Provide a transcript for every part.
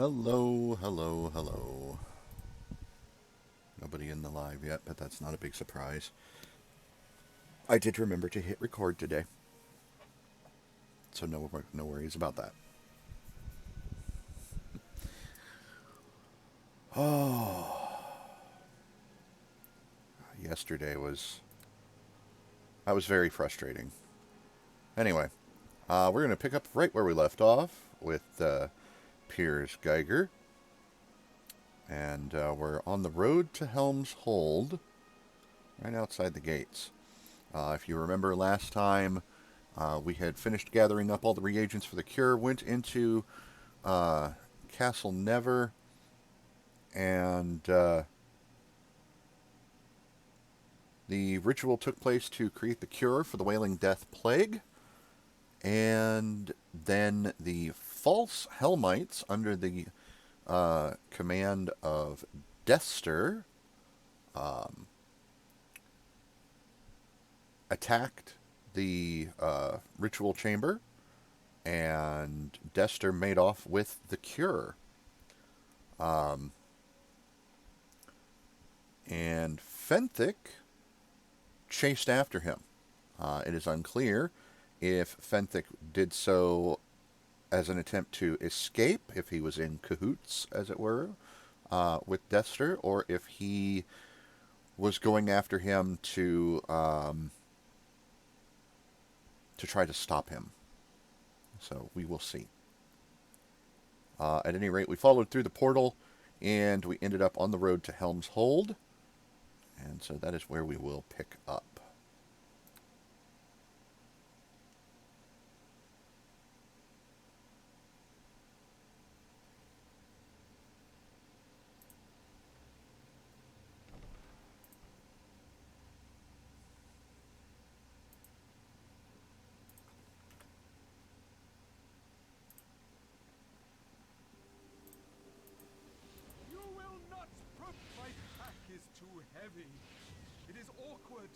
Hello, hello, hello. Nobody in the live yet, but that's not a big surprise. I did remember to hit record today, so no worries about that. Oh, yesterday was very frustrating. Anyway, we're going to pick up right where we left off with Piers Geiger, and we're on the road to Helm's Hold, right outside the gates. If you remember last time, we had finished gathering up all the reagents for the cure, went into Castle Never, and the ritual took place to create the cure for the Wailing Death Plague, and then the false Helmites, under the command of Desther, attacked the ritual chamber, and Desther made off with the cure. And Fenthic chased after him. It is unclear if Fenthic did so as an attempt to escape, if he was in cahoots, as it were, with Desther, or if he was going after him to try to stop him. So we will see. At any rate, we followed through the portal, and we ended up on the road to Helm's Hold. And so that is where we will pick up. You will not. My pack is too heavy. It is awkward.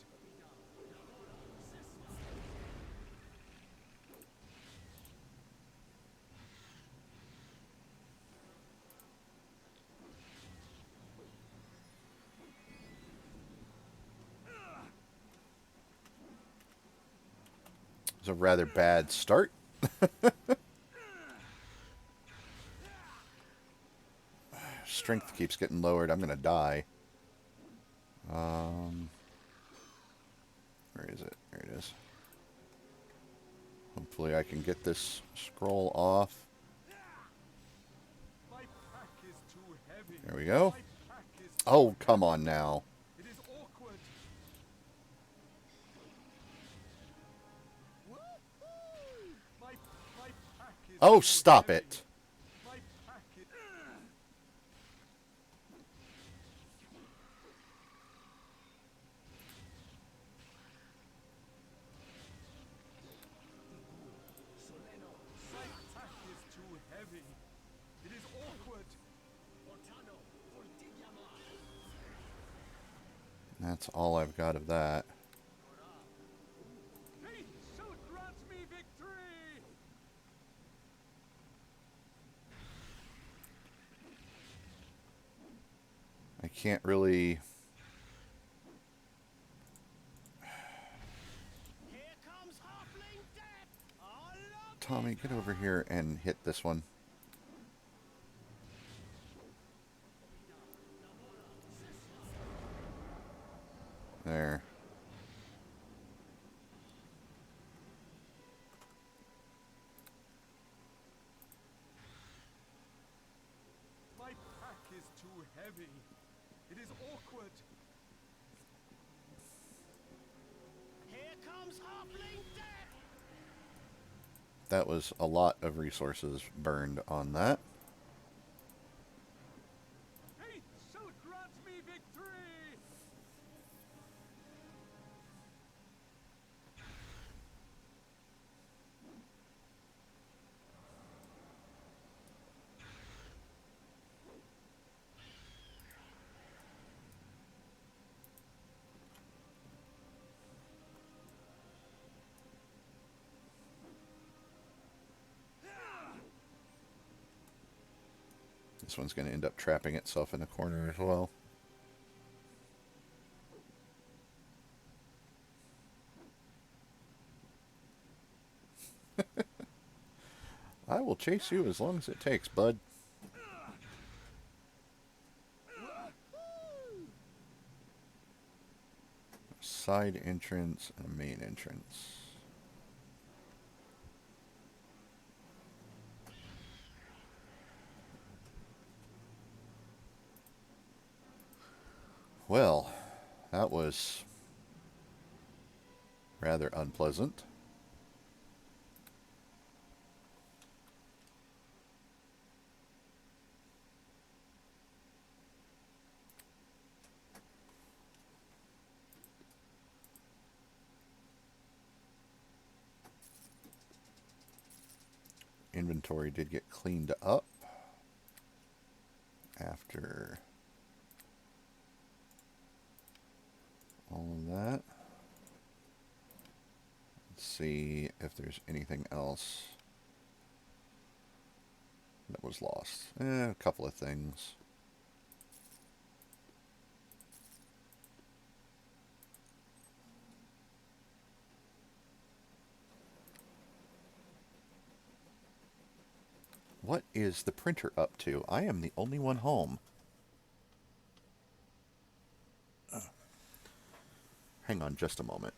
It was a rather bad start. Strength keeps getting lowered. I'm going to die. Where is it? There it is. Hopefully I can get this scroll off. My pack is too heavy. There we go. My pack is Oh, come on now. It is awkward. My pack is Oh, too stop heavy. it. My pack is My pack is too heavy. It is awkward. That's all I've got of that. Fate shall grant me victory. I can't really... Tomi, get over here and hit this one. There. My pack is too heavy. It is awkward. Here comes Halfling Death. That was a lot of resources burned on that. Fate shall grant me victory. This one's going to end up trapping itself in a corner as well. I will chase you as long as it takes, bud. Side entrance and a main entrance. Well, that was rather unpleasant. Inventory did get cleaned up after all of that. Let's see if there's anything else that was lost. A couple of things. What is the printer up to? I am the only one home. Hang on just a moment.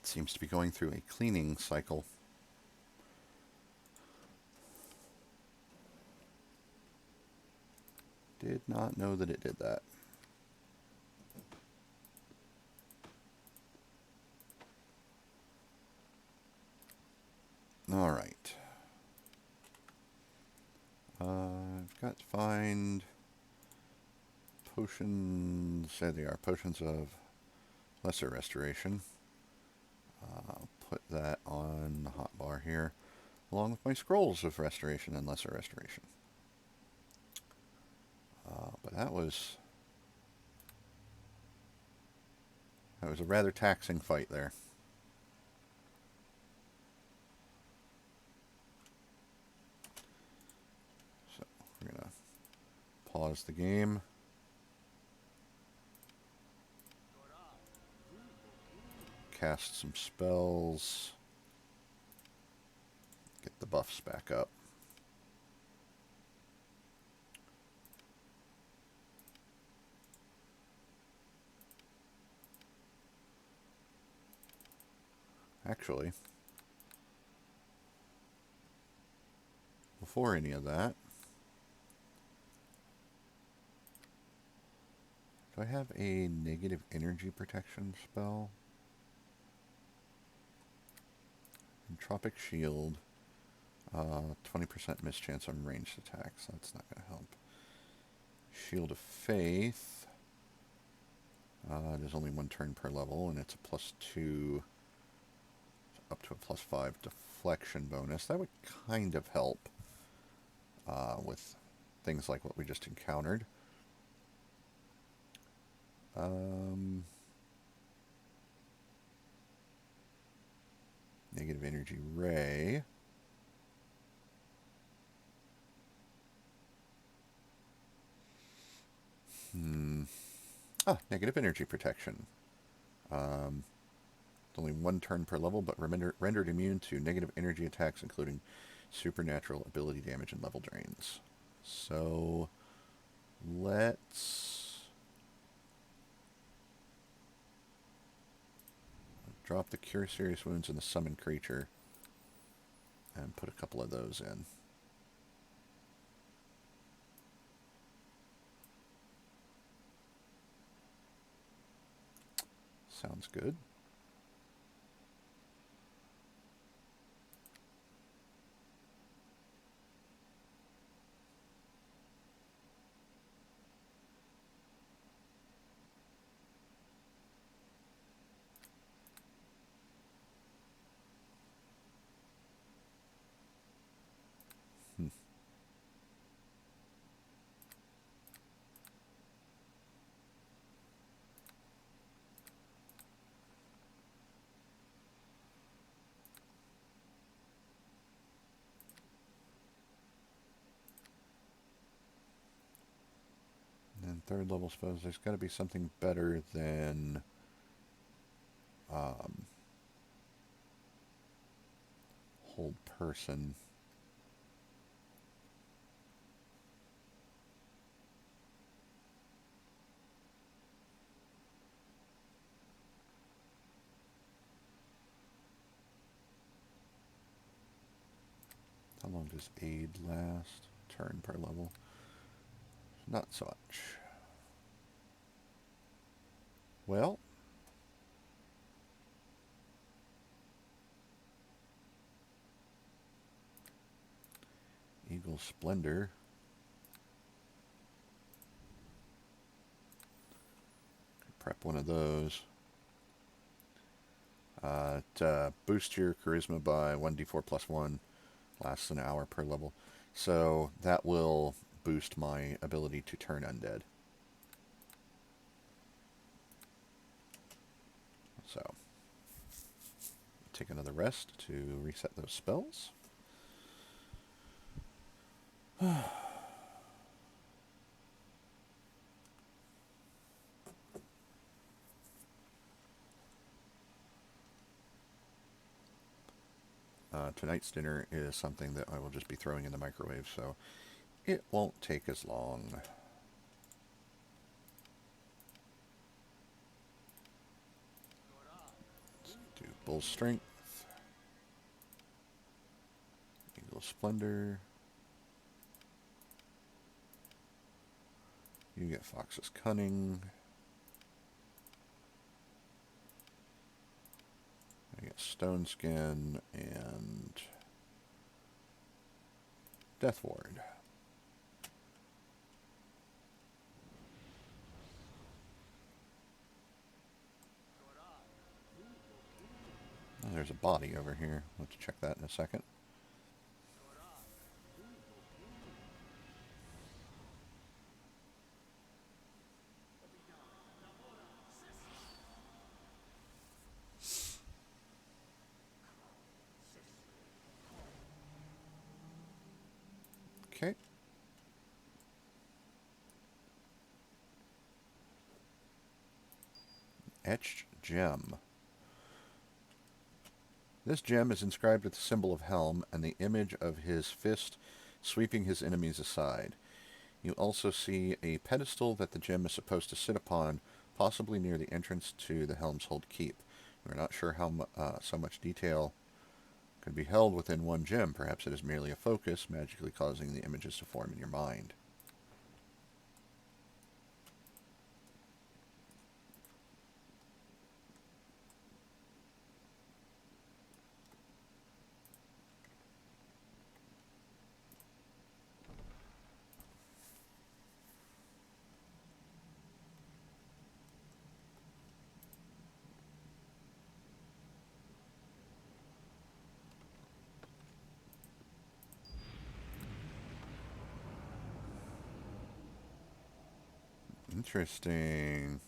It seems to be going through a cleaning cycle. Did not know that it did that. All right. I've got to find potions. There they are. Potions of lesser restoration. I'll put that on the hotbar here, along with my scrolls of restoration and lesser restoration. But that was a rather taxing fight there. So we're gonna pause the game. Cast some spells. Get the buffs back up. Actually, before any of that, do I have a negative energy protection spell? Entropic Shield. 20% mischance on ranged attacks. That's not going to help. Shield of Faith. There's only one turn per level, and it's a +2 up to a +5 deflection bonus. That would kind of help with things like what we just encountered. Negative Energy Ray. Negative Energy Protection. Only one turn per level, but rendered immune to negative energy attacks, including supernatural ability damage and level drains. So, let's drop the Cure Serious Wounds in the summoned creature and put a couple of those in. Sounds good. And third level spells, there's got to be something better than hold person. How long does aid last? Turn per level. Not so much. Well, Eagle Splendor. Prep one of those. Boost your charisma by 1d4 plus 1. Lasts an hour per level. So that will boost my ability to turn undead. So, take another rest to reset those spells. Tonight's dinner is something that I will just be throwing in the microwave, so it won't take as long. Let's do Bull Strength, Eagle Splendor. You get Fox's Cunning. I get Stone Skin and Death Ward. Oh, there's a body over here. Let's check that in a second. Okay. Etched Gem. This gem is inscribed with the symbol of Helm and the image of his fist sweeping his enemies aside. You also see a pedestal that the gem is supposed to sit upon, possibly near the entrance to the Helm's Hold Keep. We're not sure how so much detail could be held within one gem. Perhaps it is merely a focus, magically causing the images to form in your mind. Interesting.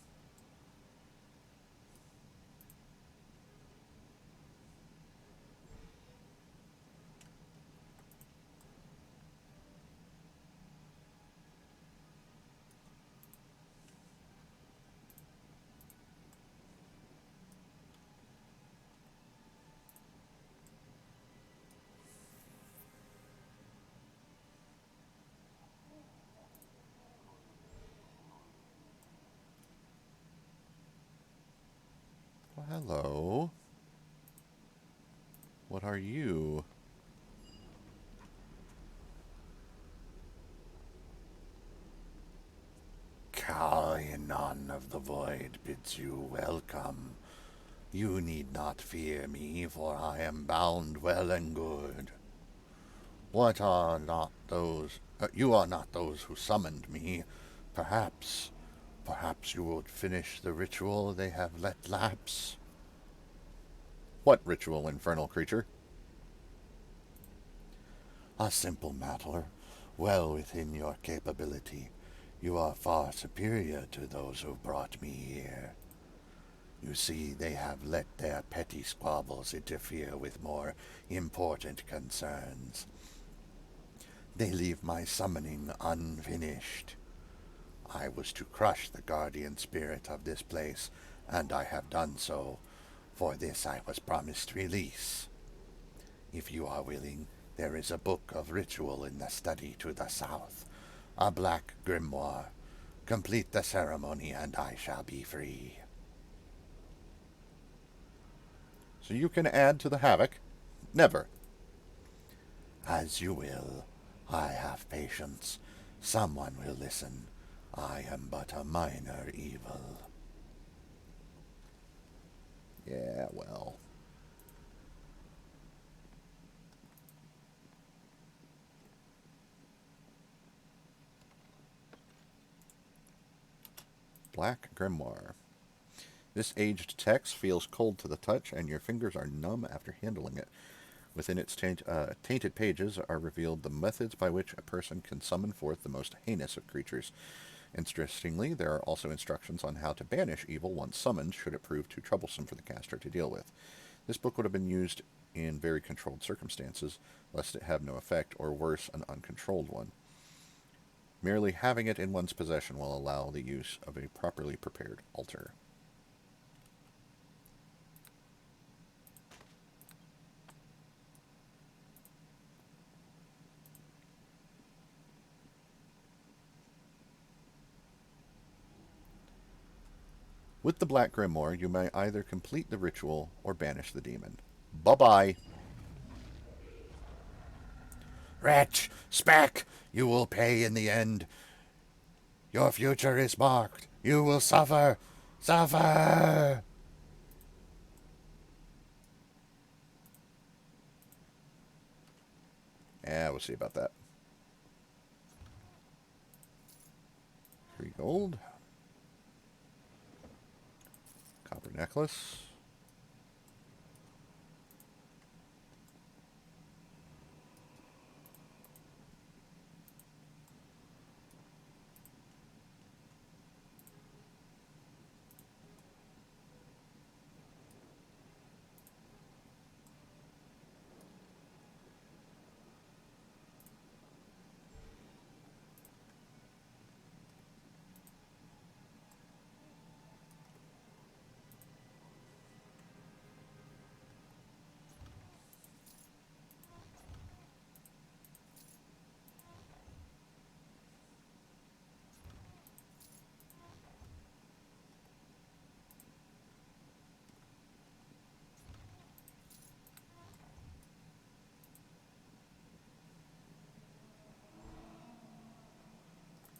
Well, hello. What are you? Carrion of the void bids you welcome. You need not fear me, for I am bound well and good. What are not those... you are not those who summoned me. Perhaps you would finish the ritual they have let lapse. What ritual, infernal creature? A simple matter, well within your capability. You are far superior to those who brought me here. You see, they have let their petty squabbles interfere with more important concerns. They leave my summoning unfinished. I was to crush the guardian spirit of this place, and I have done so. For this I was promised release. If you are willing, there is a book of ritual in the study to the south, a black grimoire. Complete the ceremony, and I shall be free. So you can add to the havoc. Never. As you will. I have patience. Someone will listen. I am but a minor evil. Yeah, well. Black Grimoire. This aged text feels cold to the touch, and your fingers are numb after handling it. Within its tainted pages are revealed the methods by which a person can summon forth the most heinous of creatures. Interestingly, there are also instructions on how to banish evil once summoned, should it prove too troublesome for the caster to deal with. This book would have been used in very controlled circumstances, lest it have no effect, or worse, an uncontrolled one. Merely having it in one's possession will allow the use of a properly prepared altar. With the Black Grimoire, you may either complete the ritual or banish the demon. Bye-bye. Wretch! Speck! You will pay in the end. Your future is marked. You will suffer. Suffer! Yeah, we'll see about that. 3 gold. Copper necklace.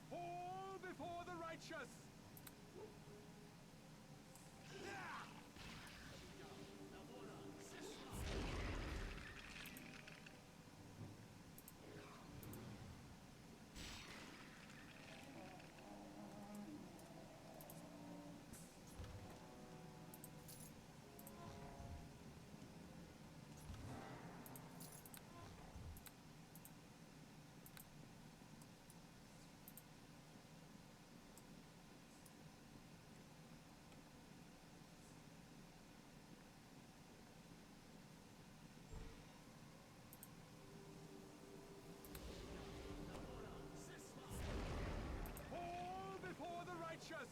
Fall before the righteous! Fall before the righteous!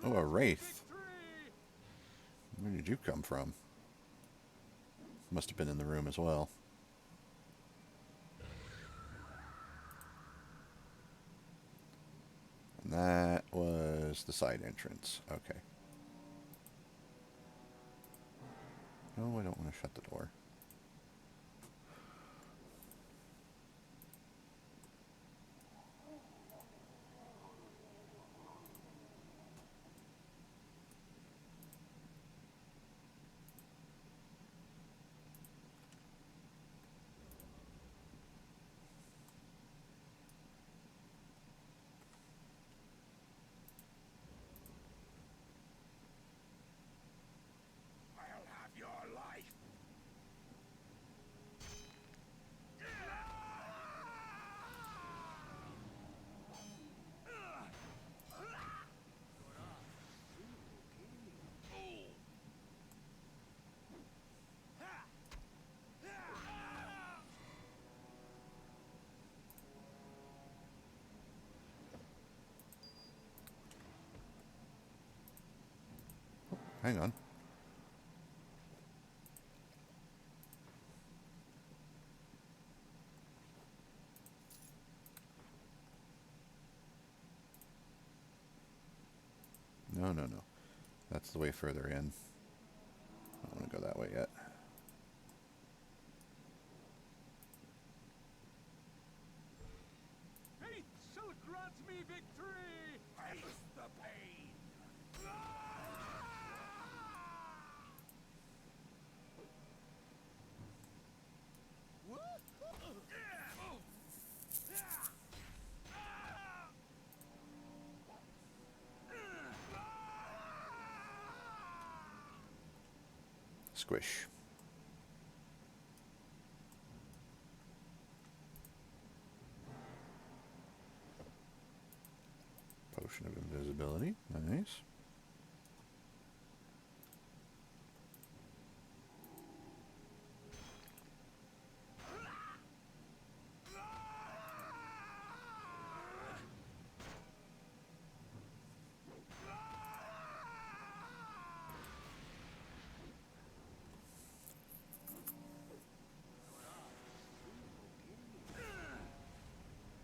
Oh, a wraith. Where did you come from? Must have been in the room as well. And that was the side entrance. Okay. No, I don't want to shut the door. I'll have your life. Hang on. No, no, no. That's the way further in. I don't want to go that way yet. Fate shall grant me victory. Face the pain. Squish. Potion of invisibility. Nice.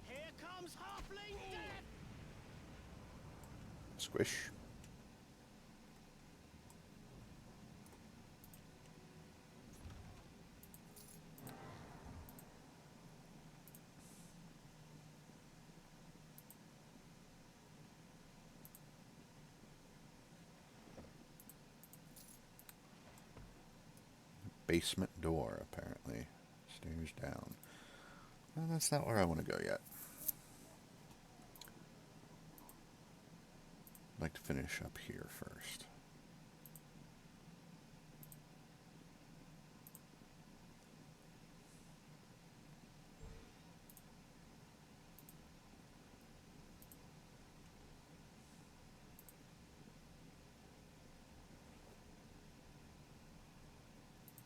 Here comes halfling death! Squish. Basement door, apparently. Stairs down. Well, that's not where I want to go yet. I'd like to finish up here first.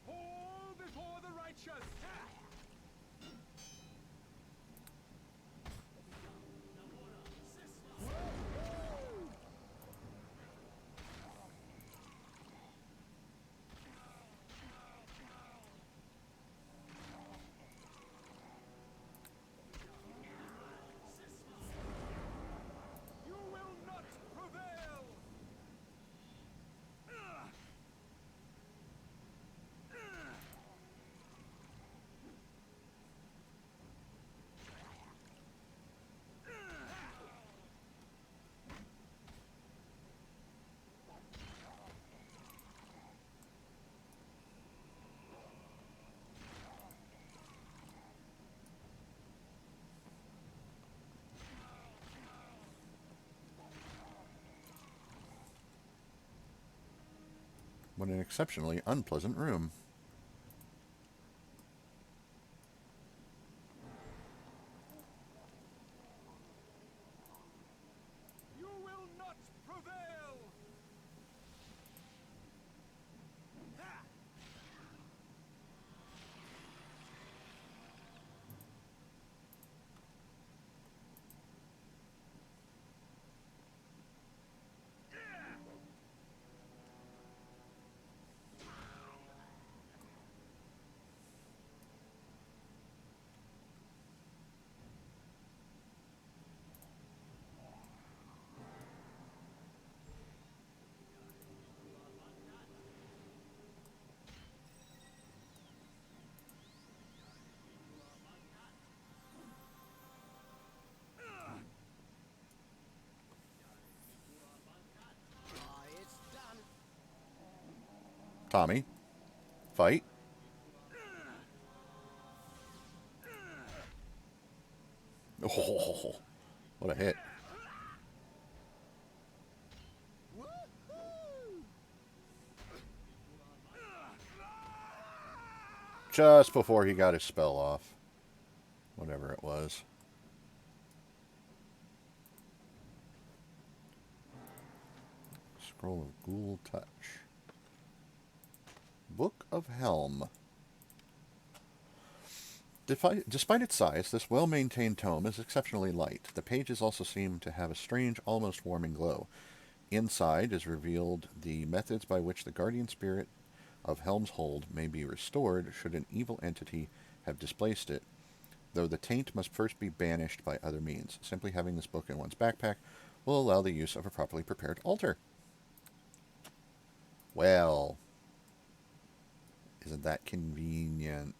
All before the righteous. You will not prevail. What an exceptionally unpleasant room. You will not prevail. Tomi, fight. Oh, what a hit. Just before he got his spell off. Whatever it was. Scroll of Ghoul Touch. Book of Helm. Despite its size, this well-maintained tome is exceptionally light. The pages also seem to have a strange, almost warming glow. Inside is revealed the methods by which the guardian spirit of Helm's hold may be restored should an evil entity have displaced it, though the taint must first be banished by other means. Simply having this book in one's backpack will allow the use of a properly prepared altar. Well, isn't that convenient?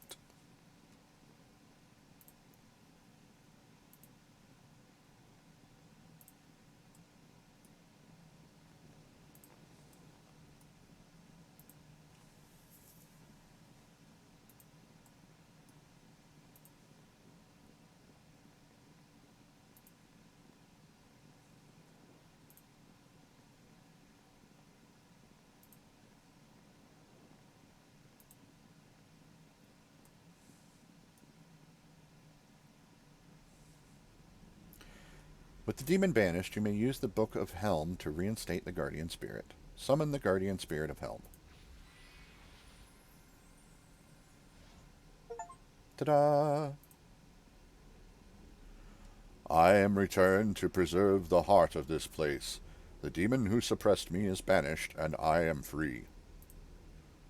With the demon banished, you may use the Book of Helm to reinstate the guardian spirit. Summon the guardian spirit of Helm. Ta-da! I am returned to preserve the heart of this place. The demon who suppressed me is banished, and I am free.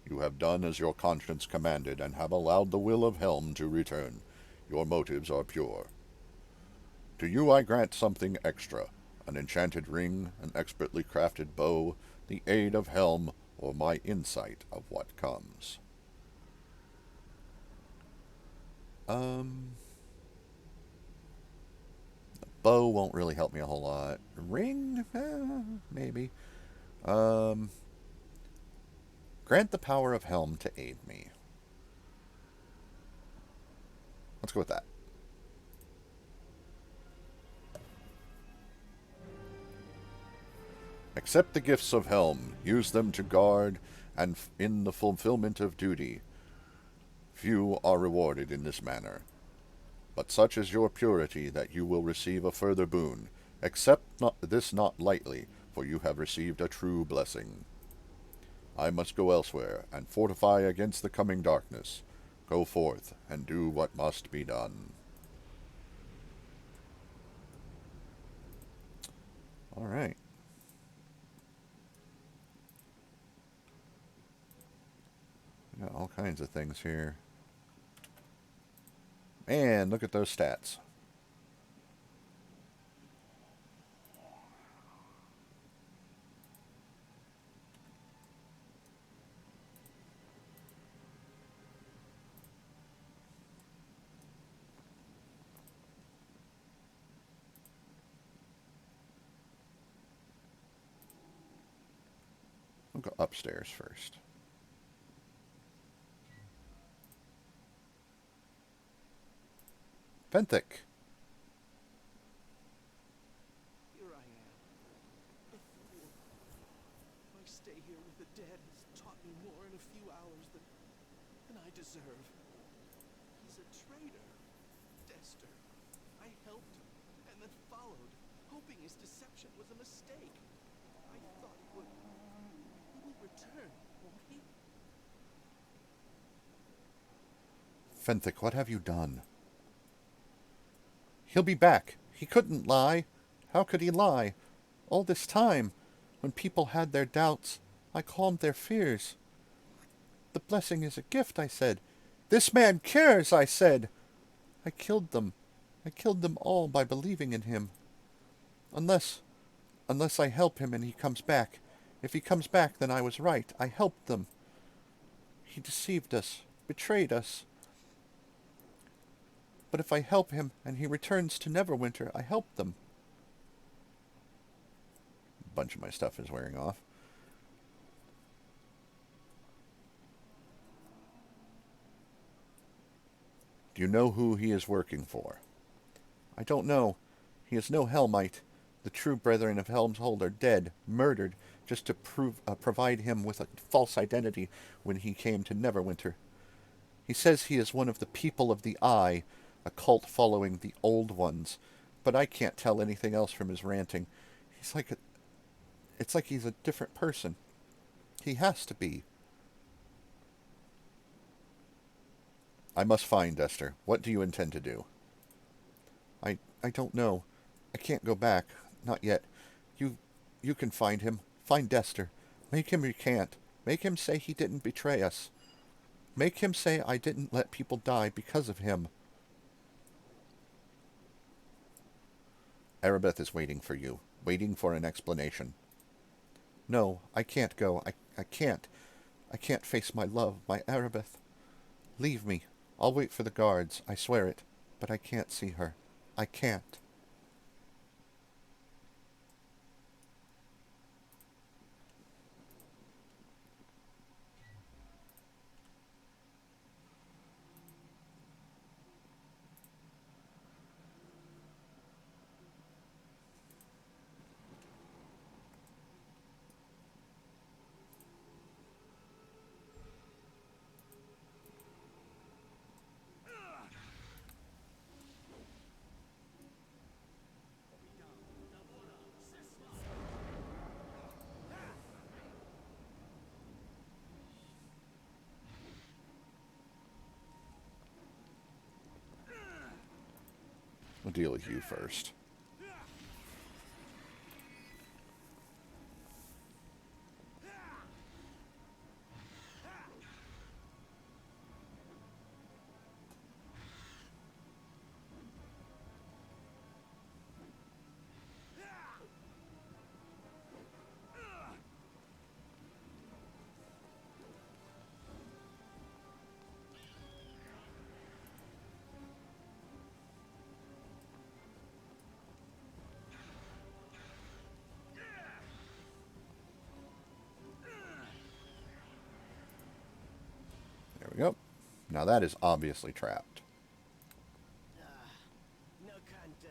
You have done as your conscience commanded, and have allowed the will of Helm to return. Your motives are pure. To you I grant something extra, an enchanted ring, an expertly crafted bow, the aid of Helm, or my insight of what comes. The bow won't really help me a whole lot. Ring? Maybe. Grant the power of Helm to aid me. Let's go with that. Accept the gifts of Helm, use them to guard and in the fulfillment of duty. Few are rewarded in this manner, but such is your purity that you will receive a further boon. Accept this not lightly, for you have received a true blessing. I must go elsewhere and fortify against the coming darkness. Go forth and do what must be done. All right. We got all kinds of things here. Man, look at those stats. I'll go upstairs first. Fenthic. Here I am. A fool. My stay here with the dead has taught me more in a few hours than I deserve. He's a traitor. Desther. I helped him and then followed, hoping his deception was a mistake. I thought he will return, won't he? Fenthic, what have you done? He'll be back. He couldn't lie. How could he lie? All this time, when people had their doubts, I calmed their fears. The blessing is a gift, I said. This man cares, I said. I killed them. I killed them all by believing in him. Unless I help him and he comes back. If he comes back, then I was right. I helped them. He deceived us, betrayed us. But if I help him and he returns to Neverwinter, I help them. A bunch of my stuff is wearing off. Do you know who he is working for? I don't know. He is no Helmite. The true brethren of Helm's Hold are dead, murdered, just to provide him with a false identity when he came to Neverwinter. He says he is one of the people of the Eye, a cult following the Old Ones, but I can't tell anything else from his ranting. It's like he's a different person. He has to be. I must find Desther. What do you intend to do? I don't know. I can't go back. Not yet. You can find him. Find Desther. Make him recant. Make him say he didn't betray us. Make him say I didn't let people die because of him. Erebeth is waiting for you. Waiting for an explanation. No, I can't go. I can't. I can't face my love, my Erebeth. Leave me. I'll wait for the guards. I swear it. But I can't see her. I can't. We'll deal with you first. There we go. Now that is obviously trapped. No can do.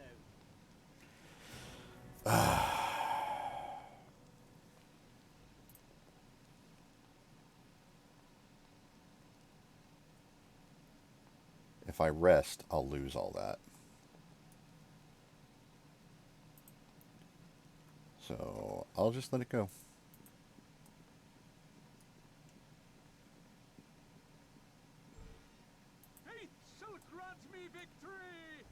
If I rest, I'll lose all that. So I'll just let it go. Faith shall grant me victory!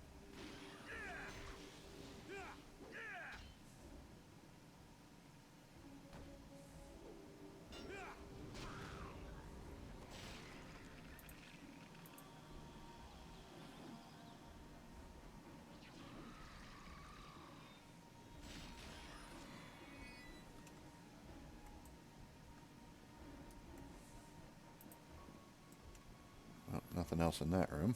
Oh, nothing else in that room.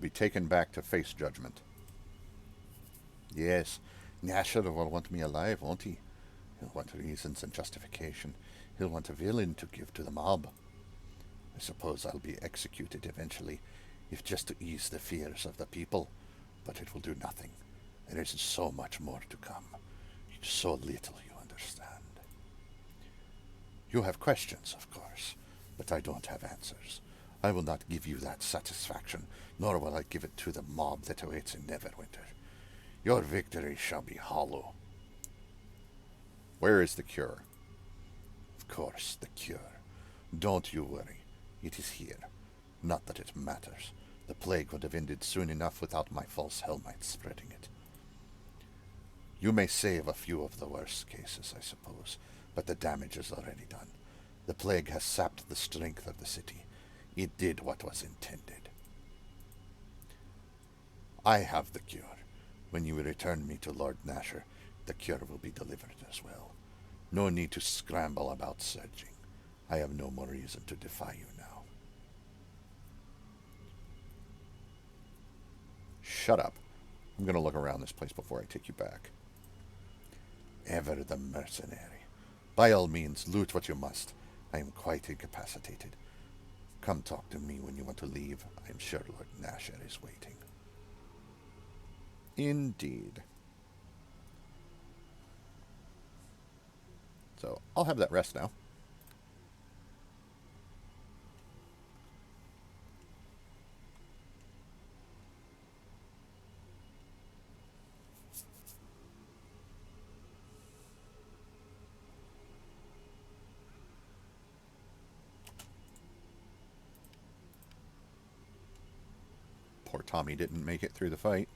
be taken back to face judgment. Yes, Nasher will want me alive, won't he? He'll want reasons and justification. He'll want a villain to give to the mob. I suppose I'll be executed eventually, if just to ease the fears of the people. But it will do nothing. There is so much more to come. So little you understand. You have questions, of course, but I don't have answers. I will not give you that satisfaction, nor will I give it to the mob that awaits in Neverwinter. Your victory shall be hollow. Where is the cure? Of course, the cure. Don't you worry. It is here. Not that it matters. The plague would have ended soon enough without my false Helmites spreading it. You may save a few of the worst cases, I suppose, but the damage is already done. The plague has sapped the strength of the city. It did what was intended. I have the cure. When you return me to Lord Nasher, the cure will be delivered as well. No need to scramble about searching. I have no more reason to defy you now. Shut up. I'm going to look around this place before I take you back. Ever the mercenary. By all means, loot what you must. I am quite incapacitated. Come talk to me when you want to leave. I am sure Lord Nasher is waiting. Indeed. So, I'll have that rest now. Poor Tomi didn't make it through the fight.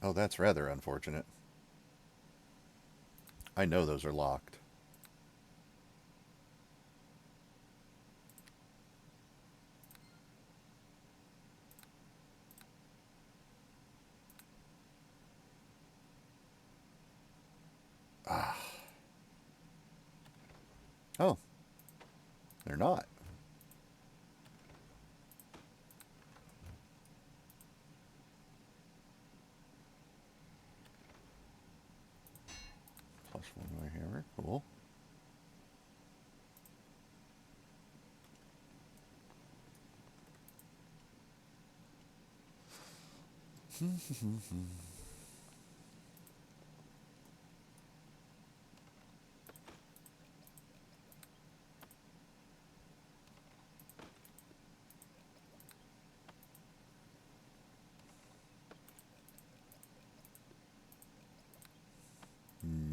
Oh, that's rather unfortunate. I know those are locked. Ah. Oh. They're not. Plus one more hammer. Cool.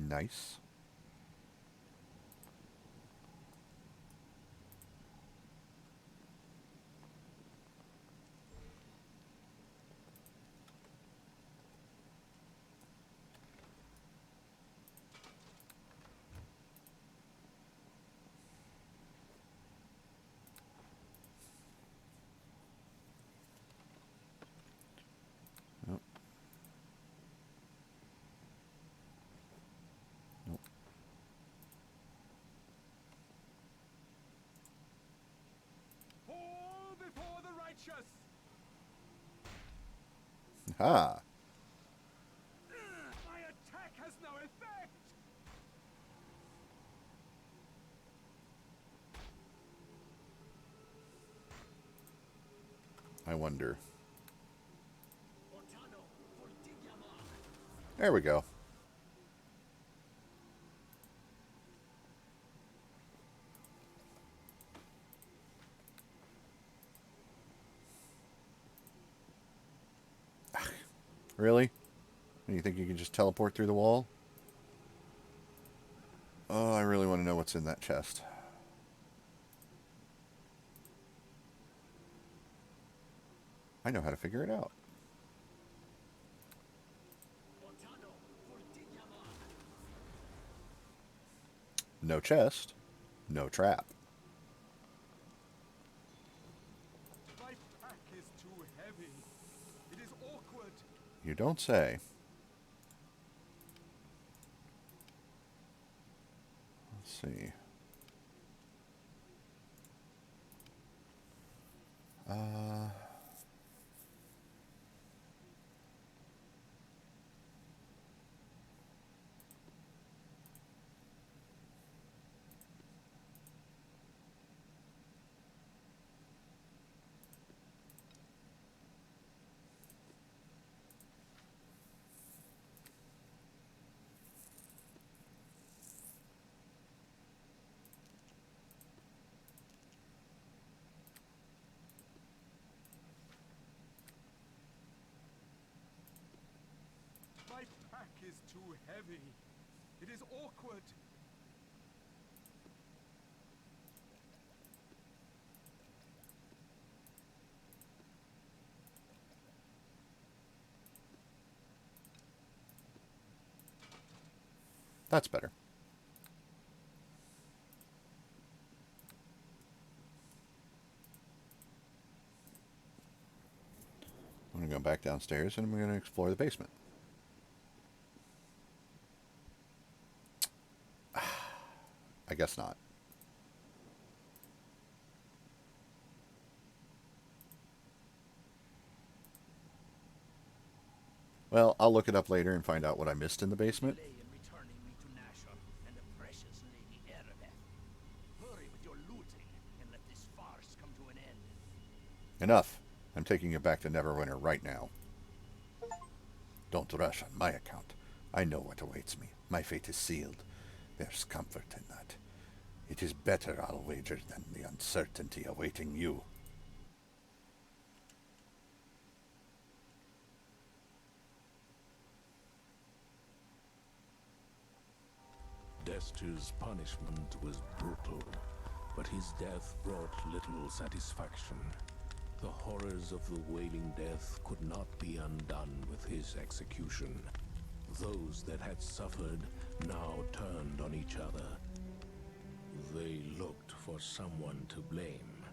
Nice. Nope. Nope. Fall before the righteous. Ha! My attack has no effect. I wonder. There we go. Really? You think you can just teleport through the wall? Oh, I really want to know what's in that chest. I know how to figure it out. No chest, no trap. My pack is too heavy. It is awkward. You don't say. Let's see. Uh... My pack is too heavy. It is awkward. That's better. I'm going to go back downstairs and we're going to explore the basement. I guess not. Well, I'll look it up later and find out what I missed in the basement. Delay in returning me to Nashor and the precious Lady Erebeth. Hurry with your looting and let this farce come to an end. Enough. I'm taking you back to Neverwinter right now. Don't rush on my account. I know what awaits me. My fate is sealed. There's comfort in that. It is better, I'll wager, than the uncertainty awaiting you. Desther's punishment was brutal, but his death brought little satisfaction. The horrors of the Wailing Death could not be undone with his execution. Those that had suffered now turned on each other. They looked for someone to blame,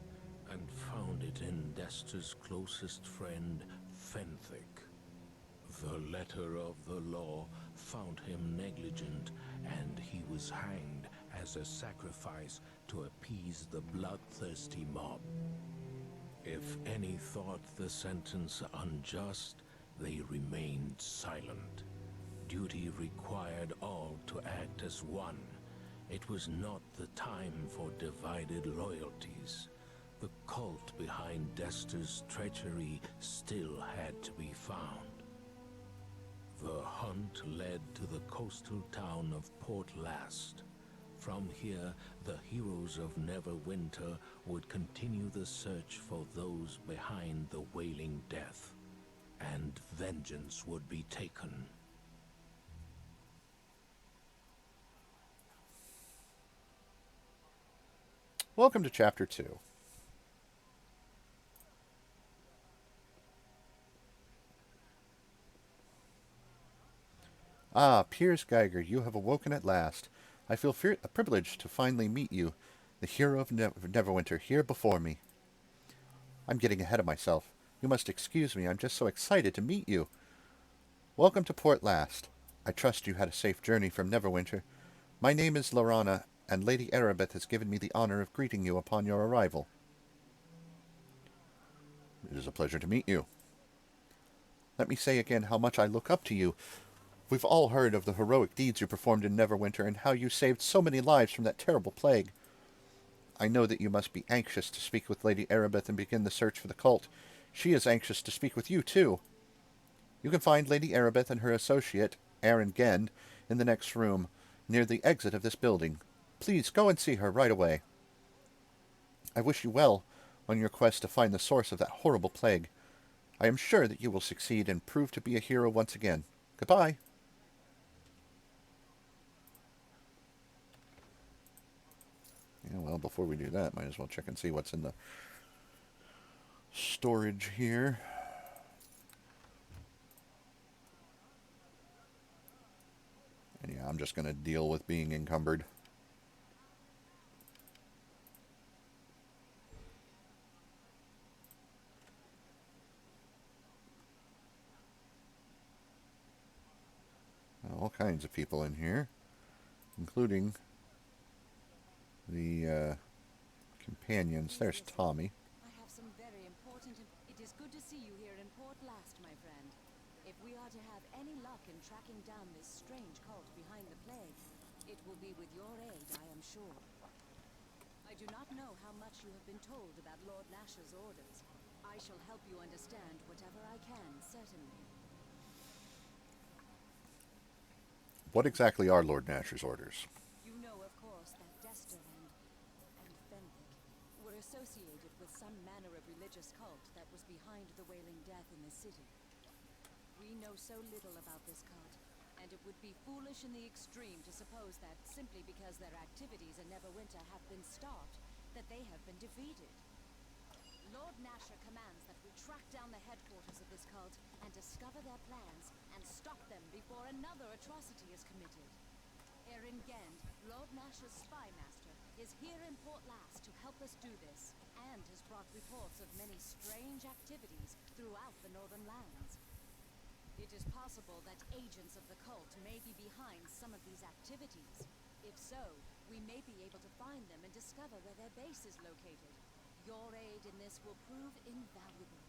and found it in Desther's closest friend, Fenthic. The letter of the law found him negligent, and he was hanged as a sacrifice to appease the bloodthirsty mob. If any thought the sentence unjust, they remained silent. Duty required all to act as one. It was not the time for divided loyalties. The cult behind Desther's treachery still had to be found. The hunt led to the coastal town of Port Llast. From here, the heroes of Neverwinter would continue the search for those behind the Wailing Death, and vengeance would be taken. Welcome to Chapter 2. Ah, Piers Geiger, you have awoken at last. I feel privileged to finally meet you, the hero of Neverwinter, here before me. I'm getting ahead of myself. You must excuse me, I'm just so excited to meet you. Welcome to Port Llast. I trust you had a safe journey from Neverwinter. My name is Lorana, and Lady Erebeth has given me the honor of greeting you upon your arrival. It is a pleasure to meet you. Let me say again how much I look up to you. We've all heard of the heroic deeds you performed in Neverwinter and how you saved so many lives from that terrible plague. I know that you must be anxious to speak with Lady Erebeth and begin the search for the cult. She is anxious to speak with you, too. You can find Lady Erebeth and her associate, Aaron Genn, in the next room, near the exit of this building. Please go and see her right away. I wish you well on your quest to find the source of that horrible plague. I am sure that you will succeed and prove to be a hero once again. Goodbye. Yeah, well, before we do that, might as well check and see what's in the storage here. And yeah, I'm just going to deal with being encumbered. All kinds of people in here, including the companions. There's Tomi. I have some very important... It is good to see you here in Port Llast, my friend. If we are to have any luck in tracking down this strange cult behind the plague, it will be with your aid, I am sure. I do not know how much you have been told about Lord Nash's orders. I shall help you understand whatever I can, certainly. What exactly are Lord Nash's orders? You know, of course, that Desther and Fenthic were associated with some manner of religious cult that was behind the Wailing Death in the city. We know so little about this cult, and it would be foolish in the extreme to suppose that simply because their activities in Neverwinter have been stopped, that they have been defeated. Lord Nasher commands that we track down the headquarters of this cult and discover their plans and stop them before another atrocity is committed. Erin Gend, Lord Nasher's spy master, is here in Port Llast to help us do this, and has brought reports of many strange activities throughout the northern lands. It is possible that agents of the cult may be behind some of these activities. If so, we may be able to find them and discover where their base is located. Your aid in this will prove invaluable.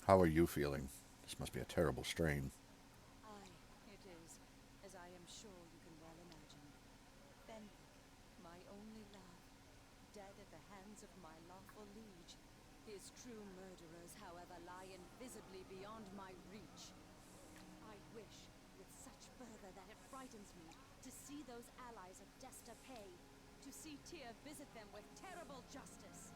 How are you feeling? This must be a terrible strain. Aye, it is, as I am sure you can well imagine. Fenthic, my only love, dead at the hands of my lawful liege. His true murderers, however, lie invisibly beyond my reach. I wish, with such fervor that it frightens me, to see those allies of Desther pay, to see Tyr visit them with terrible justice.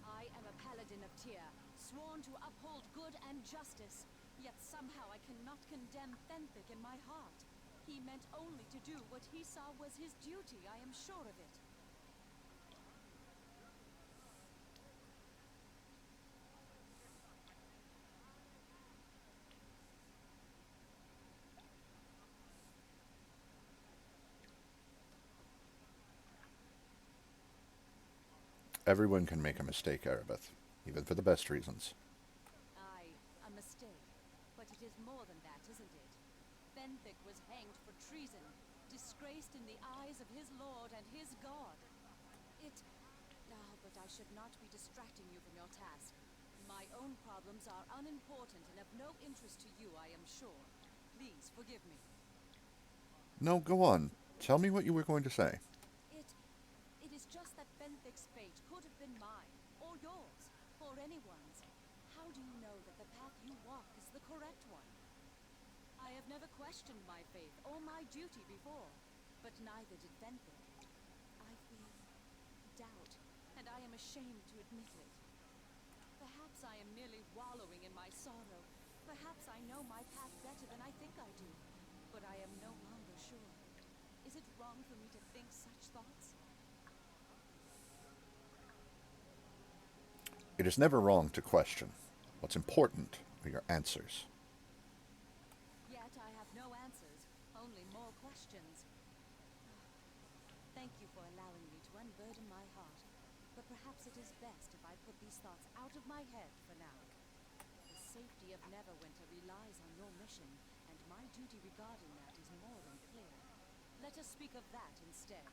I am a paladin of Tyr, sworn to uphold good and justice, yet somehow I cannot condemn Fenthic in my heart. He meant only to do what he saw was his duty, I am sure of it. Everyone can make a mistake, Erebeth, even for the best reasons. Aye, a mistake. But it is more than that, isn't it? Fenthic was hanged for treason, disgraced in the eyes of his lord and his god. But I should not be distracting you from your task. My own problems are unimportant and of no interest to you, I am sure. Please, forgive me. No, go on. Tell me what you were going to say. It is just that Fenthic's fate could have been mine, or yours, or anyone's. How do you know that the path you walk is the correct one? I have never questioned my faith or my duty before, but neither did Fenthic. I feel doubt, and I am ashamed to admit it. Perhaps I am merely wallowing in my sorrow. Perhaps I know my path better than I think I do, but I am no longer sure. Is it wrong for me to think such thoughts? It is never wrong to question. What's important are your answers. Yet I have no answers, only more questions. Thank you for allowing me to unburden my heart, but perhaps it is best if I put these thoughts out of my head for now. The safety of Neverwinter relies on your mission, and my duty regarding that is more than clear. Let us speak of that instead.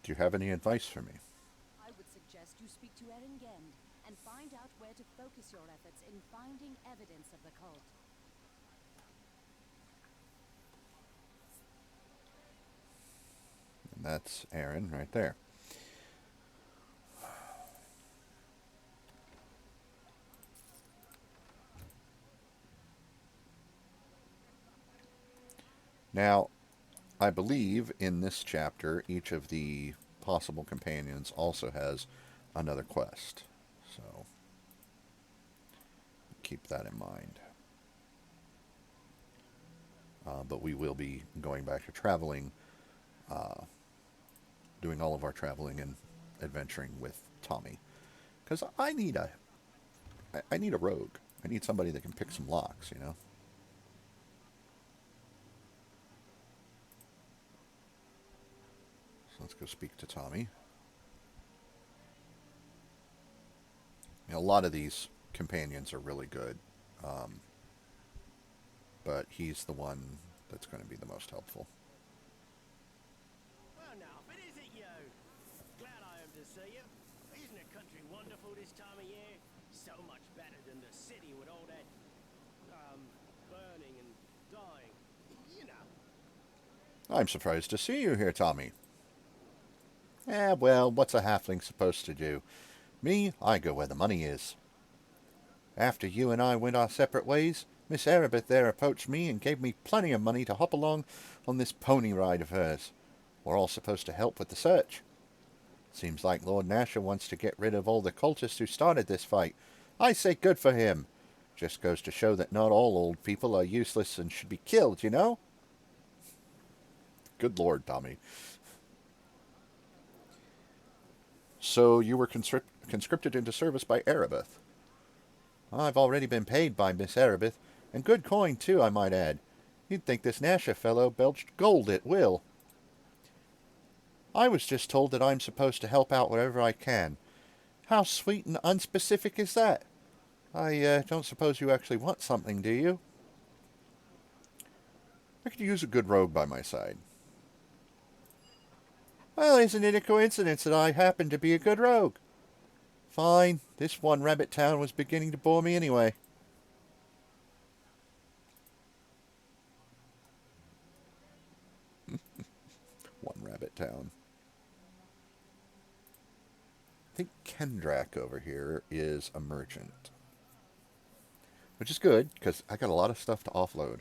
Do you have any advice for me? I would suggest you speak to Erin Gend and find out where to focus your efforts in finding evidence of the cult. And that's Erin right there. Now, I believe in this chapter, each of the possible companions also has another quest. So keep that in mind. But we will be going back to traveling, doing all of our traveling and adventuring with Tomi. Because I need a rogue. I need somebody that can pick some locks, you know? So let's go speak to Tomi. You know, a lot of these companions are really good. But he's the one that's going to be the most helpful. Well, now, but is it you? Glad I am to see you. Isn't the country wonderful this time of year? So much better than the city with all that, burning and dying. You know. I'm surprised to see you here, Tomi. Well, what's a halfling supposed to do? Me, I go where the money is. After you and I went our separate ways, Miss Erebeth there approached me and gave me plenty of money to hop along on this pony ride of hers. We're all supposed to help with the search. Seems like Lord Nasher wants to get rid of all the cultists who started this fight. I say good for him. Just goes to show that not all old people are useless and should be killed, you know? Good Lord, Tomi. So you were conscripted into service by Erebeth. I've already been paid by Miss Erebeth, and good coin too, I might add. You'd think this Nasher fellow belched gold at will. I was just told that I'm supposed to help out wherever I can. How sweet and unspecific is that? I don't suppose you actually want something, do you? I could use a good rogue by my side. Well, isn't it a coincidence that I happen to be a good rogue? Fine, this one rabbit town was beginning to bore me anyway. One rabbit town. I think Kendrak over here is a merchant. Which is good, because I got a lot of stuff to offload.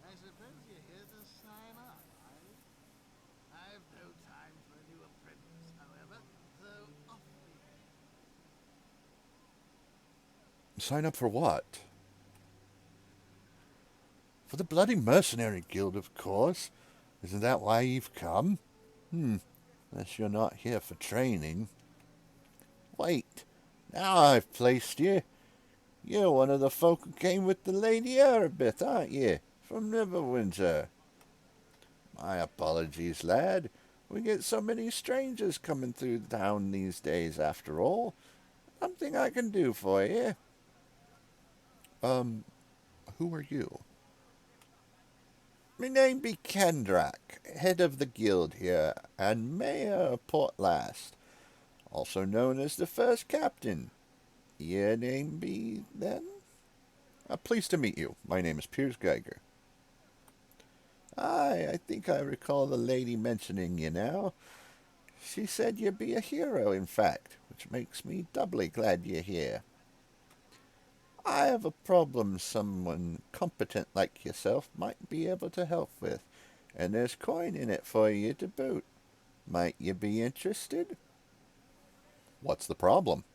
I suppose you're here to sign up, are you? I've no time for a new apprentice, however, so off we go. Sign up for what? For the Bloody Mercenary Guild, of course. Isn't that why you've come? Unless you're not here for training. Wait, now I've placed you. You're one of the folk who came with the Lady Erebeth, aren't you? From Neverwinter. My apologies, lad. We get so many strangers coming through town these days, after all. Something I can do for you. Who are you? My name be Kendrak, head of the guild here, and mayor of Port Llast, also known as the first captain. Your name be, then? Pleased to meet you. My name is Piers Geiger. Aye, I think I recall the lady mentioning you now. She said you be a hero, in fact, which makes me doubly glad you're here. I have a problem someone competent like yourself might be able to help with, and there's coin in it for you to boot. Might you be interested? What's the problem?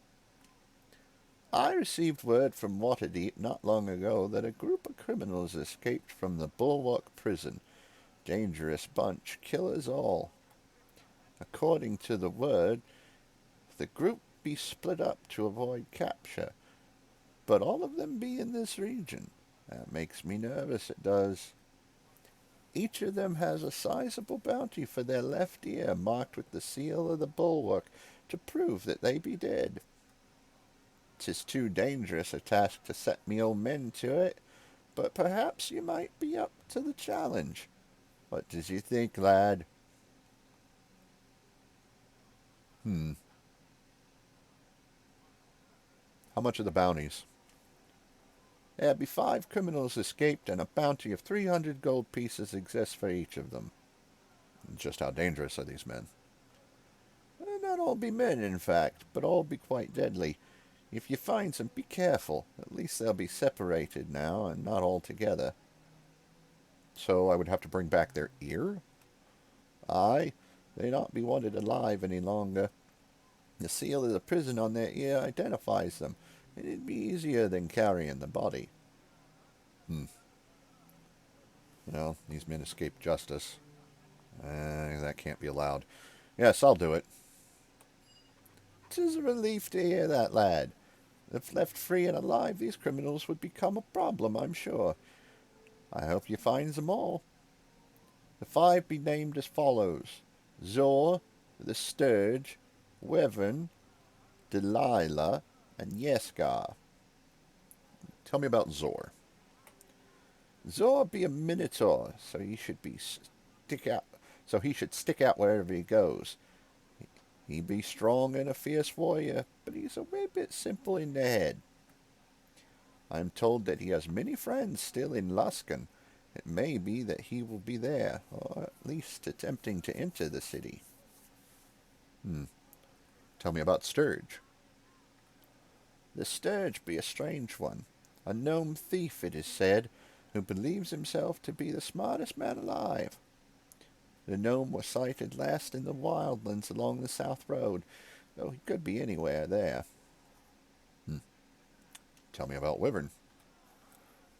I received word from Waterdeep not long ago that a group of criminals escaped from the Bulwark prison. Dangerous bunch, killers all. According to the word, the group be split up to avoid capture, but all of them be in this region. That makes me nervous, it does. Each of them has a sizable bounty for their left ear marked with the seal of the Bulwark to prove that they be dead. 'Tis too dangerous a task to set me old men to it, but perhaps you might be up to the challenge. What does you think, lad? How much are the bounties? There be 5 criminals escaped, and a bounty of 300 gold pieces exists for each of them. Just how dangerous are these men? Not all be men, in fact, but all be quite deadly. If you find them, be careful. At least they'll be separated now and not all together. So I would have to bring back their ear? Aye, they not be wanted alive any longer. The seal of the prison on their ear identifies them. It'd be easier than carrying the body. Well, these men escaped justice. That can't be allowed. Yes, I'll do it. 'Tis a relief to hear that, lad. If left free and alive, these criminals would become a problem, I'm sure. I hope you find them all. The 5 be named as follows: Zor, the Sturge, Wyvern, Delilah, and Yesgar. Tell me about Zor. Zor be a minotaur, so he should stick out wherever he goes. He be strong and a fierce warrior, but he's a wee bit simple in the head. I am told that he has many friends still in Luskan. It may be that he will be there, or at least attempting to enter the city. Tell me about Sturge. The Sturge be a strange one. A gnome thief, it is said, who believes himself to be the smartest man alive. The gnome was sighted last in the wildlands along the South Road, though he could be anywhere there. Tell me about Wyvern.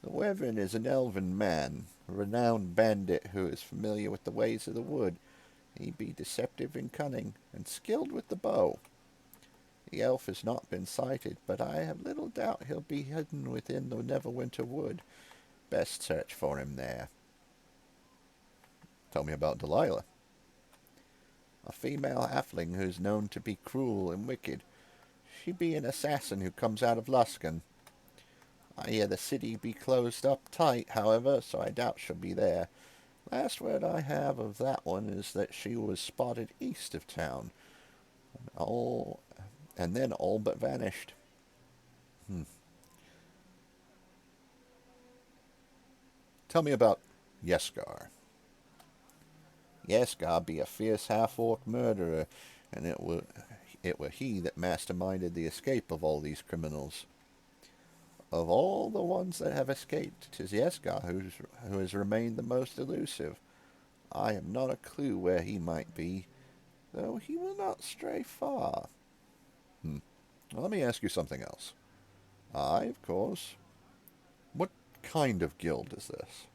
The Wyvern is an elven man, a renowned bandit who is familiar with the ways of the wood. He be deceptive and cunning, and skilled with the bow. The elf has not been sighted, but I have little doubt he'll be hidden within the Neverwinter wood. Best search for him there. Tell me about Delilah. A female halfling who's known to be cruel and wicked. She be an assassin who comes out of Luskan. I hear the city be closed up tight, however, so I doubt she'll be there. Last word I have of that one is that she was spotted east of town, and then all but vanished. Tell me about Yesgar. Yesgar be a fierce half-orc murderer, and it were he that masterminded the escape of all these criminals. Of all the ones that have escaped, 'tis Yesgar who has remained the most elusive. I have not a clue where he might be, though he will not stray far. Well, let me ask you something else. Aye, of course. What kind of guild is this?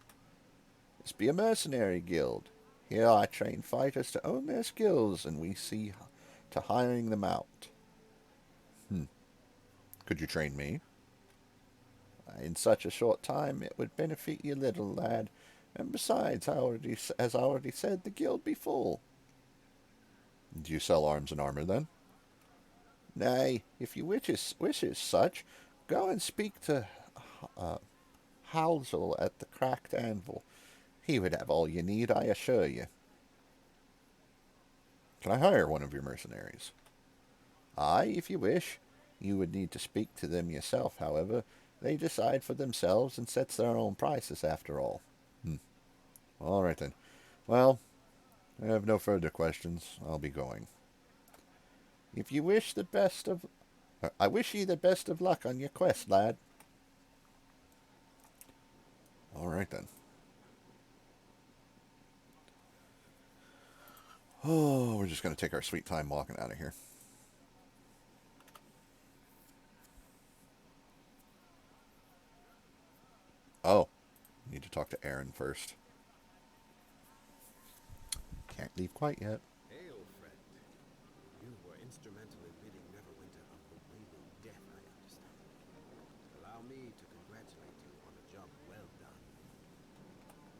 This be a mercenary guild. Here I train fighters to own their skills, and we see to hiring them out. Could you train me? In such a short time it would benefit you little, lad. And besides, as I already said, the guild be full. Do you sell arms and armor, then? Nay, if you wishes such, go and speak to Halsel at the Cracked Anvil. He would have all you need, I assure you. Can I hire one of your mercenaries? Aye, if you wish. You would need to speak to them yourself, however. They decide for themselves and sets their own prices, after all. All right, then. Well, I have no further questions. I'll be going. I wish ye the best of luck on your quest, lad. All right, then. Oh, we're just going to take our sweet time walking out of here. Oh, need to talk to Aaron first. Can't leave quite yet. Hail, friend. You were instrumental in ridding Neverwinter of the wailing death, I understand. Allow me to congratulate you on a job well done.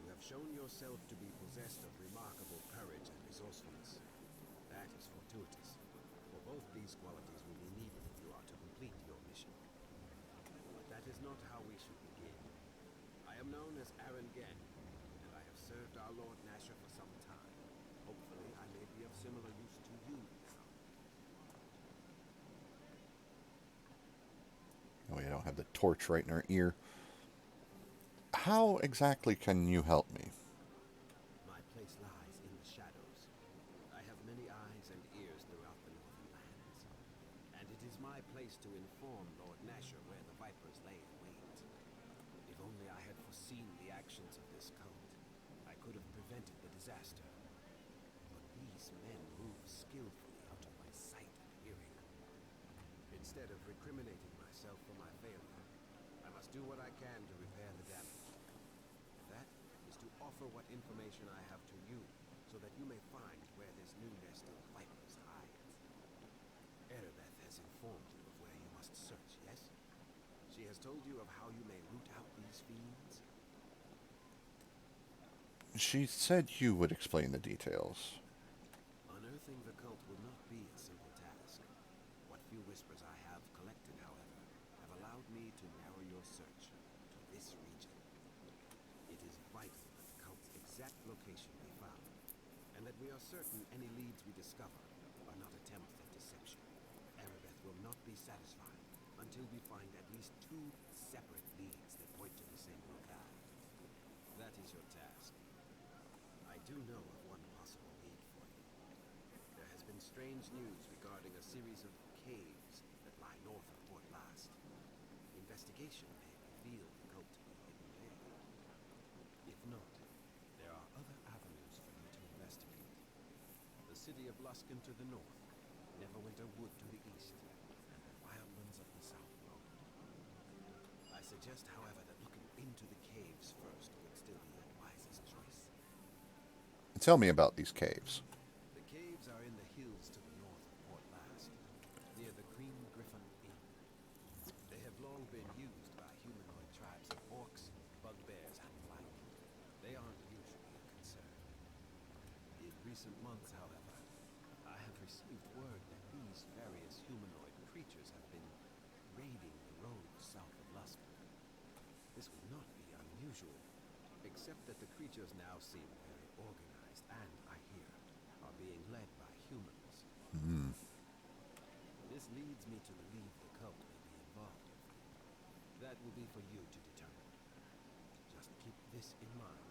You have shown yourself to be possessed of remarkable courage and resourcefulness. That is fortuitous, for both these qualities will be needed if you are to complete your mission. But that is not how we should begin. I am known as Aaron Genn, and I have served our Lord Nasher for some time. Hopefully, I may be of similar use to you now. Oh, we don't have the torch right in our ear. How exactly can you help me? My place lies in the shadows. I have many eyes and ears throughout the northern lands, and it is my place to inform Lord Nasher where the Vipers lay in wait. If only I had foreseen the actions of this cult, I could have prevented the disaster. But these men move skillfully out of my sight and hearing. Instead of recriminating myself for my failure, I must do what I can to repair the damage. That is to offer what information I have to you, so that you may find where this new nest of vipers hides. Erebeth has informed you of where you must search, yes? She has told you of how you may root out these fiends? She said you would explain the details. Unearthing the cult will not be a simple task. What few whispers I have collected, however, have allowed me to narrow your search to this region. It is vital that the cult's exact location be found, and that we are certain any leads we discover are not attempts at deception. Erebeth will not be satisfied until we find at least 2 separate leads that point to the same locale. That is your task. I do know of one possible lead for you. There has been strange news regarding a series of caves that lie north of Port Llast. Investigation may reveal the cult to be hidden there. If not, there are other avenues for you to investigate. The city of Luskan to the north, Neverwinter Wood to the east, and the wildlands of the south road. I suggest, however, that looking into the caves first would still be your wisest choice. Tell me about these caves. The caves are in the hills to the north of Port Llast, near the Green Griffin Inn. They have long been used by humanoid tribes of orcs, bugbears, and blight. They aren't usually a concern. In recent months, however, I have received word that these various humanoid creatures have been raiding the roads south of Luskan. This would not be unusual, except that the creatures now seem very organized and, I hear, are being led by humans. This leads me to believe the cult may be involved. That will be for you to determine. Just keep this in mind.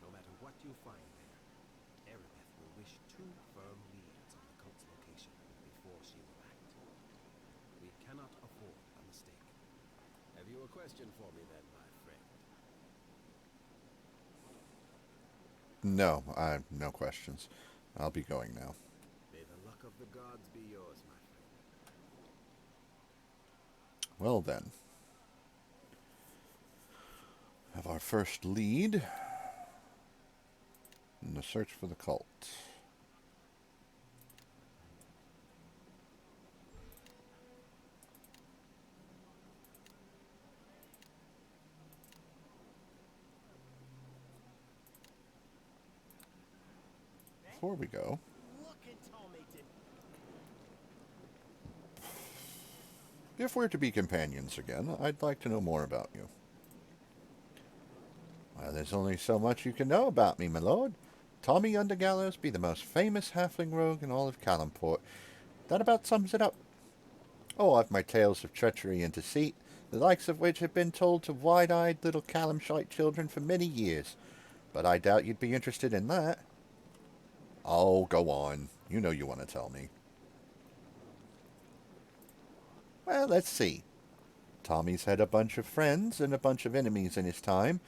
No matter what you find there, Erebeth will wish 2 firm leads on the cult's location before she will act. We cannot afford a mistake. Have you a question for me then, my friend? No, I have no questions. I'll be going now. May the luck of the gods be yours, my friend. Well then. Have our first lead in the search for the cult. Before we go, Look at Tomi did. if we're to be companions again, I'd like to know more about you. Well, there's only so much you can know about me, my lord. Tomi Undergallows be the most famous halfling rogue in all of Calimport. That about sums it up. Oh, I've my tales of treachery and deceit, the likes of which have been told to wide-eyed little Calamshite children for many years. But I doubt you'd be interested in that. Oh, go on. You know you want to tell me. Well, let's see. Tommy's had a bunch of friends and a bunch of enemies in his time.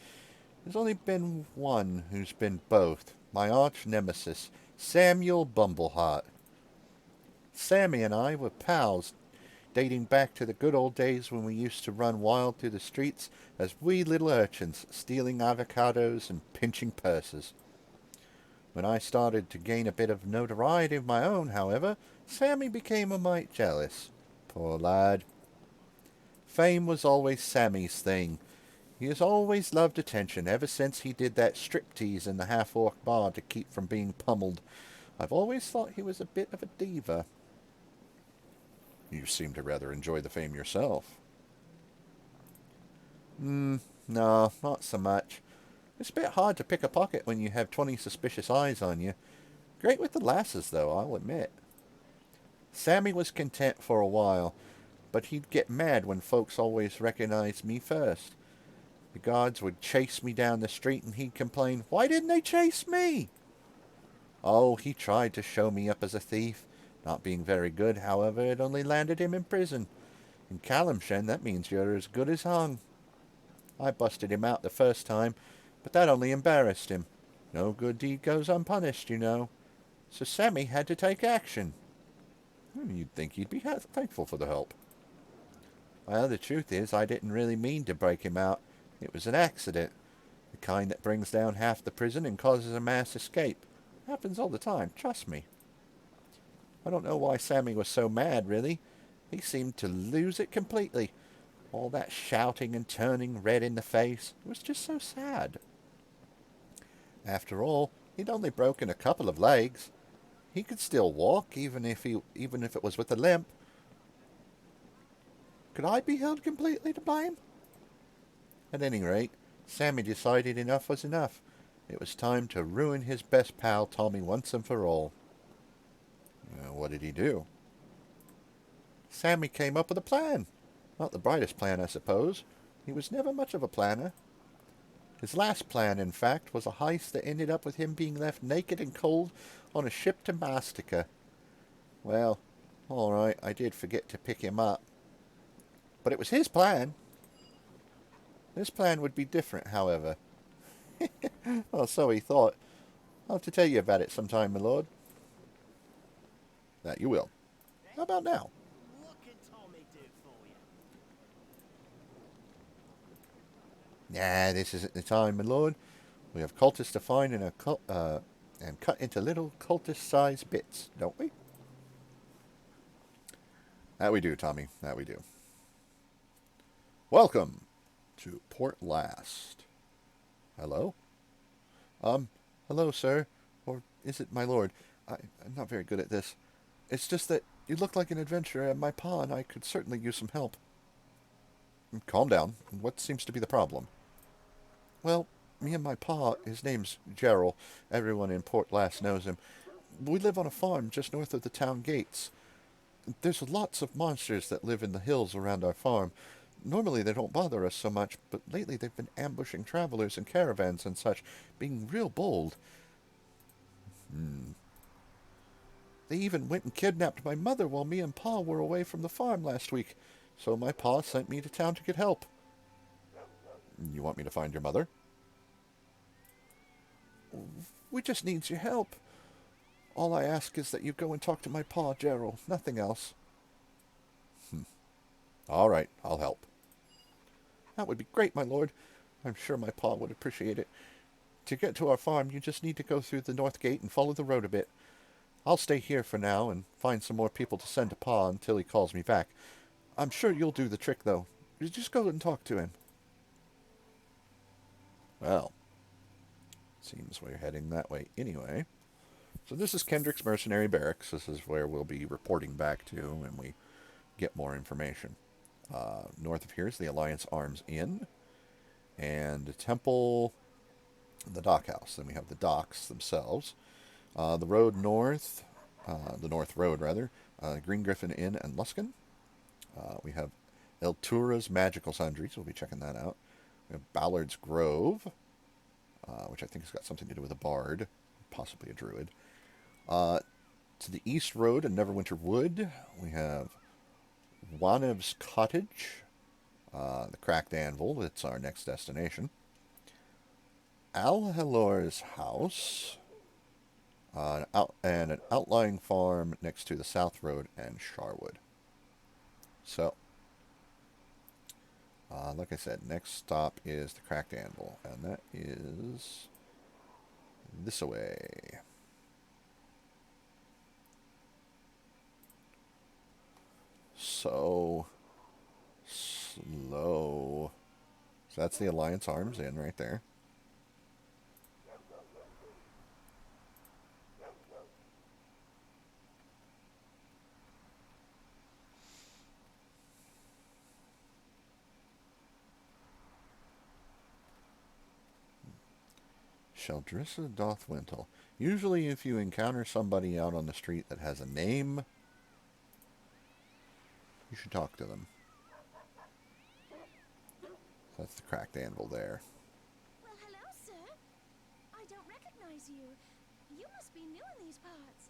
There's only been one who's been both. My arch nemesis, Samuel Bumbleheart. Sammy and I were pals, dating back to the good old days when we used to run wild through the streets as wee little urchins, stealing avocados and pinching purses. When I started to gain a bit of notoriety of my own, however, Sammy became a mite jealous. Poor lad. Fame was always Sammy's thing. He has always loved attention ever since he did that striptease in the half-orc bar to keep from being pummeled. I've always thought he was a bit of a diva. You seem to rather enjoy the fame yourself. No, not so much. It's a bit hard to pick a pocket when you have 20 suspicious eyes on you. Great with the lasses, though, I'll admit. Sammy was content for a while, but he'd get mad when folks always recognized me first. The guards would chase me down the street and he'd complain, "Why didn't they chase me?" Oh, he tried to show me up as a thief, Not being very good, however, it only landed him in prison. In Calamshan, that means you're as good as hung. I busted him out the first time, but that only embarrassed him. No good deed goes unpunished, you know. So Sammy had to take action. You'd think he'd be thankful for the help. Well, the truth is, I didn't really mean to break him out. It was an accident. The kind that brings down half the prison and causes a mass escape. Happens all the time, trust me. I don't know why Sammy was so mad, really. He seemed to lose it completely. All that shouting and turning red in the face. It was just so sad. After all, he'd only broken a couple of legs. He could still walk, even if it was with a limp. Could I be held completely to blame? At any rate, Sammy decided enough was enough. It was time to ruin his best pal, Tomi, once and for all. What did he do? Sammy came up with a plan. Not the brightest plan, I suppose. He was never much of a planner. His last plan, in fact, was a heist that ended up with him being left naked and cold on a ship to Mastica. Well, all right, I did forget to pick him up. But it was his plan. This plan would be different, however. Well, so he thought. I'll have to tell you about it sometime, my lord. That you will. How about now? What can Tommy do for you? Nah, this isn't the time, my lord. We have cultists to find and cut into little cultist-sized bits, don't we? That we do, Tommy. That we do. Welcome to Port Llast. Hello? Hello, sir. Or is it my lord? I'm not very good at this. It's just that you look like an adventurer at my pa, and I could certainly use some help. Calm down. What seems to be the problem? Well, me and my pa, his name's Gerald. Everyone in Port Llast knows him. We live on a farm just north of the town gates. There's lots of monsters that live in the hills around our farm. Normally they don't bother us so much, but lately they've been ambushing travelers and caravans and such, being real bold. They even went and kidnapped my mother while me and Pa were away from the farm last week, so my pa sent me to town to get help. You want me to find your mother? We just needs your help. All I ask is that you go and talk to my pa, Gerald. Nothing else. All right, I'll help. That would be great, my lord. I'm sure my pa would appreciate it. To get to our farm, you just need to go through the north gate and follow the road a bit. I'll stay here for now and find some more people to send to Pa until he calls me back. I'm sure you'll do the trick, though. You just go and talk to him. Well, seems we're heading that way anyway. So this is Kendrick's Mercenary Barracks. This is where we'll be reporting back to when we get more information. North of here is the Alliance Arms Inn and the Temple, the Dockhouse. Then we have the docks themselves. The road north, the North Road rather, Green Griffin Inn and Luskin. We have Eltura's Magical Sundries. We'll be checking that out. We have Ballard's Grove, which I think has got something to do with a bard, possibly a druid. To the East Road and Neverwinter Wood, we have Wanev's Cottage, the Cracked Anvil. It's our next destination. Al-Halor's House, and an outlying farm next to the South Road and Sharwood. So, like I said, next stop is the Cracked Anvil, and that is this way. So slow. So that's the Alliance Arms Inn right there. Sheldrissa Dothwintle. Usually if you encounter somebody out on the street that has a name, you should talk to them. That's the Cracked Anvil there. Well, hello, sir. I don't recognize you. You must be new in these parts.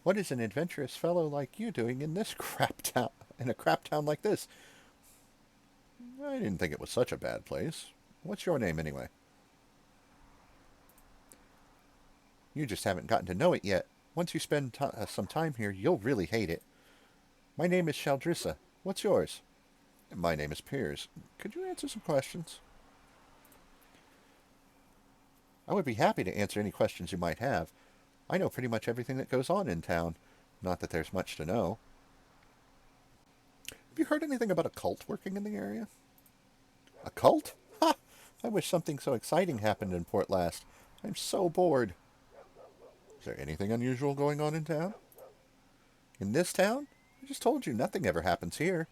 What is an adventurous fellow like you doing in this crap town, in a crap town like this? I didn't think it was such a bad place. What's your name, anyway? You just haven't gotten to know it yet. Once you spend some time here, you'll really hate it. My name is Shaldrissa. What's yours? My name is Piers. Could you answer some questions? I would be happy to answer any questions you might have. I know pretty much everything that goes on in town. Not that there's much to know. Have you heard anything about a cult working in the area? A cult? Ha! I wish something so exciting happened in Port Llast. I'm so bored. Is there anything unusual going on in town? In this town? I just told you nothing ever happens here.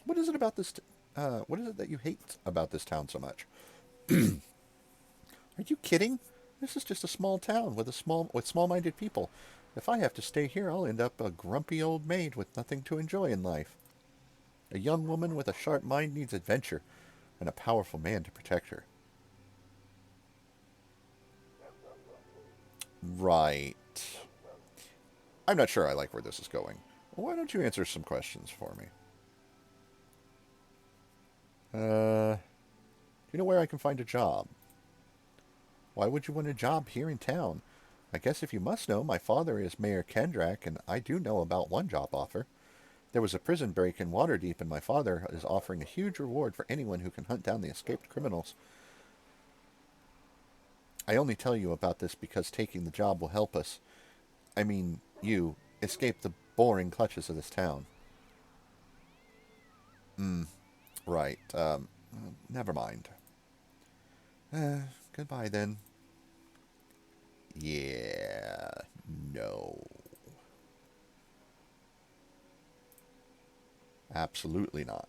What is it about this? What is it that you hate about this town so much? Are you kidding? This is just a small town with small-minded people. If I have to stay here, I'll end up a grumpy old maid with nothing to enjoy in life. A young woman with a sharp mind needs adventure, and a powerful man to protect her. Right. I'm not sure I like where this is going. Why don't you answer some questions for me? Do you know where I can find a job? Why would you want a job here in town? I guess if you must know, my father is Mayor Kendrak, and I do know about one job offer. There was a prison break in Waterdeep, and my father is offering a huge reward for anyone who can hunt down the escaped criminals. I only tell you about this because taking the job will help us. I mean, you, escape the boring clutches of this town. Right. Never mind. Goodbye then. Yeah. No. Absolutely not.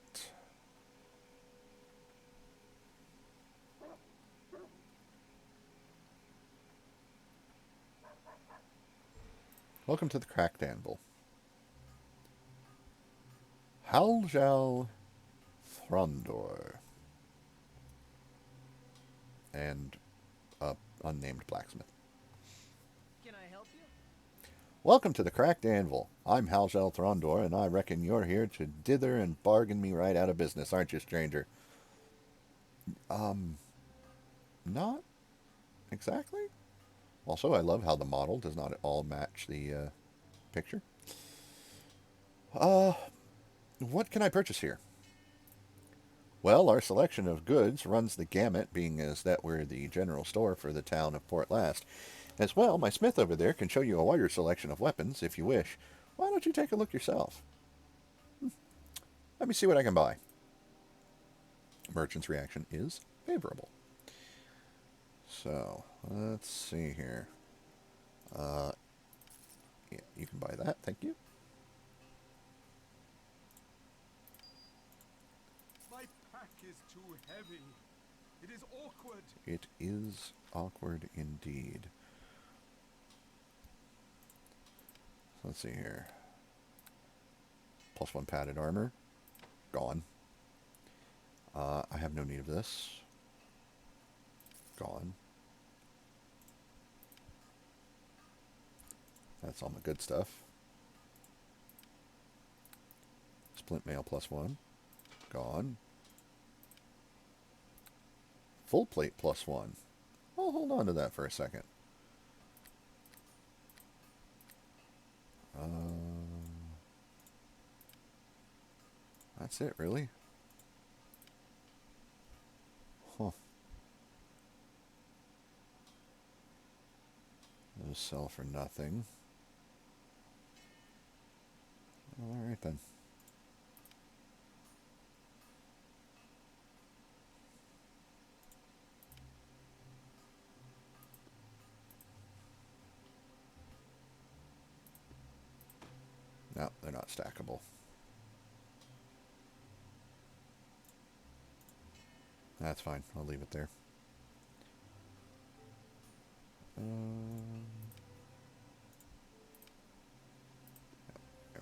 Welcome to the Cracked Anvil. Haljal Throndor. And a unnamed blacksmith. Can I help you? Welcome to the Cracked Anvil. I'm Haljal Throndor, and I reckon you're here to dither and bargain me right out of business, aren't you, stranger? Not exactly. Also, I love how the model does not at all match the picture. What can I purchase here? Well, our selection of goods runs the gamut, being as that we're the general store for the town of Port Llast. As well, my smith over there can show you a wider selection of weapons, if you wish. Why don't you take a look yourself? Let me see what I can buy. Merchant's reaction is favorable. So, let's see here. Yeah, you can buy that, thank you. My pack is too heavy. It is awkward. It is awkward indeed. Let's see here. +1 padded armor. Gone. I have no need of this. Gone. That's all my good stuff. Splint mail +1. Gone. Full plate +1. I'll hold on to that for a second. That's it, really? Huh. Those sell for nothing. Alright then. No, they're not stackable. That's fine. I'll leave it there. There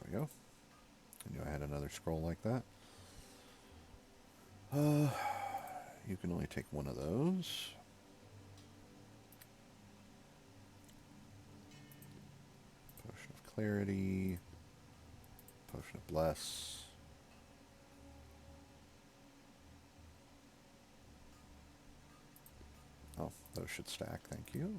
we go. I knew I had another scroll like that. You can only take one of those. clarity. Potion of bless. Oh, those should stack, thank you.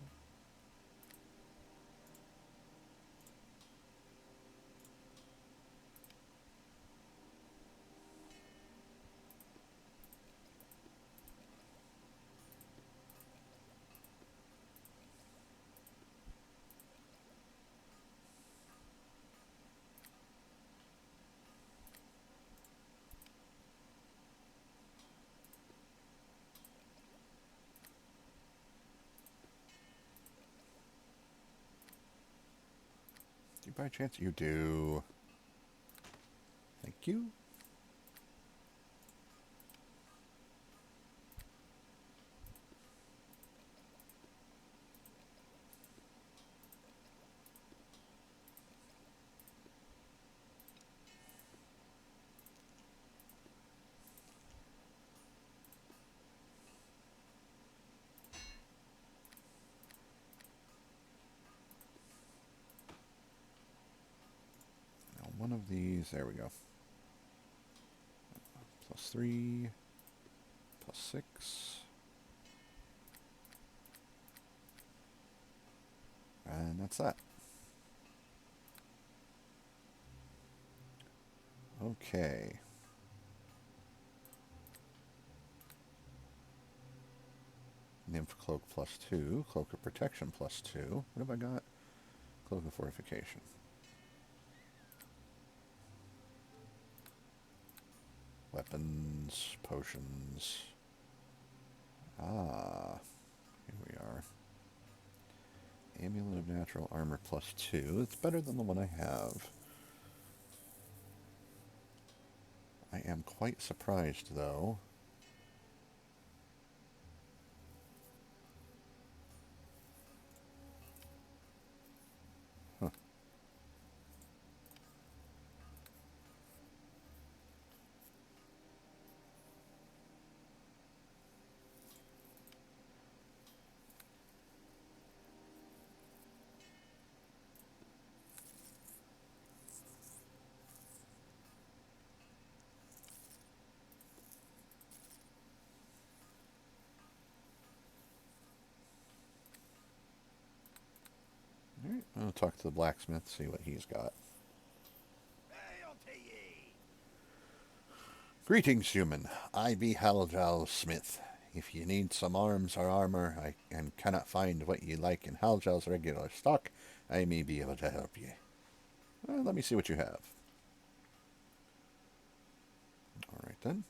Do you by chance? You do. Thank you. Now one of these, there we go. +3, +6. And that's that. Okay. Nymph Cloak +2. Cloak of Protection +2. What have I got? Cloak of Fortification. Weapons, potions. Ah, here we are. Amulet of Natural Armor +2. It's better than the one I have. I am quite surprised, though. Huh. Alright, I'll talk to the blacksmith, see what he's got. Greetings, human. I be Haljal's smith. If you need some arms or armor and cannot find what you like in Haljal's regular stock, I may be able to help you. Well, let me see what you have. Alright then.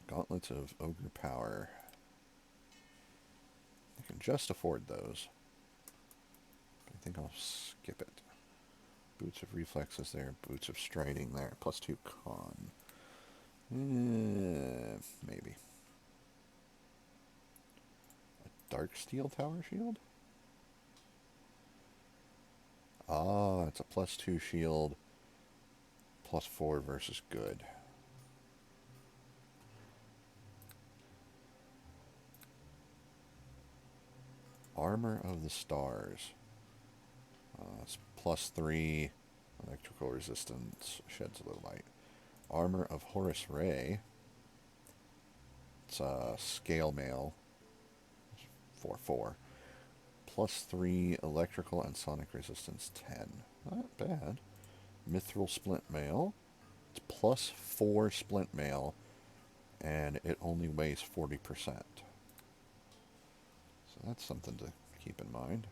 Gauntlets of Ogre Power. I can just afford those. I think I'll skip it. Boots of Reflexes there. Boots of Striding there. +2 con. Maybe. A Dark Steel Tower Shield? Ah, it's a +2 shield. +4 versus good. Armor of the Stars. It's +3 electrical resistance, sheds a little light. Armor of Horus Ray. It's a scale mail. 4/4. +3 electrical and sonic resistance 10. Not bad. Mithril splint mail. It's +4 splint mail, and it only weighs 40%. So that's something to keep in mind.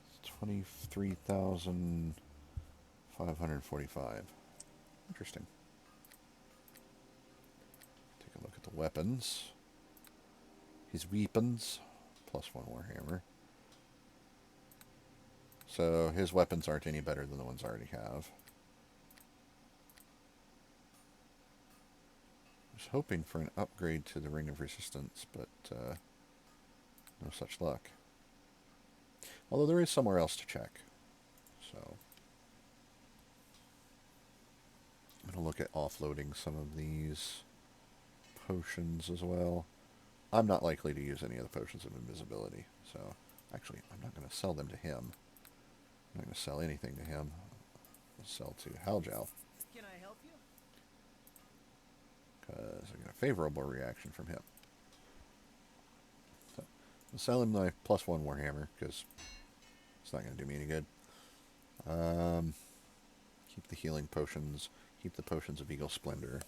It's 23,545. Interesting. Take a look at the weapons. His weapons. +1 Warhammer. So his weapons aren't any better than the ones I already have. I was hoping for an upgrade to the Ring of Resistance, but no such luck. Although there is somewhere else to check. So I'm going to look at offloading some of these potions as well. I'm not likely to use any of the potions of invisibility. So, actually, I'm not going to sell them to him. I'm not going to sell anything to him. I'll sell to Haljal. Can I help you? Because I get a favorable reaction from him. So, I'll sell him my +1 Warhammer, because it's not going to do me any good. Keep the healing potions. Keep the potions of Eagle Splendor.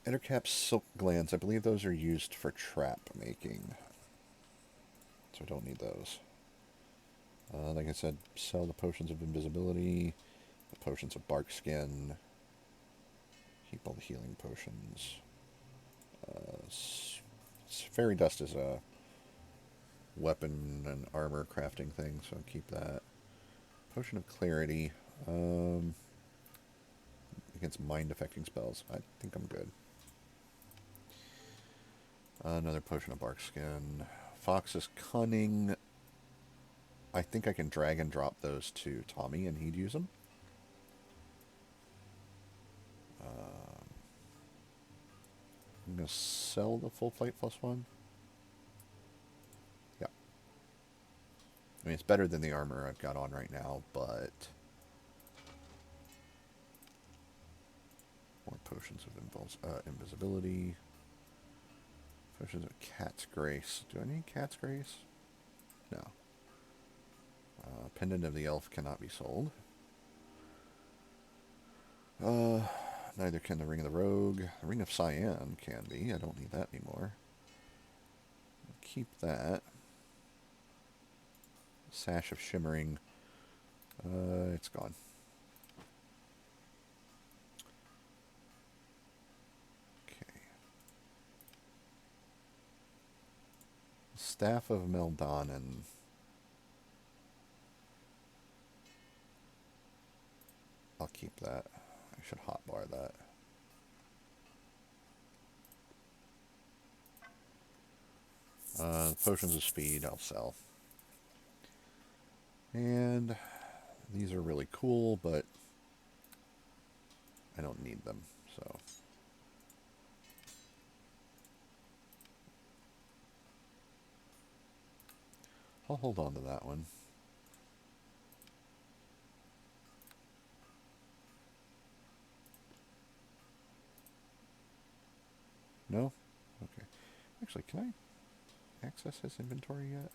Ettercap silk glands. I believe those are used for trap making. So I don't need those. Like I said, sell the potions of invisibility. The potions of bark skin. Keep all the healing potions. Fairy dust is a weapon and armor crafting thing, so I'll keep that. Potion of clarity. Against mind affecting spells. I think I'm good. Another potion of bark skin. Fox's cunning. I think I can drag and drop those to Tomi and he'd use them. I'm going to sell the full flight +1. Yeah. I mean, it's better than the armor I've got on right now, but... More potions of invisibility. Potions of Cat's Grace. Do I need Cat's Grace? No. Pendant of the Elf cannot be sold. Neither can the Ring of the Rogue. The Ring of Cyan can be. I don't need that anymore. I'll keep that. Sash of Shimmering. It's gone. Okay. Staff of Meldanen. I'll keep that. I should hotbar that. Potions of speed I'll sell. And these are really cool, but I don't need them, so. I'll hold on to that one. No? Okay. Actually, can I access his inventory yet?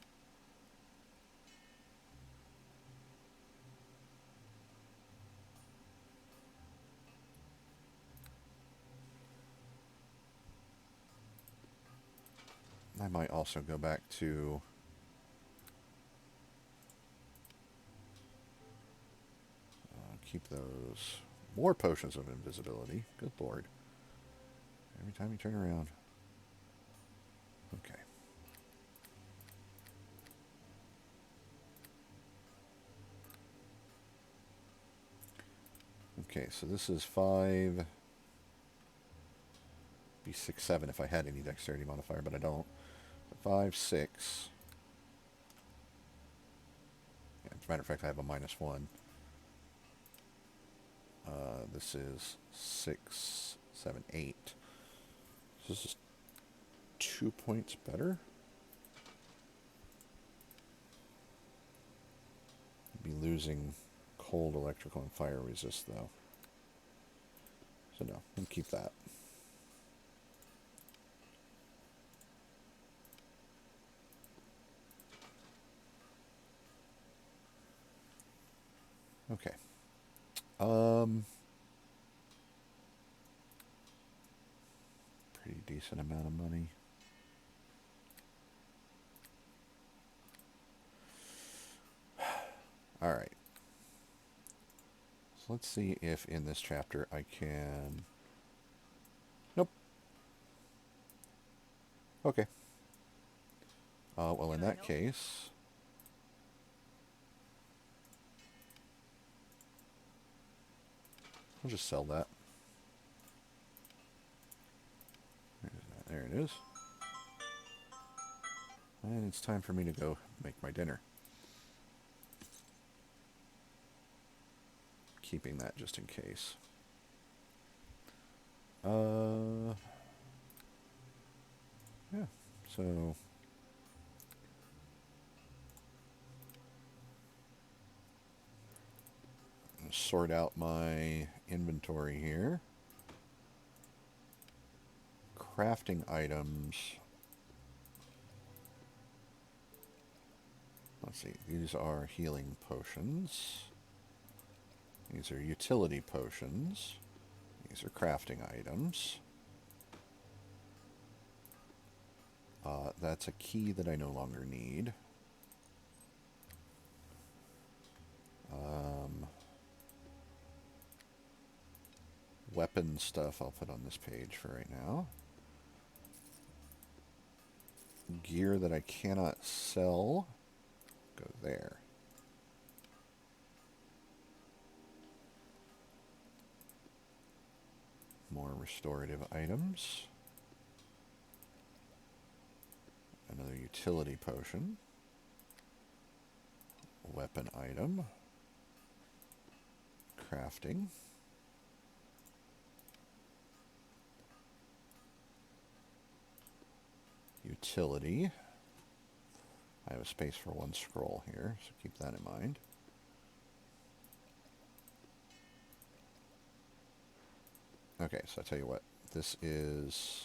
I might also go back to keep those more potions of invisibility. Good lord. Every time you turn around. Okay. Okay, so this is 5... Be 6, 7 if I had any dexterity modifier, but I don't. 5, 6. Yeah, as a matter of fact, I have a -1. This is 6, 7, 8. So this is 2 points better. Be losing cold, electrical, and fire resist, though. So no, we'll keep that. Okay. Pretty decent amount of money. All right. So let's see if in this chapter I can... Nope. Okay. Well, in that case... I'll just sell that. There it is. And it's time for me to go make my dinner. Keeping that just in case. Yeah. So sort out my inventory here. Crafting items. Let's see, these are healing potions. These are utility potions. These are crafting items. That's a key that I no longer need. Weapon stuff I'll put on this page for right now. Gear that I cannot sell, go there. More restorative items. Another utility potion. Weapon item. Crafting. Utility. I have a space for one scroll here, so keep that in mind. Okay, so I'll tell you what. This is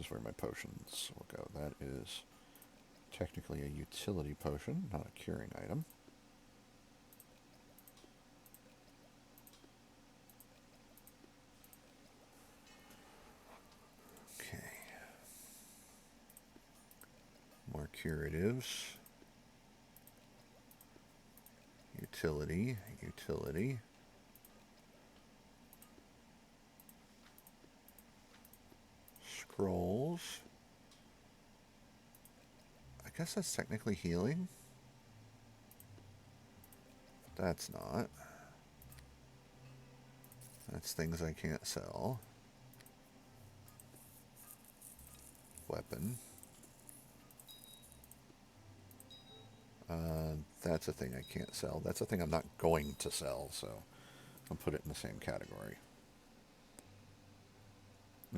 where my potions will go. That is technically a utility potion, not a curing item. Okay. More curatives. Utility, utility. Scrolls. I guess that's technically healing. But that's not. That's things I can't sell. Weapon. That's a thing I can't sell. That's a thing I'm not going to sell, so I'll put it in the same category.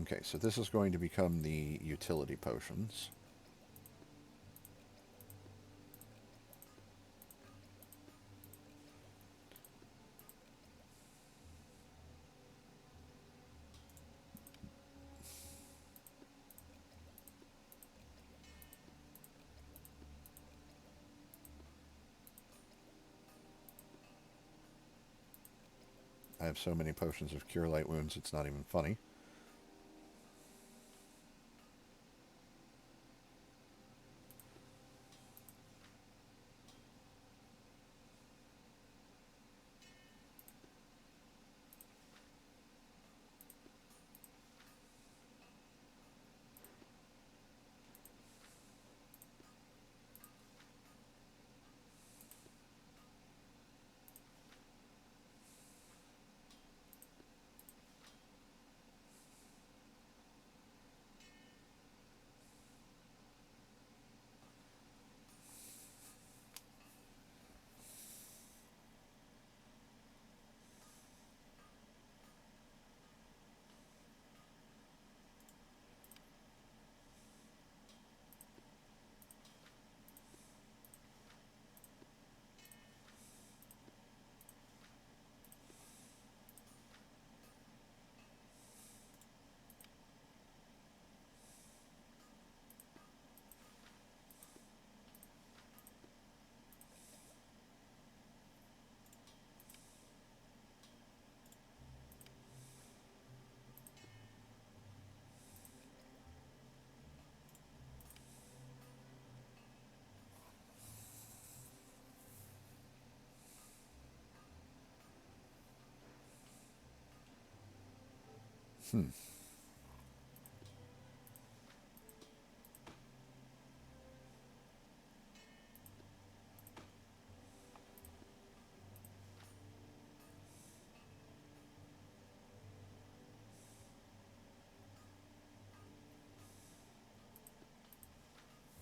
Okay, so this is going to become the utility potions. I have so many potions of Cure Light Wounds, it's not even funny.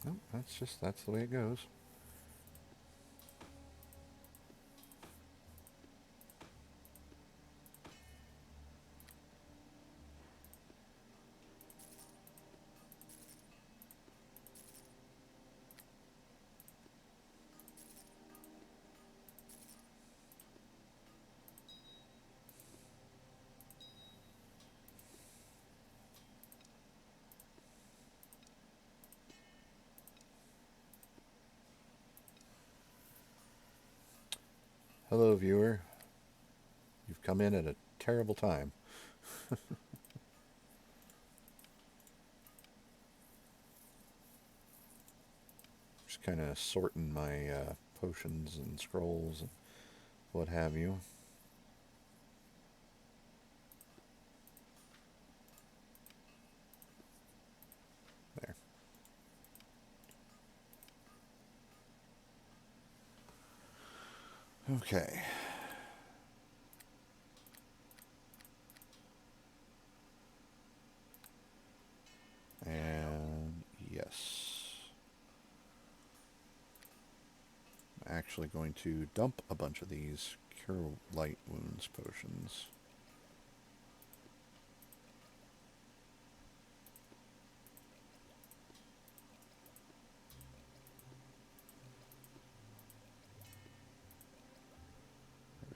No, that's the way it goes. Hello, viewer. You've come in at a terrible time. Just kind of sorting my potions and scrolls and what have you. There. Okay. And yes. I'm actually going to dump a bunch of these Cure Light Wounds potions.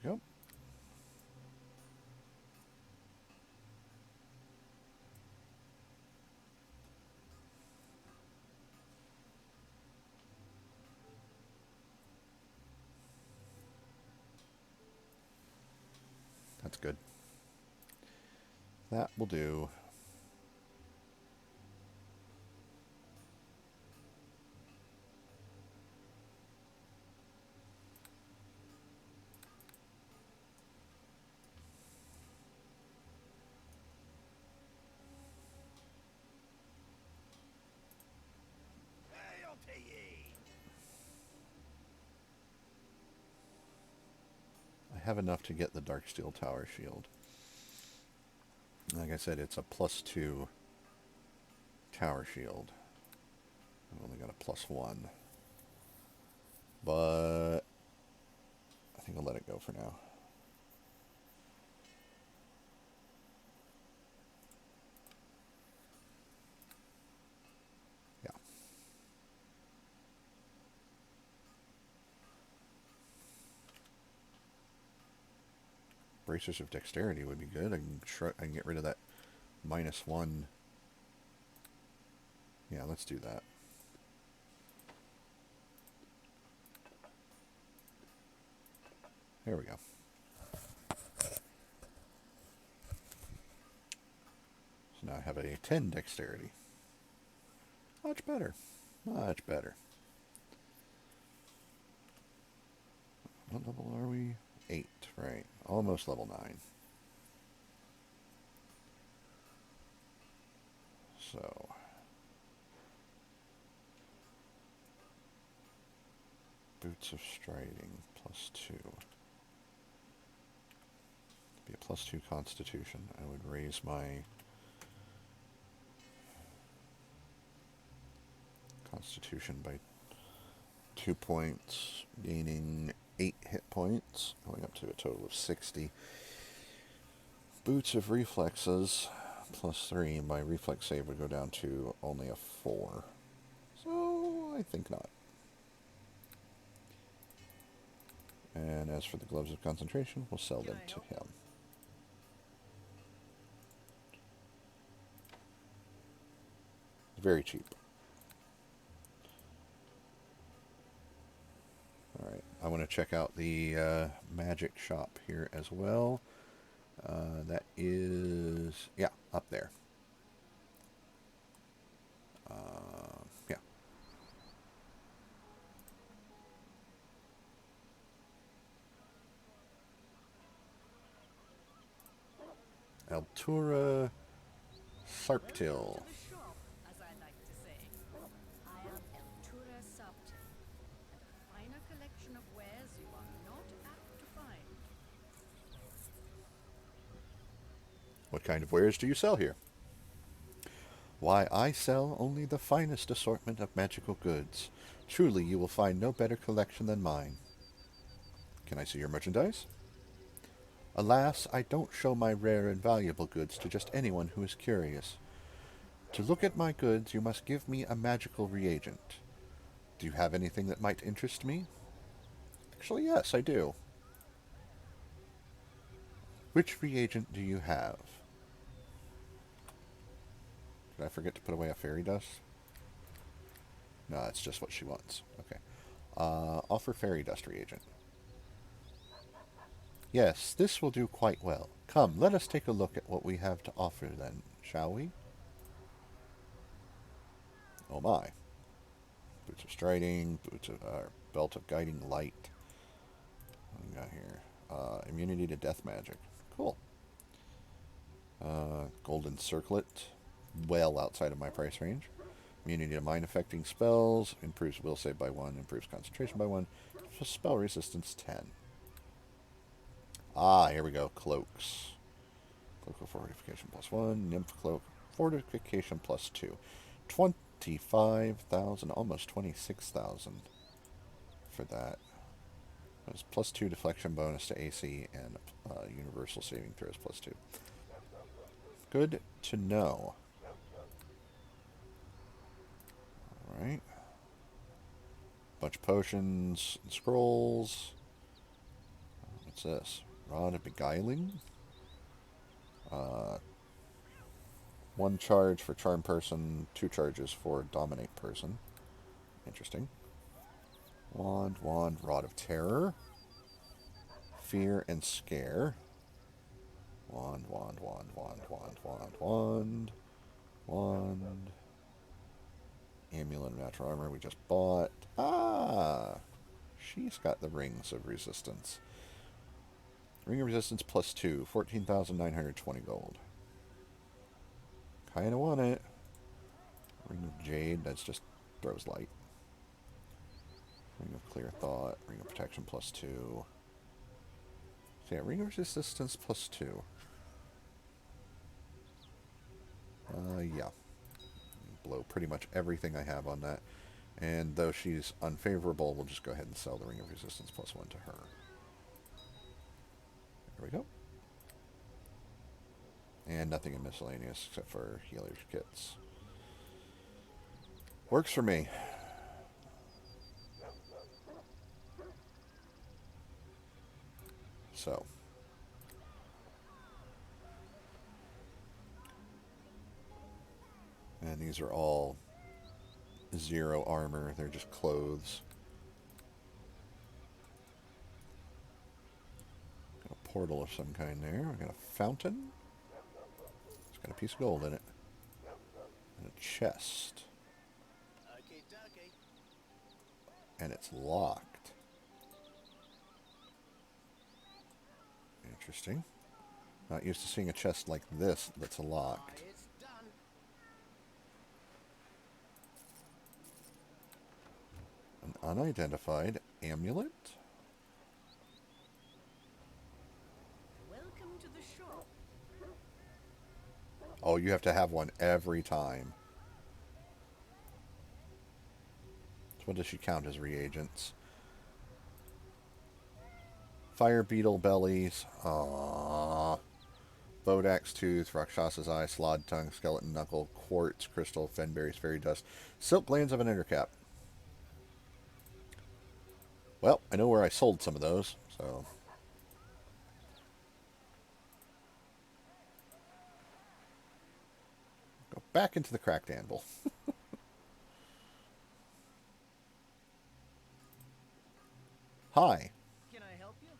There we go. That's good. That will do. I have enough to get the Darksteel Tower Shield. Like I said, it's a +2 Tower Shield. I've only got a +1. But I think I'll let it go for now. Yeah. Bracers of Dexterity would be good. I can get rid of that -1. Yeah, let's do that. There we go. So now I have a 10 Dexterity. Much better. Much better. What level are we? 8, right. Almost level 9. So... Boots of Striding, +2. Be a +2 Constitution. I would raise my Constitution by 2 points, gaining 8 hit points, going up to a total of 60. Boots of Reflexes, +3. My reflex save would go down to only a 4. So, I think not. And as for the Gloves of Concentration, we'll sell them to him. Very cheap. Alright, I want to check out the magic shop here as well. That is, yeah, up there. Yeah. Altura Sarptil. As I like to say. I am Eltura Subtil, and a finer collection of wares you are not apt to find. What kind of wares do you sell here? Why, I sell only the finest assortment of magical goods. Truly, you will find no better collection than mine. Can I see your merchandise? Alas, I don't show my rare and valuable goods to just anyone who is curious. To look at my goods, you must give me a magical reagent. Do you have anything that might interest me? Actually, yes, I do. Which reagent do you have? Did I forget to put away a fairy dust? No, that's just what she wants. Okay. Offer fairy dust reagent. Yes, this will do quite well. Come, let us take a look at what we have to offer then, shall we? Oh my. Boots of striding, belt of guiding light. What do we got here? Immunity to death magic. Cool. Golden circlet. Well outside of my price range. Immunity to mind affecting spells. Improves will save by 1. Improves concentration by 1. Spell resistance 10. Ah, here we go. Cloaks. Cloak of fortification plus 1. Nymph cloak. Fortification plus 2. 25,000. Almost 26,000 for that. It's plus 2 deflection bonus to AC and universal saving throws plus 2. Good to know. Alright. Bunch of potions and scrolls. What's this? Rod of Beguiling. 1 charge for Charm Person, 2 charges for Dominate Person. Interesting. Wand, Rod of Terror. Fear and Scare. Wand. Amulet of Natural Armor we just bought. Ah! She's got the Rings of Resistance. Ring of Resistance plus 2. 14,920 gold. Kinda want it. Ring of Jade, that's just throws light. Ring of Clear Thought. Ring of Protection plus 2. So yeah, Ring of Resistance plus 2. Yeah. Blow pretty much everything I have on that. And though she's unfavorable, we'll just go ahead and sell the Ring of Resistance plus 1 to her. There we go. And nothing in miscellaneous except for healer's kits. Works for me. So. And these are all 0 armor. They're just clothes. Got a portal of some kind there. We got a fountain. It's got a piece of gold in it. And a chest. And it's locked. Interesting. Not used to seeing a chest like this that's locked. An unidentified amulet? Welcome to the shop. Oh, you have to have one every time. So what does she count as reagents? Fire beetle bellies. Aww. Bodax tooth, Rakshasa's eye, slod tongue, skeleton knuckle, quartz, crystal, fenberries, fairy dust, silk glands of an intercap. Well, I know where I sold some of those, so. Go back into the cracked anvil. Hi. Can I help you?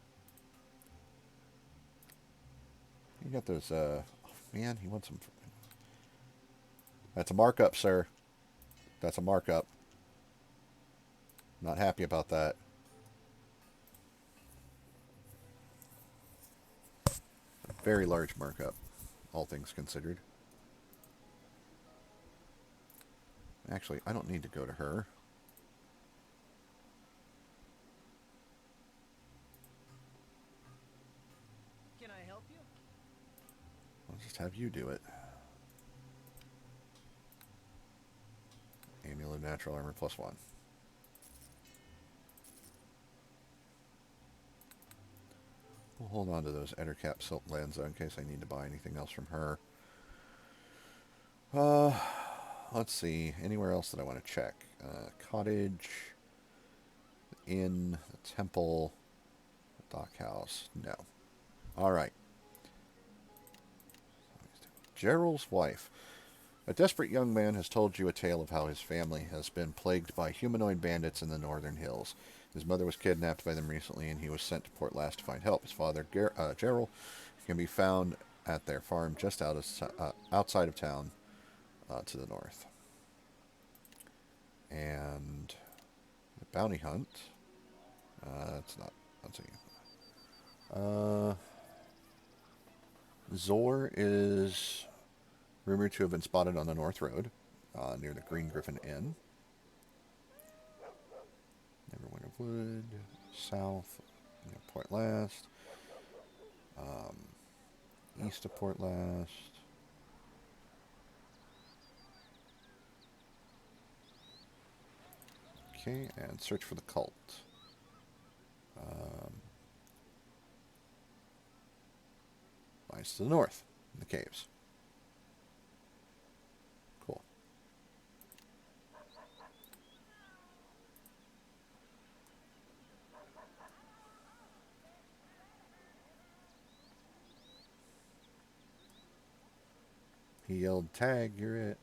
You got those, oh man, he wants some. That's a markup, sir. That's a markup. Not happy about that. A very large markup, all things considered. Actually, I don't need to go to her. Can I help you? I'll just have you do it. Amulet of Natural Armor plus 1. We'll hold on to those Ettercap Silk Lands in case I need to buy anything else from her. Let's see. Anywhere else that I want to check? Cottage, inn, the temple, the dockhouse. No. Alright. Gerald's wife. A desperate young man has told you a tale of how his family has been plagued by humanoid bandits in the northern hills. His mother was kidnapped by them recently, and he was sent to Port Llast to find help. His father, Gerald, can be found at their farm just outside of town to the north. And the bounty hunt. That's not. That's Zor is rumored to have been spotted on the North Road near the Green Griffin Inn. Neverwinter Wood, south, Port Llast, east of Port Llast. Okay, and search for the cult. Lies to the north, in the caves. Cool. He yelled, "Tag, you're it."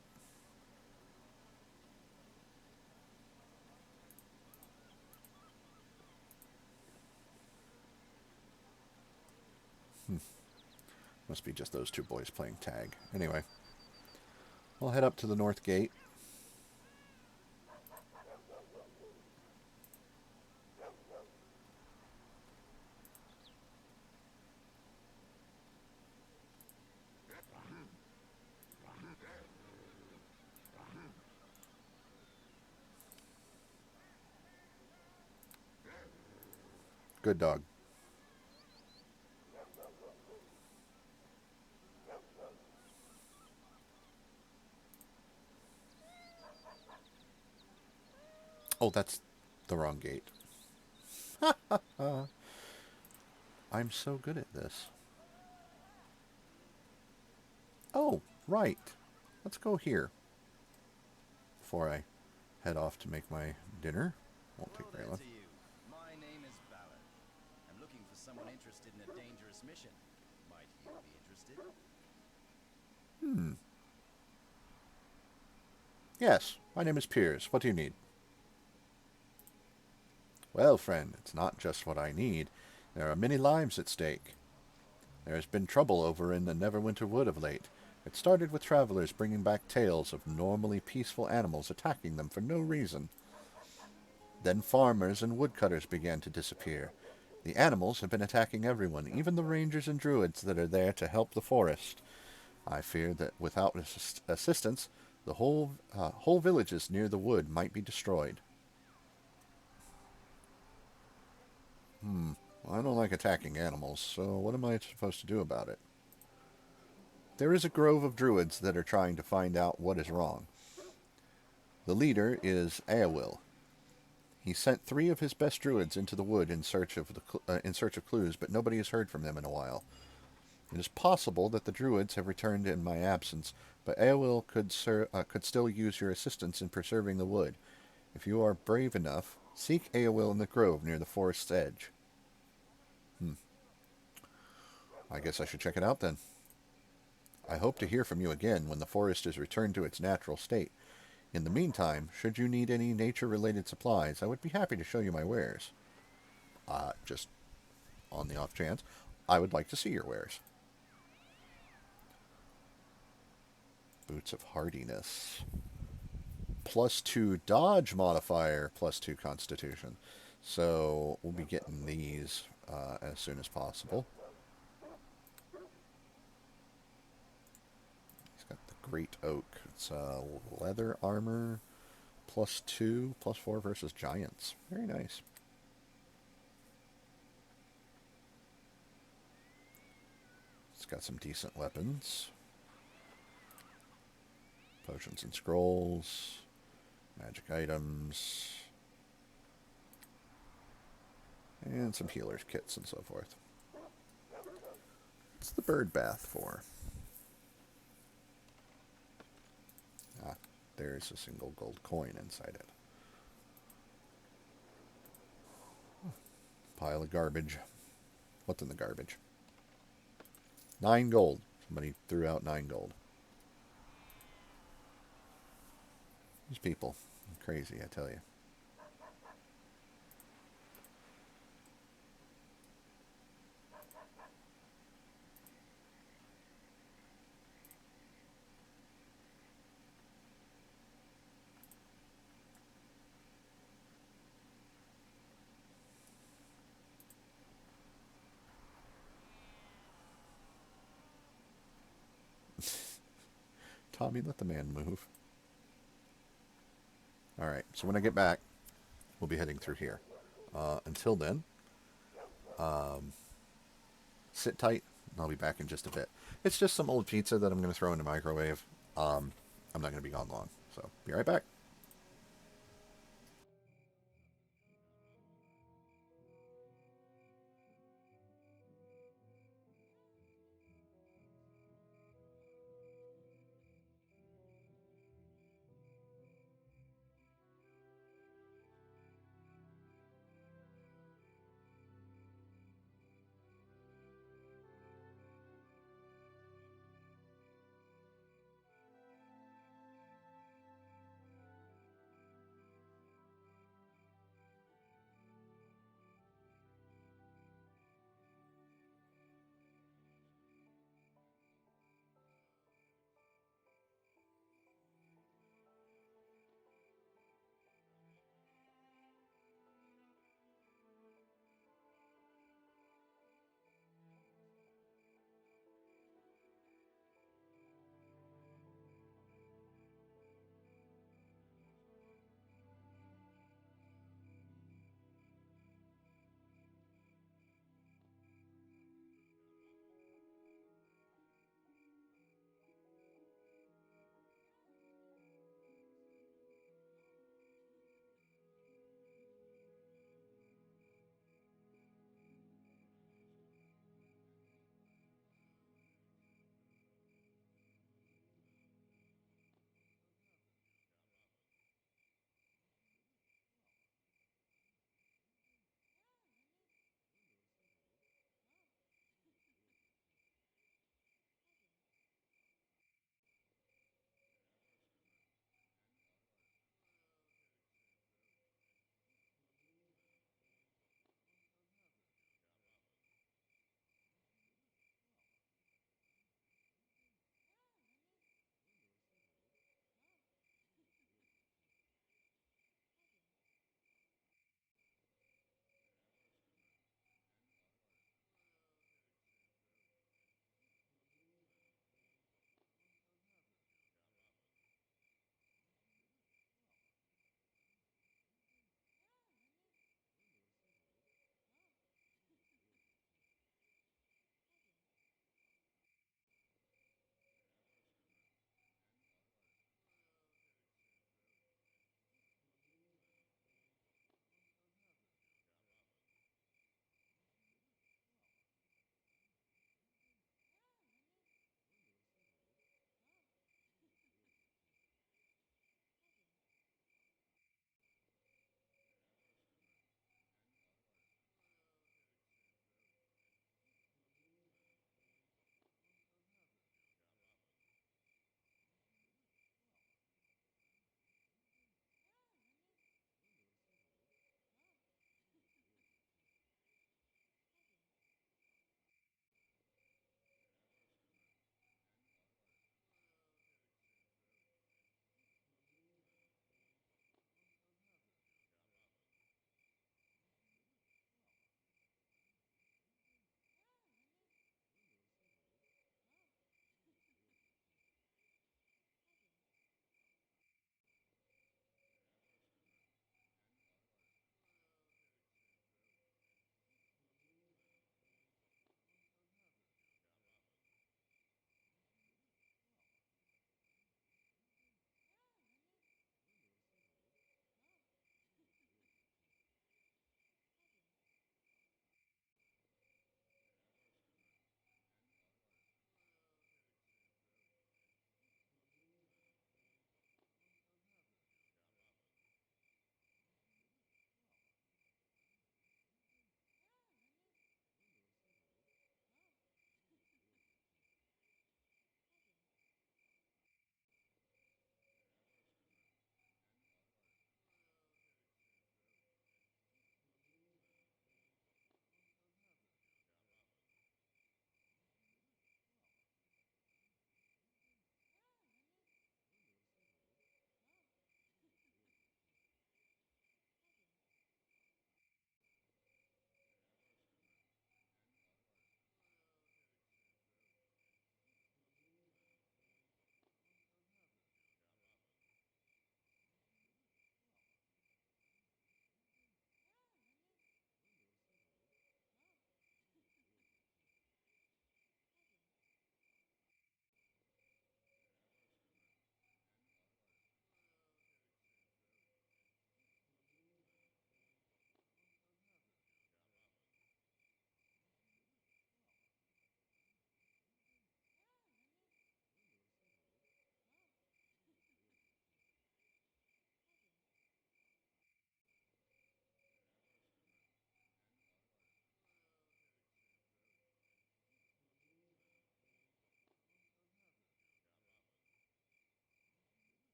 Must be just those two boys playing tag. Anyway, we'll head up to the north gate. Good dog. Oh, that's the wrong gate. I'm so good at this. Oh, right. Let's go here before I head off to make my dinner. Won't take very long. To you. My name is Ballard. I'm looking for someone interested in a dangerous mission. Might you be interested? Yes, my name is Piers. What do you need? Well, friend, it's not just what I need. There are many lives at stake. There has been trouble over in the Neverwinter Wood of late. It started with travelers bringing back tales of normally peaceful animals attacking them for no reason. Then farmers and woodcutters began to disappear. The animals have been attacking everyone, even the rangers and druids that are there to help the forest. I fear that without assistance, the whole villages near the wood might be destroyed. I don't like attacking animals, so what am I supposed to do about it? There is a grove of druids that are trying to find out what is wrong. The leader is Eowil. He sent 3 of his best druids into the wood in search of clues, but nobody has heard from them in a while. It is possible that the druids have returned in my absence, but Eowil could still use your assistance in preserving the wood. If you are brave enough, seek Eowil in the grove near the forest's edge. I guess I should check it out then. I hope to hear from you again when the forest is returned to its natural state. In the meantime, should you need any nature-related supplies, I would be happy to show you my wares. Just on the off chance, I would like to see your wares. Boots of Hardiness. +2 dodge modifier, +2 constitution. So we'll be getting these as soon as possible. He's got the Great Oak. It's leather armor, +2, +4 versus giants. Very nice. It's got some decent weapons. Potions and scrolls. Magic items. And some healer's kits and so forth. What's the bird bath for? There's a single gold coin inside it. Pile of garbage. What's in the garbage? 9 gold. Somebody threw out 9 gold. These people. Crazy, I tell you. Tommy, let the man move. Alright, so when I get back, we'll be heading through here. Until then, sit tight, and I'll be back in just a bit. It's just some old pizza that I'm going to throw in the microwave. I'm not going to be gone long, so be right back.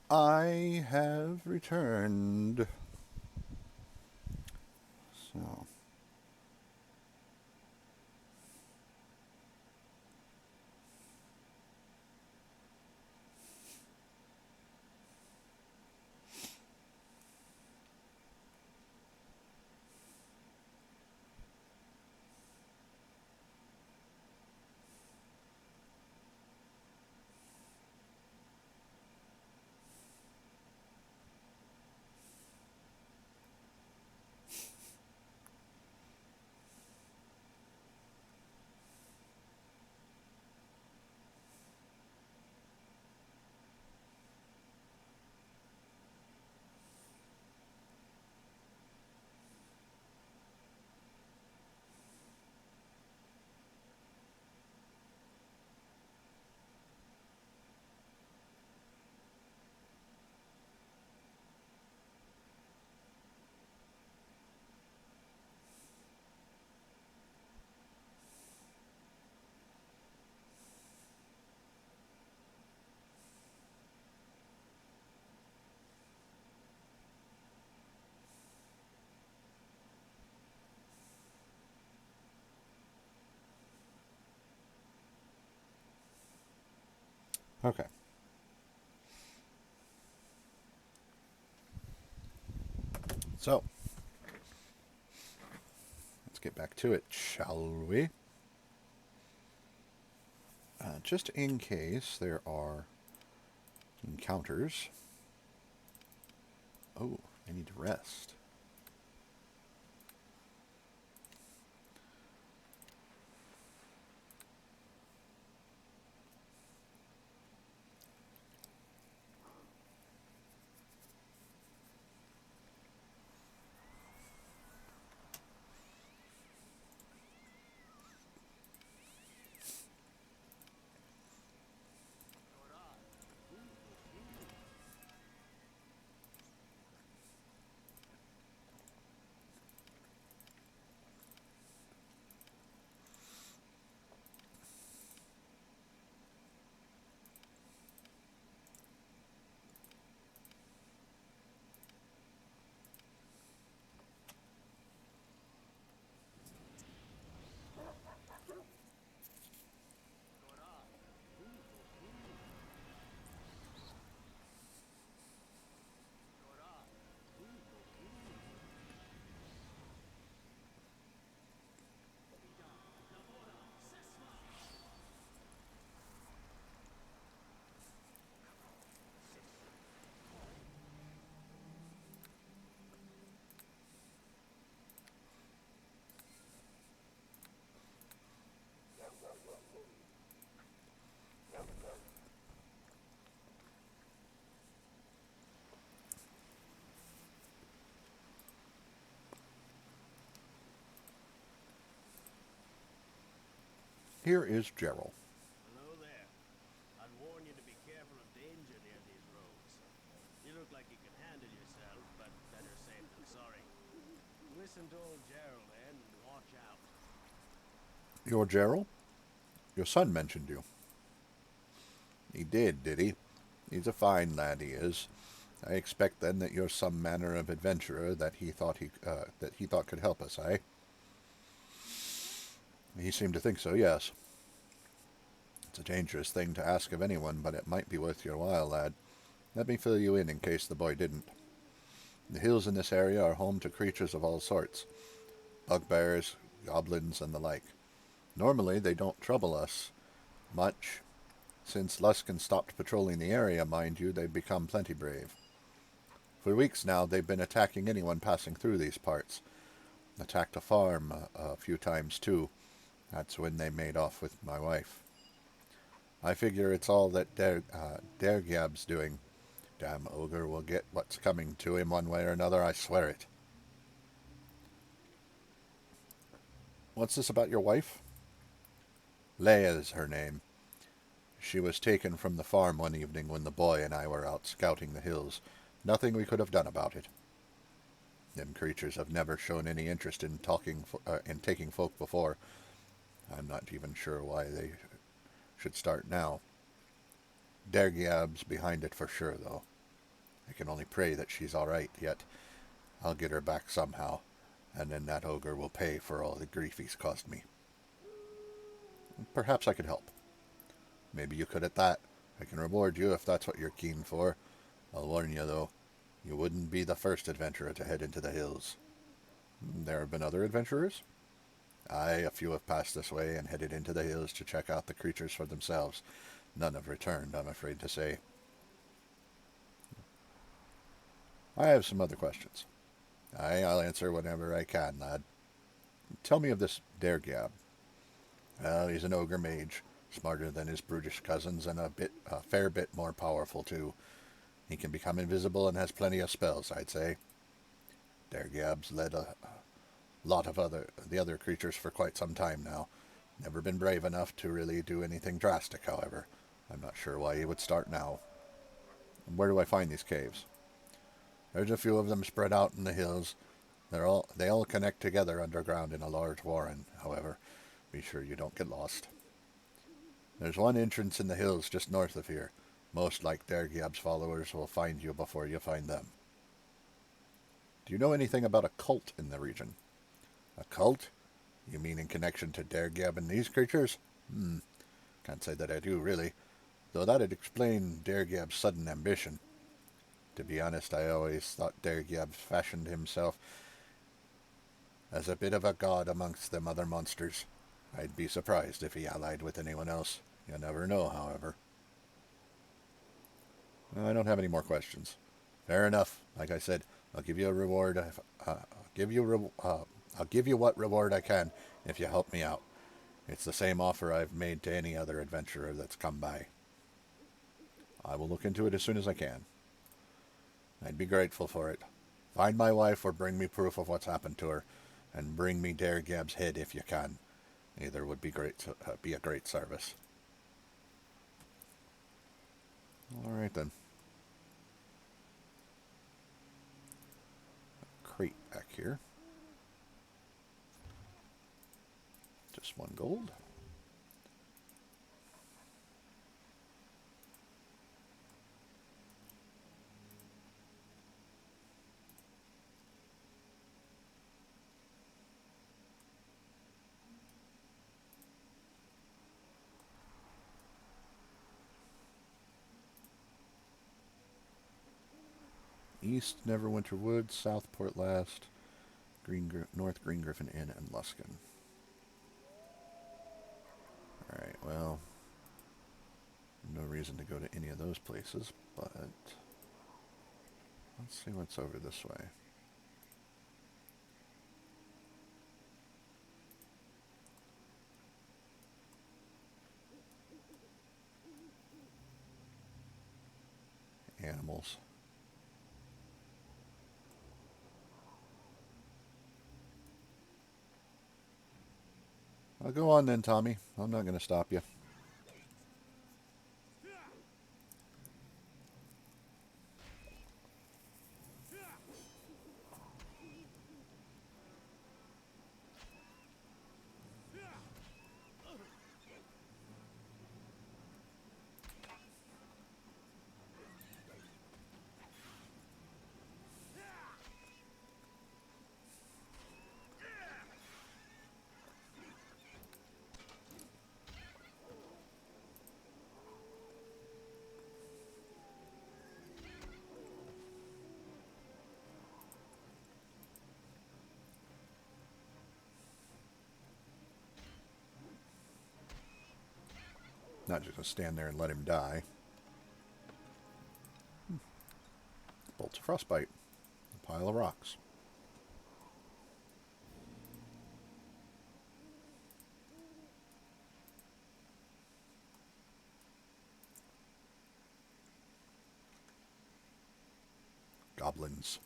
I have returned. So. Okay. So, let's get back to it, shall we? Just in case there are encounters. Oh, I need to rest. Here is Gerald. Hello there. I'd warn you to be careful of danger near these roads. You look like you can handle yourself, but better safe than sorry. Listen to old Gerald, and watch out. You're Gerald? Your son mentioned you. He did he? He's a fine lad, he is. I expect then that you're some manner of adventurer that he thought could help us, eh? He seemed to think so, yes. It's a dangerous thing to ask of anyone, but it might be worth your while, lad. Let me fill you in case the boy didn't. The hills in this area are home to creatures of all sorts. Bugbears, goblins, and the like. Normally, they don't trouble us much. Since Luskin stopped patrolling the area, mind you, they've become plenty brave. For weeks now, they've been attacking anyone passing through these parts. Attacked a farm a few times, too. That's when they made off with my wife. I figure it's all that Dergyab's doing. Damn ogre will get what's coming to him one way or another, I swear it. What's this about your wife? Leia's her name. She was taken from the farm one evening when the boy and I were out scouting the hills. Nothing we could have done about it. Them creatures have never shown any interest in taking folk before. I'm not even sure why they should start now. Dergyab's behind it for sure, though. I can only pray that she's all right, yet I'll get her back somehow, and then that ogre will pay for all the grief he's caused me. Perhaps I could help. Maybe you could at that. I can reward you if that's what you're keen for. I'll warn you, though, you wouldn't be the first adventurer to head into the hills. There have been other adventurers? Aye, a few have passed this way and headed into the hills to check out the creatures for themselves. None have returned, I'm afraid to say. I have some other questions. Aye, I'll answer whenever I can, lad. Tell me of this Dergab. Well, he's an ogre mage, smarter than his brutish cousins, and a fair bit more powerful, too. He can become invisible and has plenty of spells, I'd say. Dergab's led a lot of the other creatures for quite some time now. Never been brave enough to really do anything drastic, however. I'm not sure why he would start now. Where do I find these caves? There's a few of them spread out in the hills. They all connect together underground in a large warren, however. Be sure you don't get lost. There's one entrance in the hills just north of here. Most like Dergiab's followers will find you before you find them. Do you know anything about a cult in the region? A cult? You mean in connection to Dergiab and these creatures? Can't say that I do, really. Though that'd explain Dergiab's sudden ambition. To be honest, I always thought Dergiab fashioned himself as a bit of a god amongst them other monsters. I'd be surprised if he allied with anyone else. You never know, however. I don't have any more questions. Fair enough. Like I said, I'll give you a reward. I'll give you what reward I can if you help me out. It's the same offer I've made to any other adventurer that's come by. I will look into it as soon as I can. I'd be grateful for it. Find my wife or bring me proof of what's happened to her, and bring me Dergab's head if you can. Either would be a great service. All right then. Crate back here. Just 1 gold. East Neverwinter Woods, South Port Llast, North Green Griffin Inn, and Luskin. Alright, well, no reason to go to any of those places, but let's see what's over this way. Animals. Well, go on then, Tomi. I'm not going to stop you. Not just going to stand there and let him die. Bolts of frostbite. A pile of rocks. Goblins.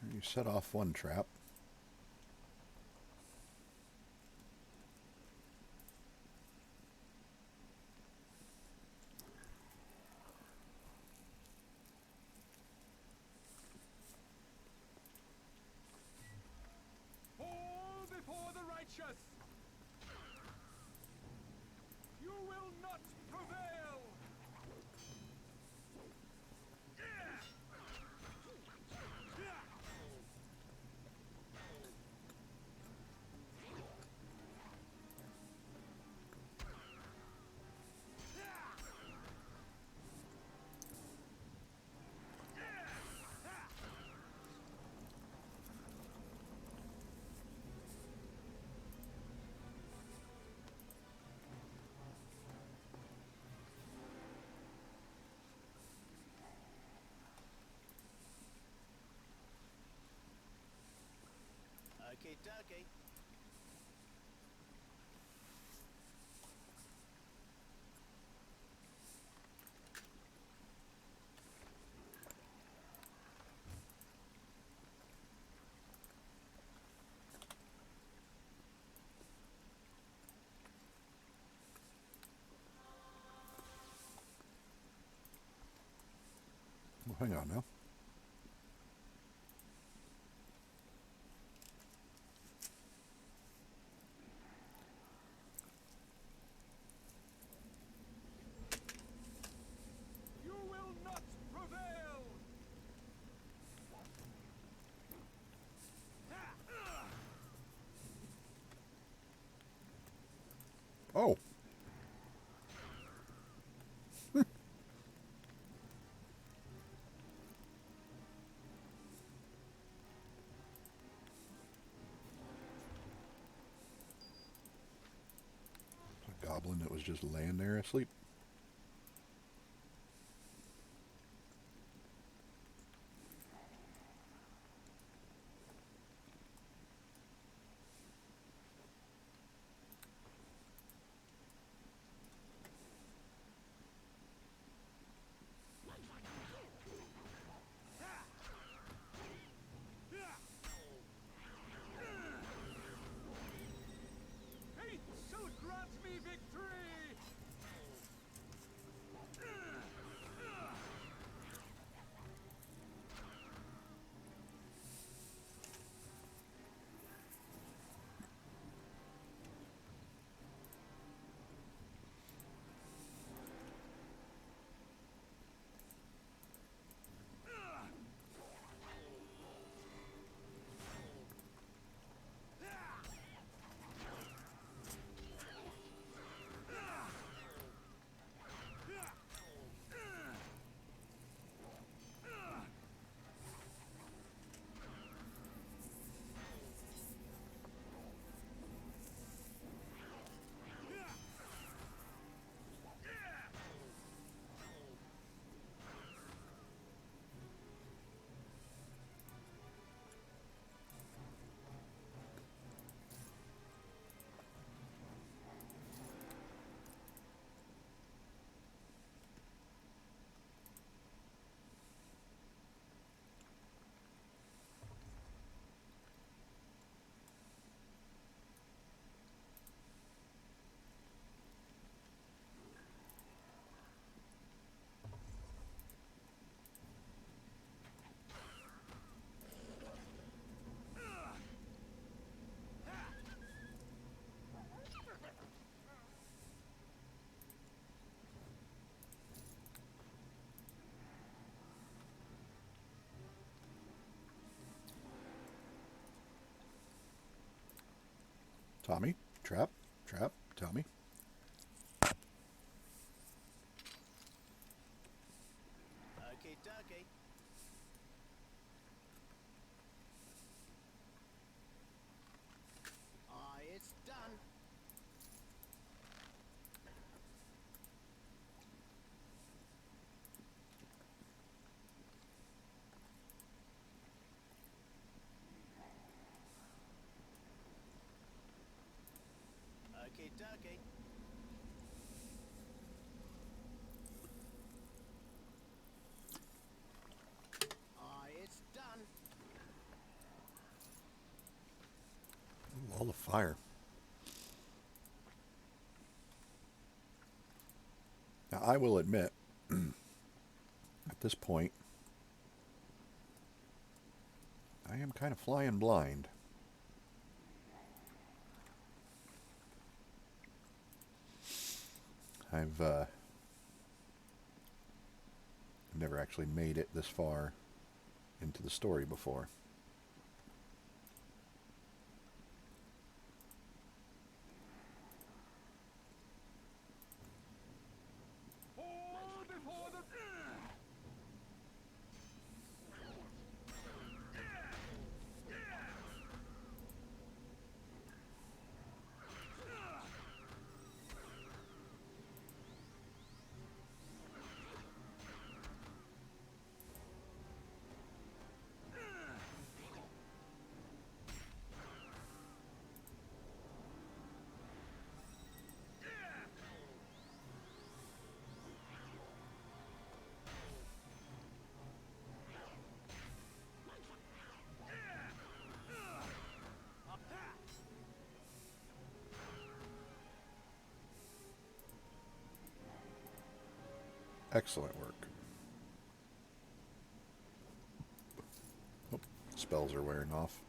You set off one trap. Fall before the righteous! You will not prevail! Okie dokie. Well, hang on now. You will not prevail! Oh! A goblin that was just laying there asleep. Fate shall grant me victory! Tomi, trap, trap, Tomi. Okie dokie. Aye, it's done. Okie dokie. Ball of fire. Now, I will admit, at this point, I am kind of flying blind. I've never actually made it this far into the story before. All before the... Excellent work. Oh, spells are wearing off.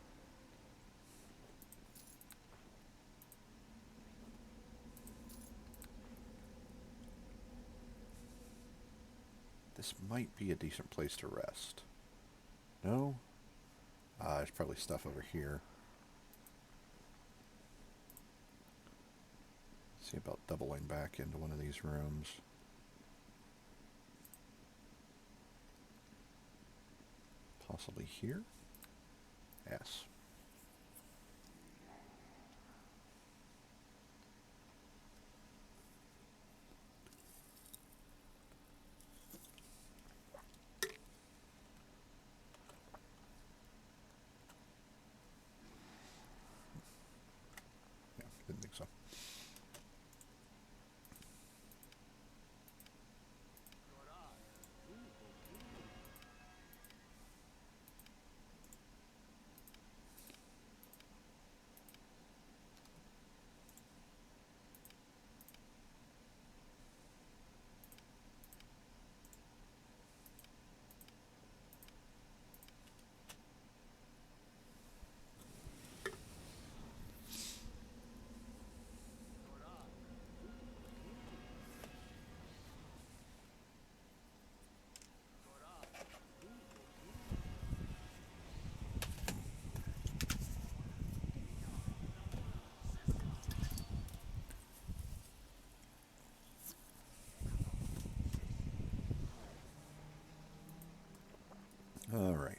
This might be a decent place to rest. No? There's probably stuff over here. See about doubling back into one of these rooms. Possibly here? Yes. Yeah, didn't think so. All right.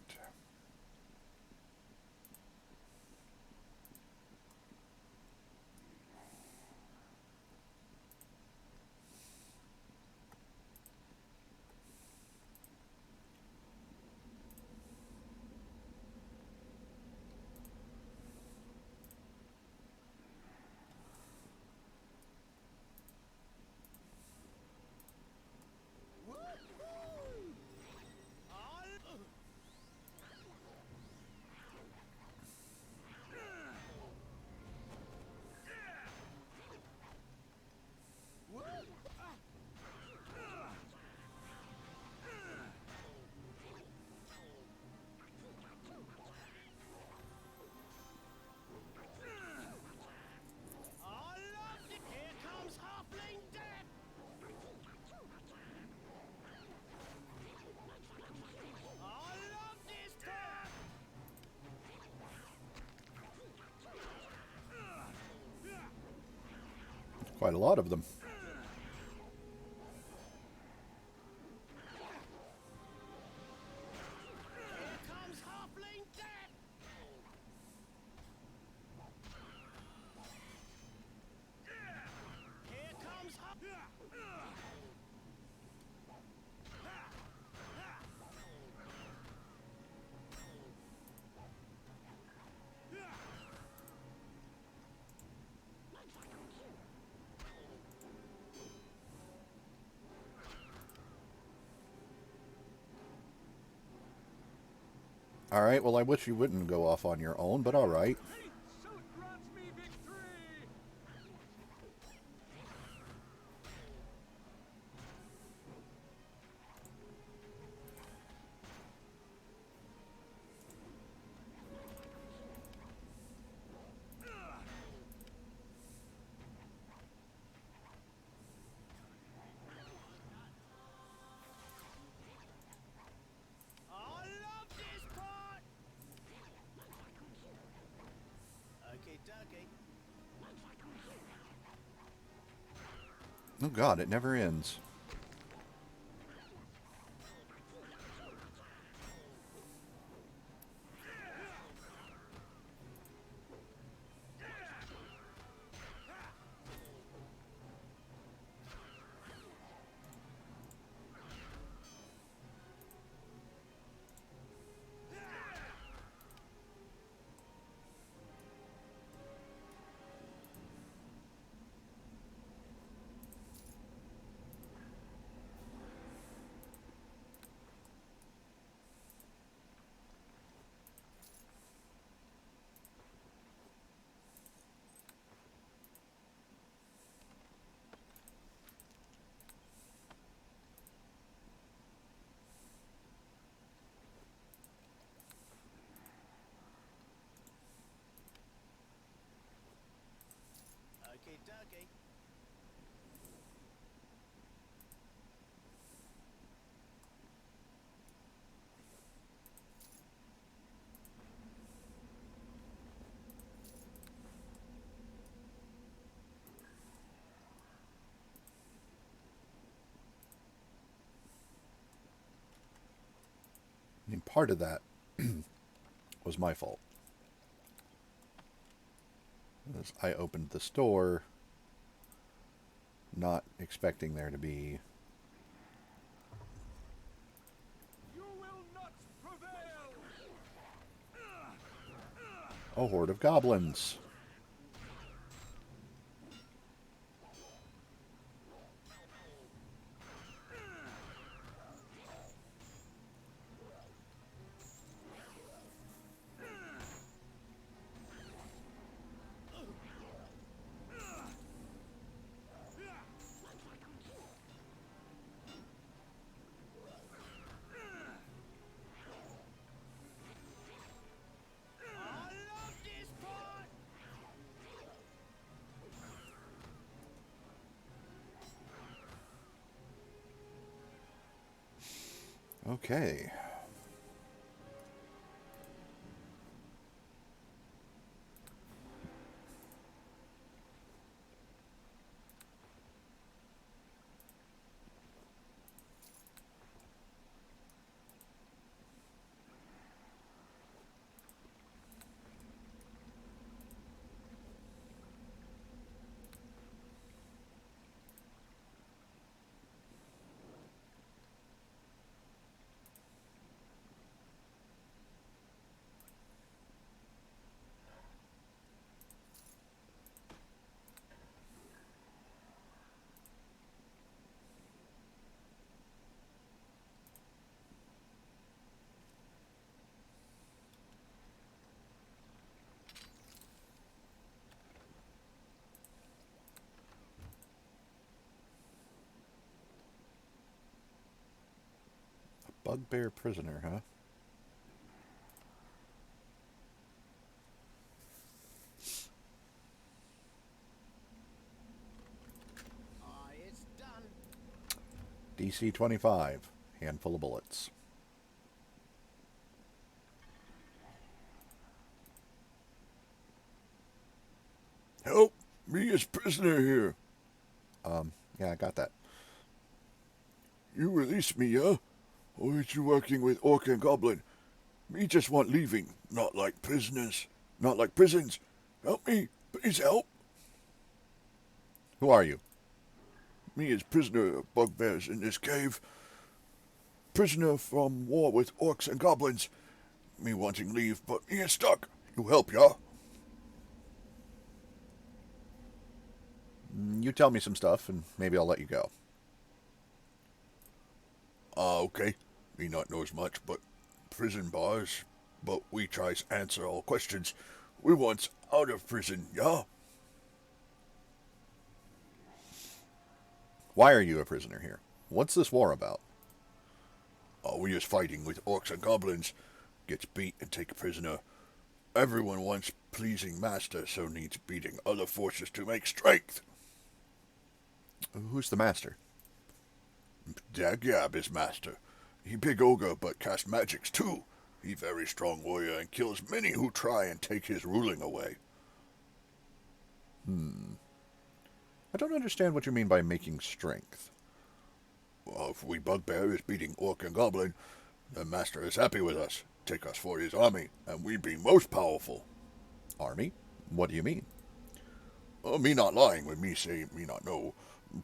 Quite a lot of them. All right, well, I wish you wouldn't go off on your own, but all right. Fate shall grant me Oh god, it never ends. Okie dokie. I mean, part of that was my fault. As I opened the store, not expecting there to be You will not prevail! a horde of goblins. I love this part! Okay. Bugbear prisoner, huh? It's done. DC 25. Handful of bullets. Help! Me as prisoner here. Yeah, I got that. You release me, yeah? Or is you working with Orc and Goblin? Me just want leaving, not like prisoners. Not like prisons. Help me, please help. Who are you? Me is prisoner of bugbears in this cave. Prisoner from war with Orcs and Goblins. Me wanting leave, but me is stuck. You help, yeah? You tell me some stuff, and maybe I'll let you go. Okay. Me not knows much, but prison bars. But we tries answer all questions. We wants out of prison, yeah? Why are you a prisoner here? What's this war about? We is fighting with Orcs and Goblins. Gets beat and take a prisoner. Everyone wants pleasing master, so needs beating other forces to make strength. Who's the master? Dagyab is master. He big ogre, but cast magics too. He very strong warrior and kills many who try and take his ruling away. I don't understand what you mean by making strength. Well, if we bugbear is beating orc and goblin, the master is happy with us. Take us for his army, and we be most powerful. Army? What do you mean? Me not lying when me say me not know.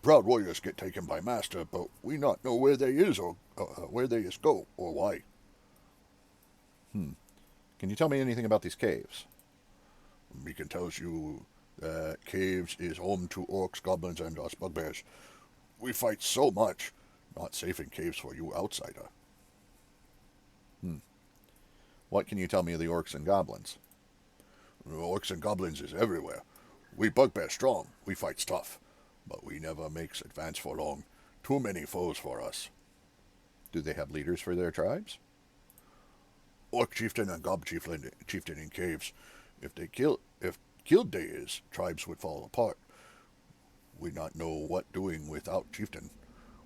Proud warriors get taken by master, but we not know where they is or where they is go or why. Can you tell me anything about these caves? Me can tells you that caves is home to orcs, goblins, and us bugbears. We fight so much. Not safe in caves for you outsider. What can you tell me of the orcs and goblins? Orcs and goblins is everywhere. We bugbear strong. We fights tough. But we never makes advance for long. Too many foes for us. Do they have leaders for their tribes? Orc chieftain and gob chieftain in caves. If killed they is, tribes would fall apart. We not know what doing without chieftain.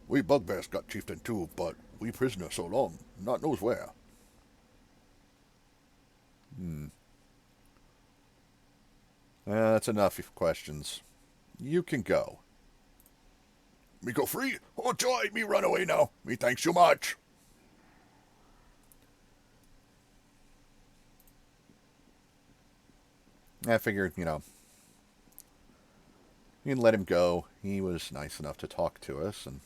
We bugbears got chieftain too, but we prisoner so long, not knows where. That's enough questions. You can go. Me go free? Oh joy, me run away now. Me thanks you much. I figured, you can let him go. He was nice enough to talk to us, and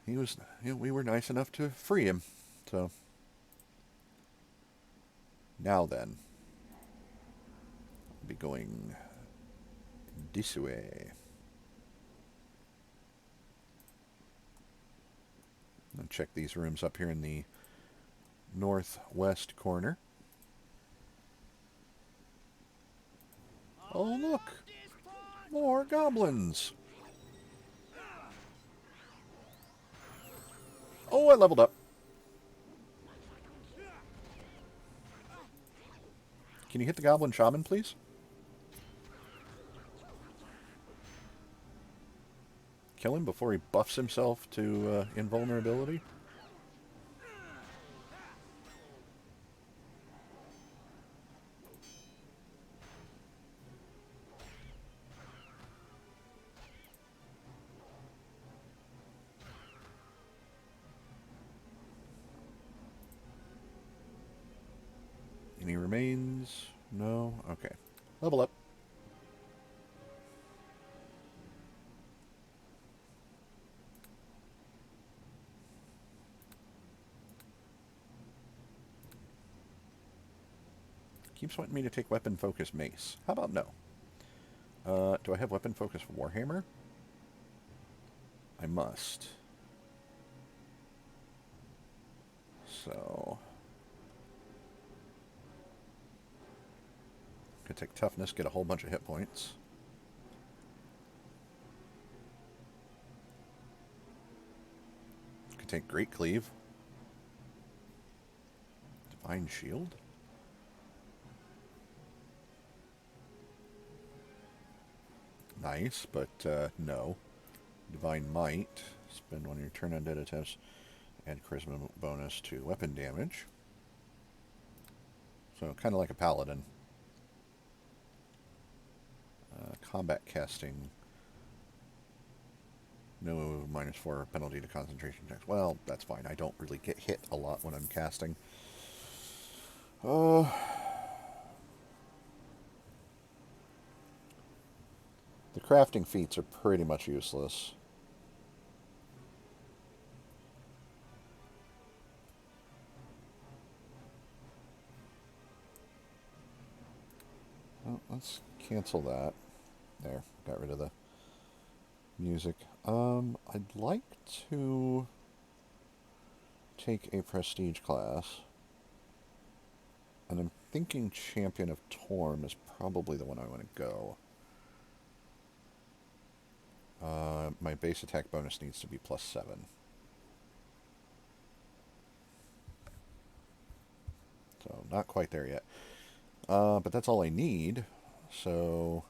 we were nice enough to free him. So, now then, I'll be going this way. I'll check these rooms up here in the northwest corner. Oh, look! More goblins! Oh, I leveled up. Can you hit the goblin shaman, please? Kill him before he buffs himself to invulnerability? Any remains? No? Okay. Level up. Keeps wanting me to take weapon focus mace. How about no? Do I have weapon focus warhammer? I must. So... could take toughness, get a whole bunch of hit points. Could take great cleave. Divine shield. Nice, but no. Divine might. Spend one of your turn undead attempts. Add charisma bonus to weapon damage. So kind of like a paladin. Combat casting. No -4 penalty to concentration checks. Well, that's fine. I don't really get hit a lot when I'm casting. The crafting feats are pretty much useless. Well, let's cancel that. There, got rid of the music. I'd like to take a prestige class. And I'm thinking Champion of Torm is probably the one I want to go. My base attack bonus needs to be +7. So, not quite there yet. But that's all I need. So,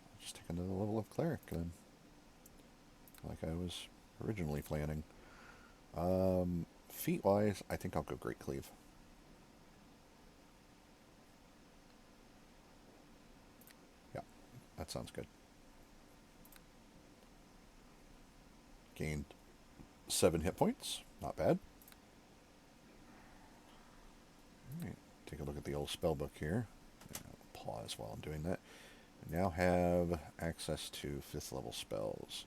I'll just take another level of Cleric then. Like I was originally planning. Feat-wise, I think I'll go Great Cleave. Yeah. that sounds good. Gained 7 hit points. Not bad. Alright, take a look at the old spellbook here. Pause while I'm doing that. I now have access to 5th level spells.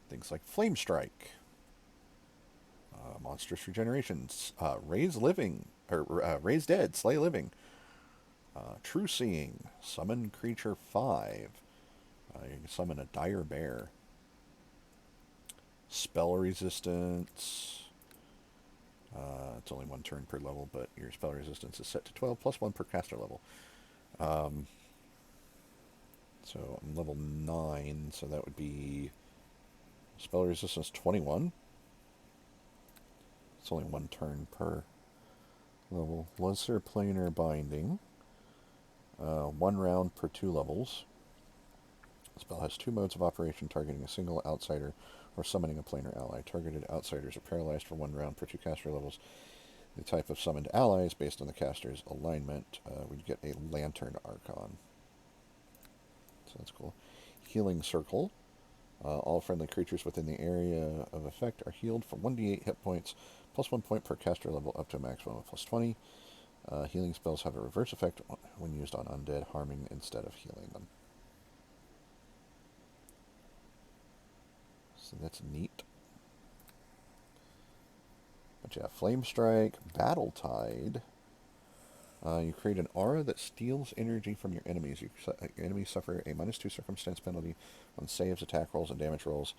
Things like Flame Strike, Monstrous Regenerations, Raise Living, or Raise Dead, Slay Living, True Seeing, Summon Creature 5, you can summon a Dire Bear, Spell Resistance, it's only 1 turn per level, but your spell resistance is set to 12, plus 1 per caster level. So I'm level 9, so that would be spell resistance 21. It's only 1 turn per level. Lesser Planar Binding. 1 round per 2 levels. The spell has 2 modes of operation, targeting a single outsider or summoning a planar ally. Targeted outsiders are paralyzed for 1 round per 2 caster levels. The type of summoned ally is based on the caster's alignment. We'd get a Lantern Archon. So that's cool. Healing Circle. All friendly creatures within the area of effect are healed for 1d8 hit points, plus 1 point per caster level, up to a maximum of plus 20. Healing spells have a reverse effect when used on undead, harming instead of healing them. So that's neat. But yeah, Flame Strike, Battle Tide. You create an aura that steals energy from your enemies. Your enemies suffer a -2 circumstance penalty on saves, attack rolls, and damage rolls.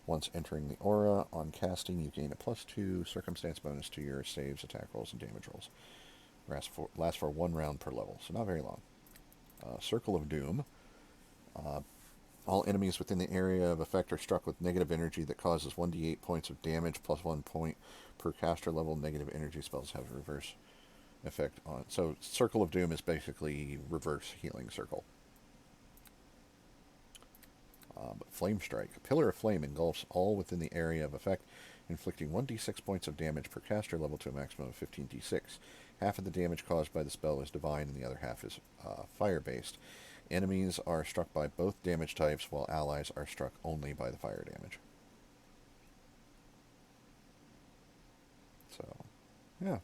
Once entering the aura, on casting, you gain a +2 circumstance bonus to your saves, attack rolls, and damage rolls. Lasts for 1 round per level, so not very long. Circle of Doom. All enemies within the area of effect are struck with negative energy that causes 1d8 points of damage, plus 1 point per caster level. Negative energy spells have a reverse effect on. So Circle of Doom is basically reverse healing circle. But Flame Strike. A pillar of flame engulfs all within the area of effect, inflicting 1d6 points of damage per caster level to a maximum of 15d6. Half of the damage caused by the spell is divine, and the other half is fire-based. Enemies are struck by both damage types, while allies are struck only by the fire damage. So, yeah.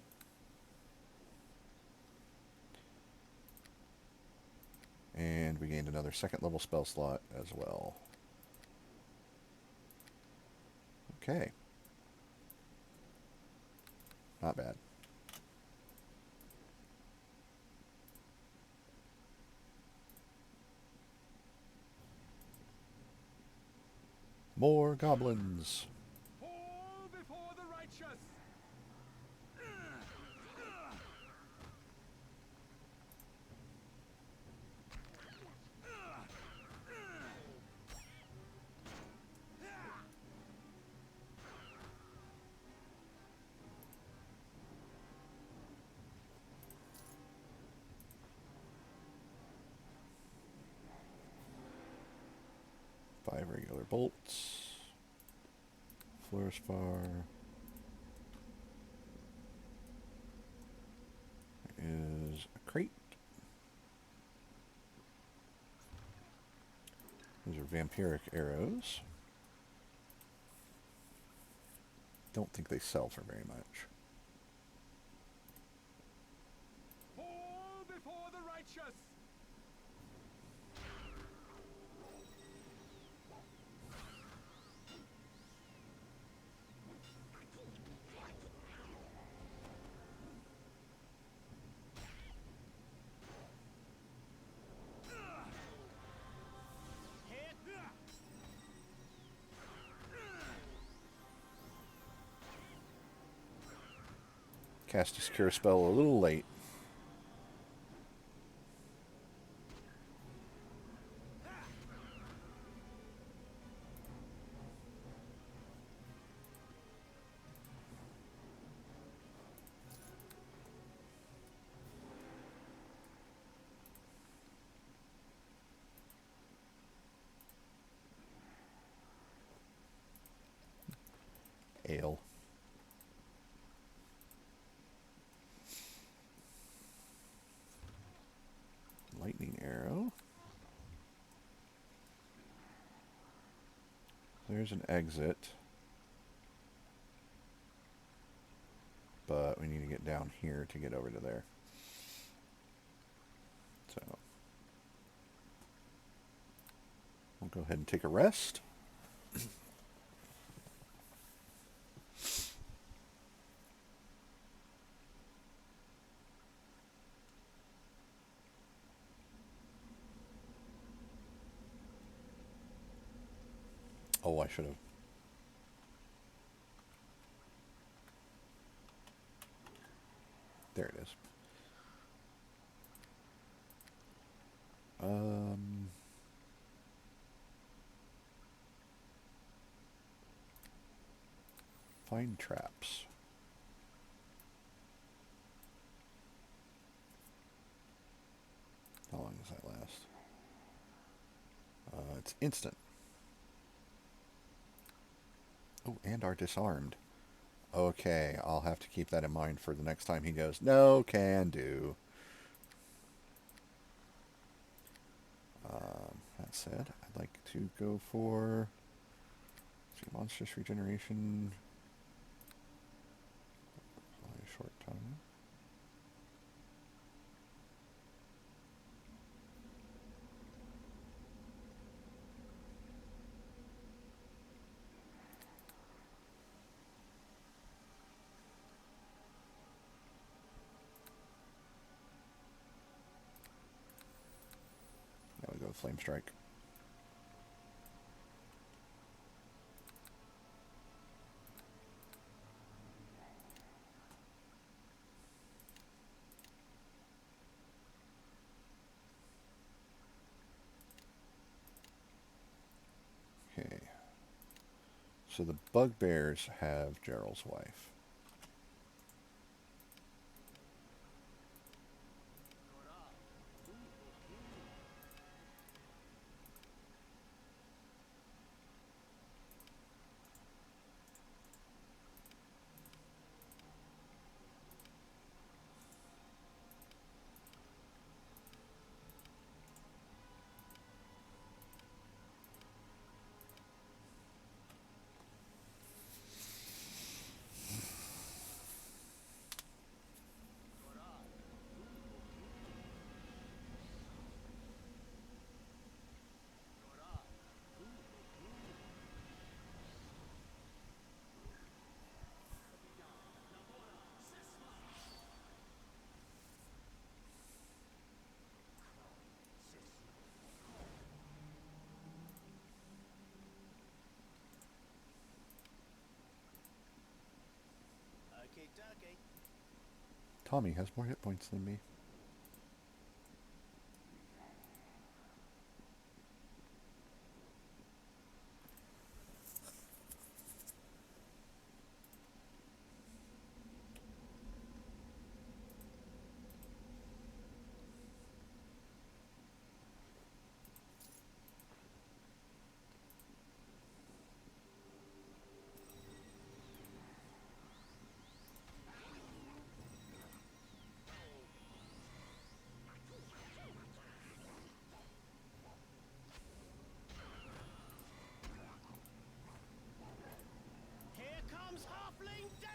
And we gained another 2nd level spell slot as well. Okay. Not bad. More goblins. Fall before the righteous. Five regular bolts. Flourish bar. There is a crate. These are vampiric arrows. Don't think they sell for very much. Fall before the righteous. Cast a secure spell a little late. Ale. There's an exit. But we need to get down here to get over to there. So we'll go ahead and take a rest. Oh, I should have. There it is. Find traps. How long does that last? It's instant. Oh, and are disarmed. Okay, I'll have to keep that in mind for the next time he goes, no, can do. That said, I'd like to go for monstrous regeneration. Only a short time. Now we go Flame Strike. Okay. So the bugbears have Gerald's wife. Tomi has more hit points than me. Here comes Halfling Death!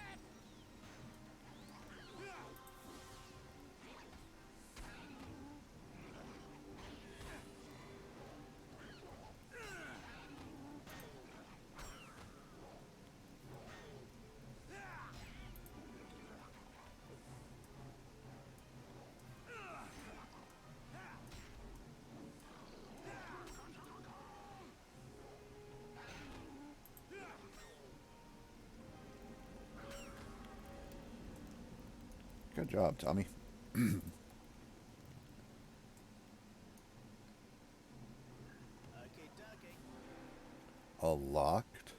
Good job, Tomi. A locked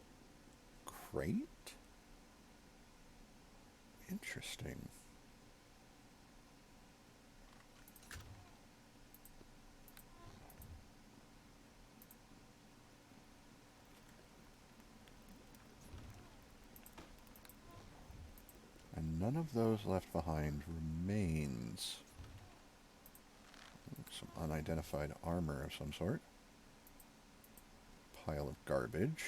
crate? Interesting. And none of those left behind remains. Some unidentified armor of some sort. Pile of garbage.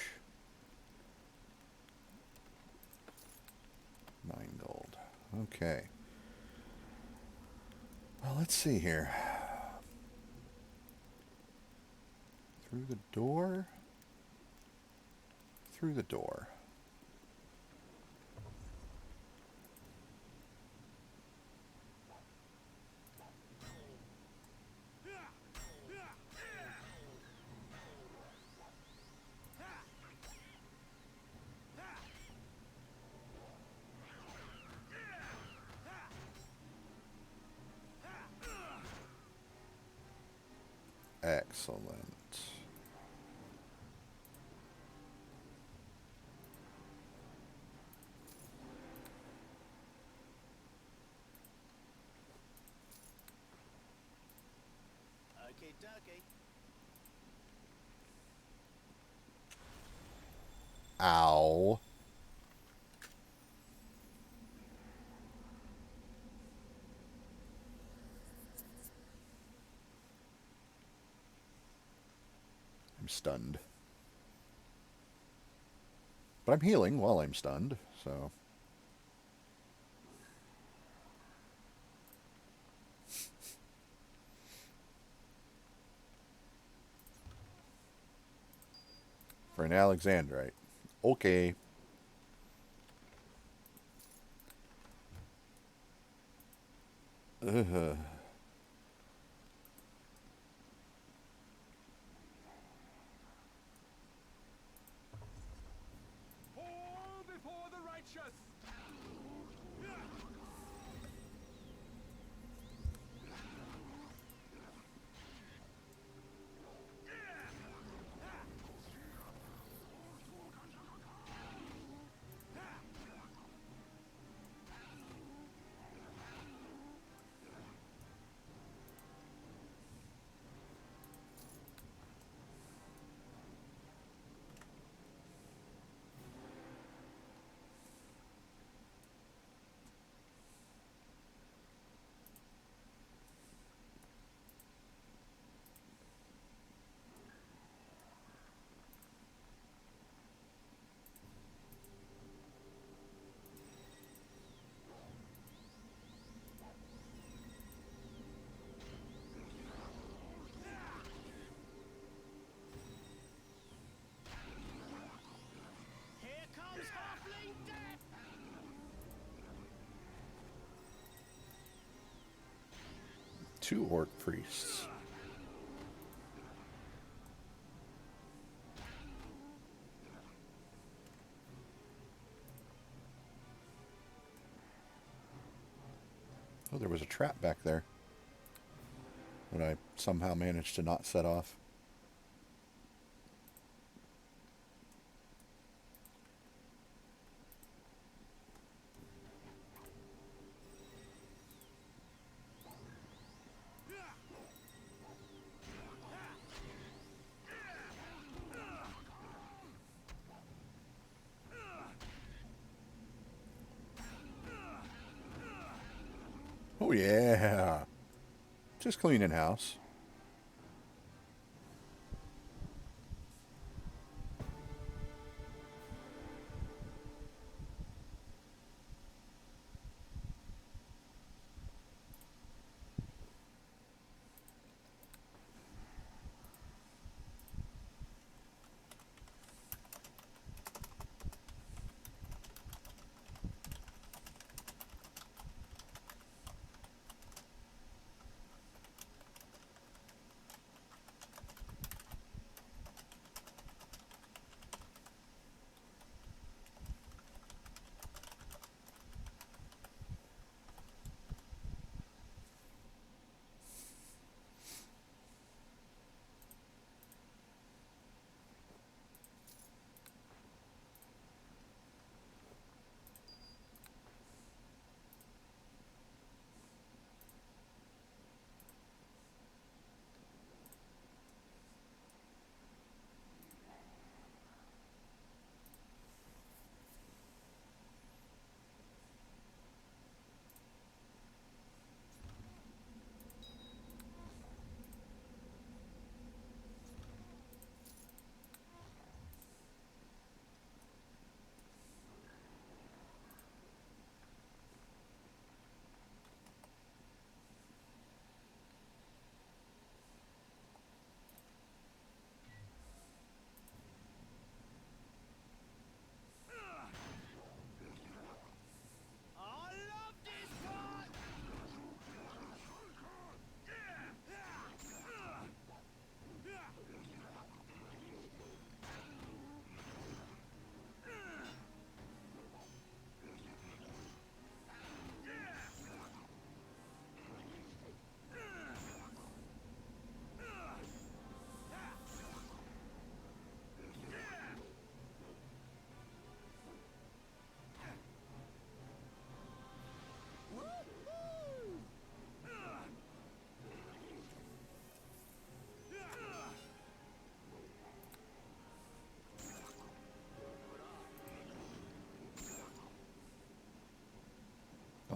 9 gold. Okay. Well, let's see here. Through the door? Through the door. Excellent. Okay, dokie. Ow. I'm stunned. But I'm healing while I'm stunned, so... For an Alexandrite. Okay. Ugh. Fall before the righteous! Here comes Halfling Death! Two orc priests. Oh, there was a trap back there that I somehow managed to not set off. Oh yeah. Just cleaning house.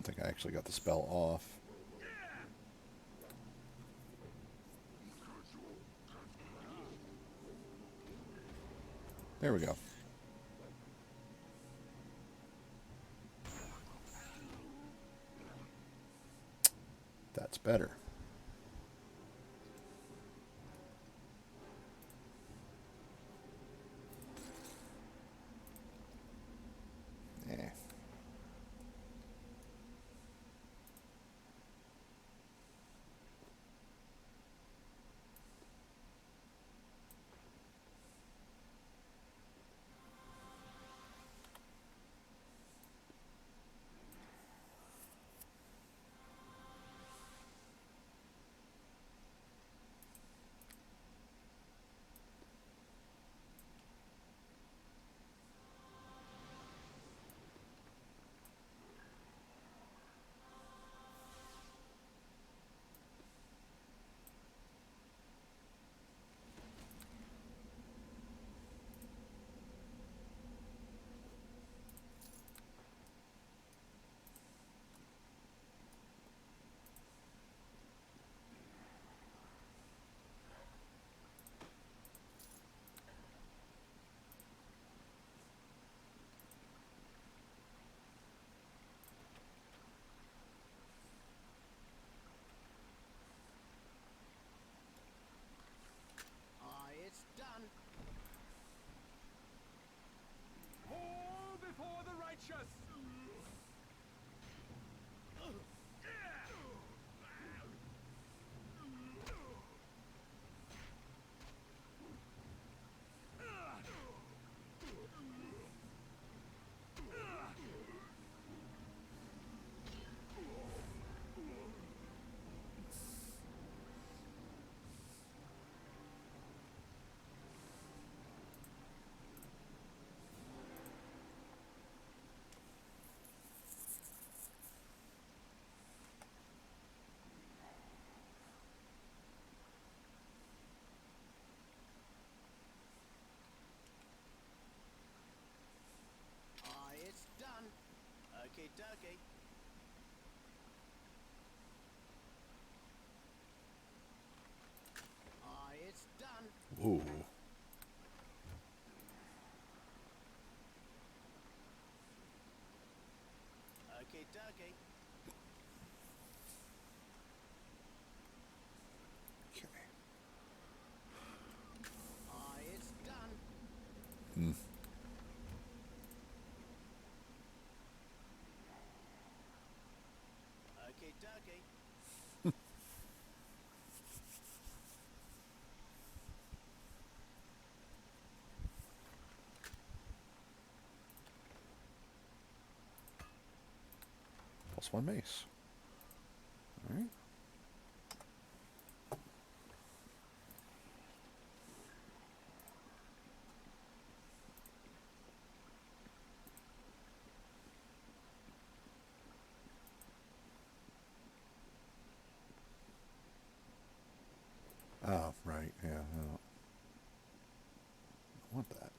don't think I actually got the spell off. There we go. That's better. Eh. It's done. Fall before the righteous! It's done. Okay, dokie. It's done. Ooh. Okay, dokie. Okay. It's done. Hmm. Okay, dokie. +1 mace. All right. Oh, right. Yeah. I don't want that.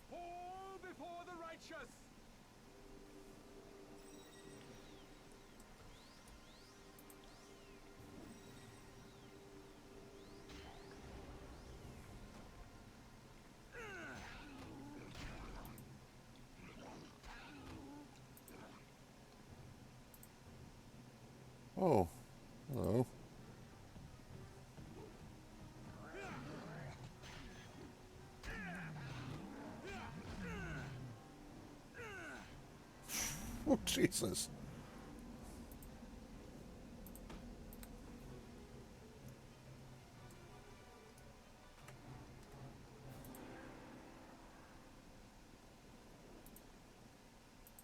Fall before the righteous! Oh, hello. Oh, Jesus.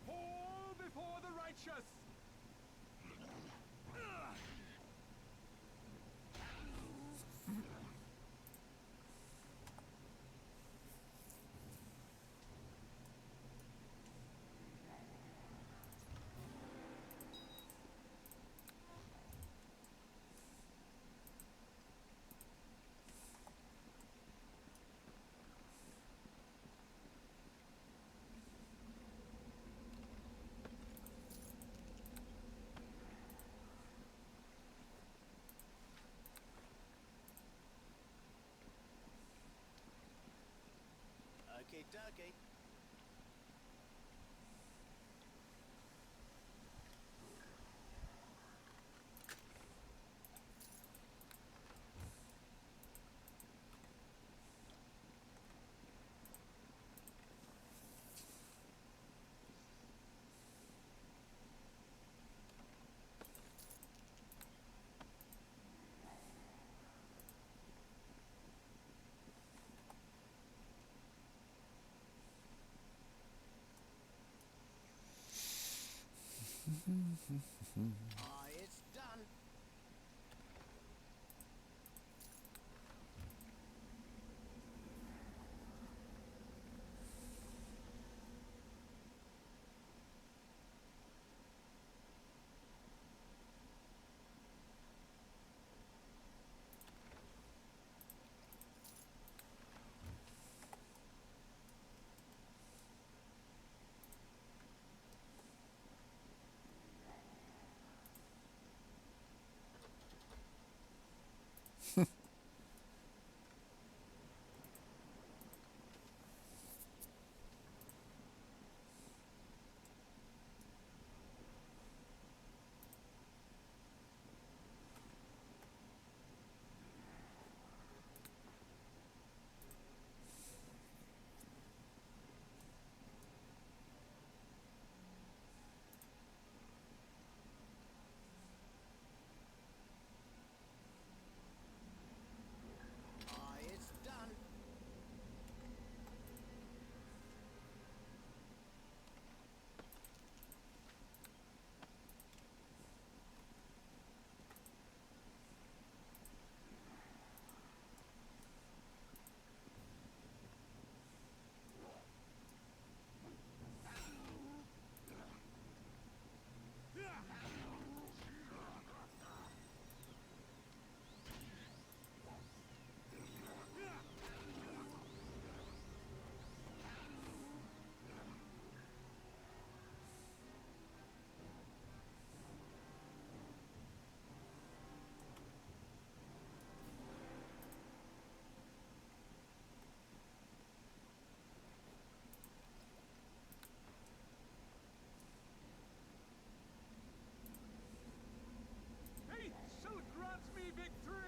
Fall before the righteous! It's done. It's done. Fate shall grant me victory!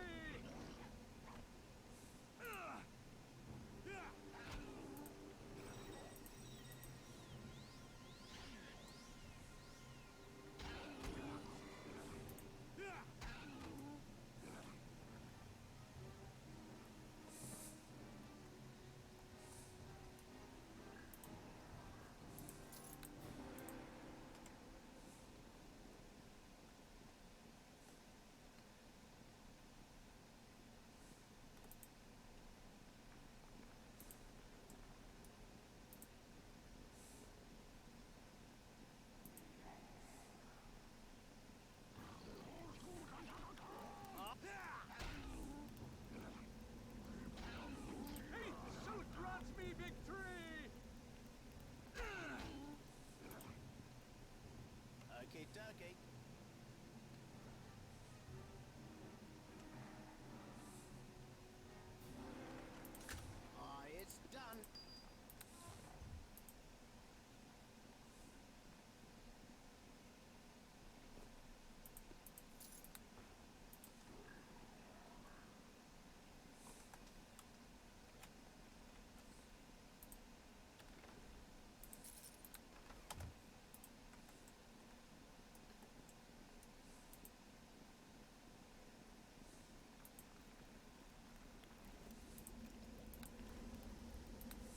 Fate shall grant me victory! Okie dokie. It's done.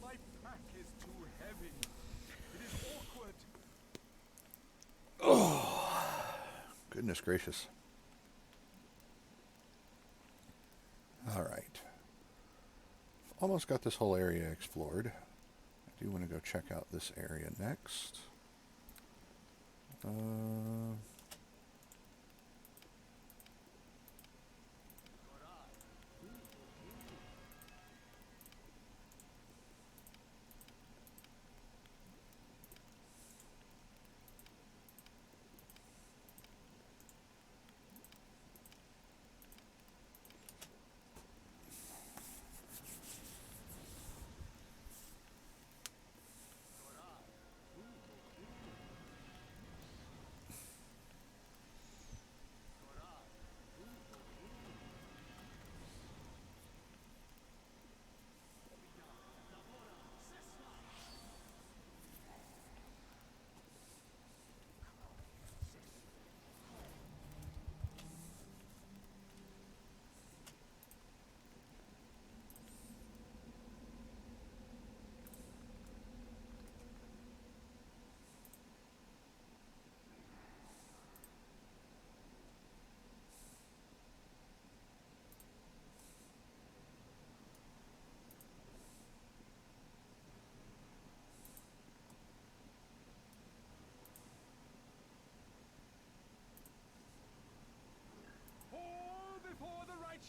My pack is too heavy. It is awkward. Goodness gracious. All right. Almost got this whole area explored. I do want to go check out this area next.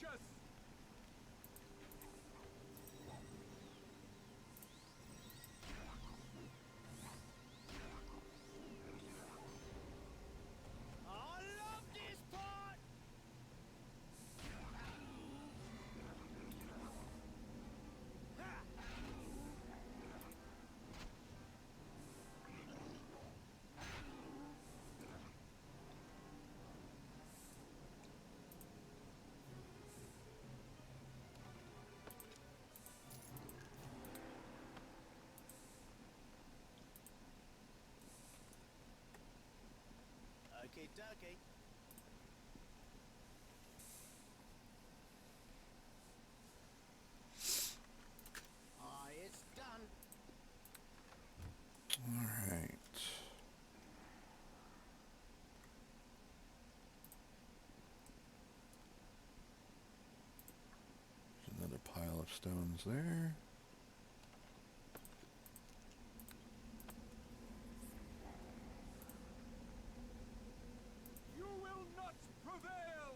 righteous! I love this part! Okie dokie. It's done. All right. There's another pile of stones there. You will not prevail!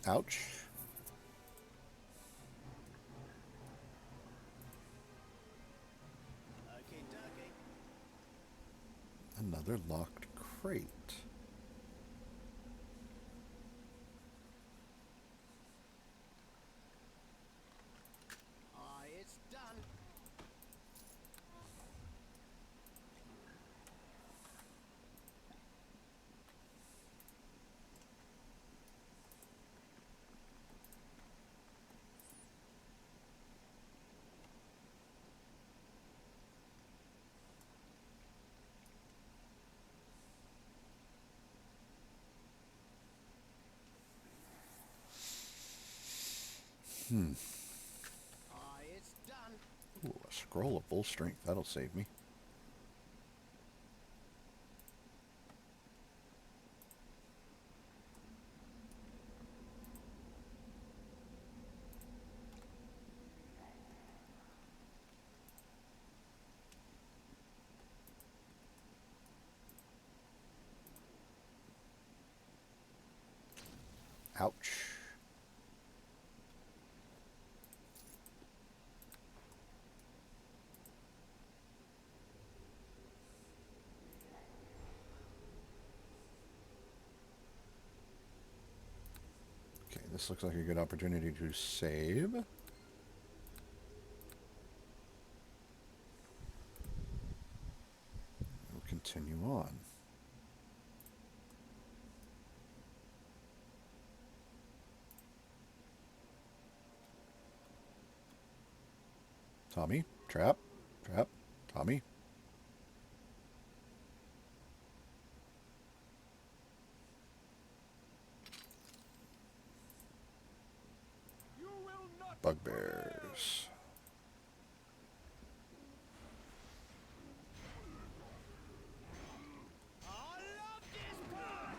Ouch. Okie dokie. Another locked crate. It's done. It's done. Ooh, a scroll of full strength. That'll save me. Ouch. Okay, this looks like a good opportunity to save. We'll continue on. Tomi, trap, trap, Tomi. You will not Bugbears. I love this part!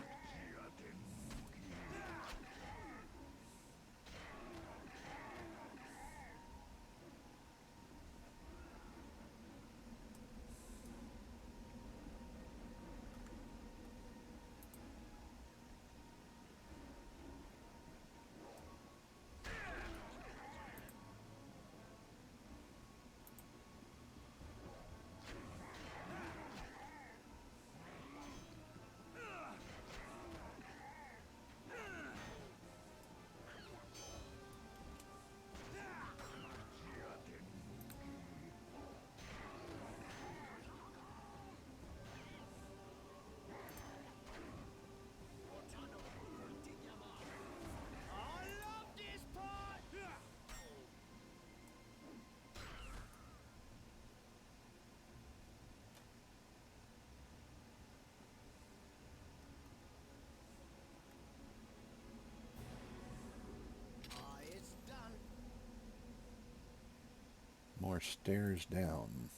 stairs down.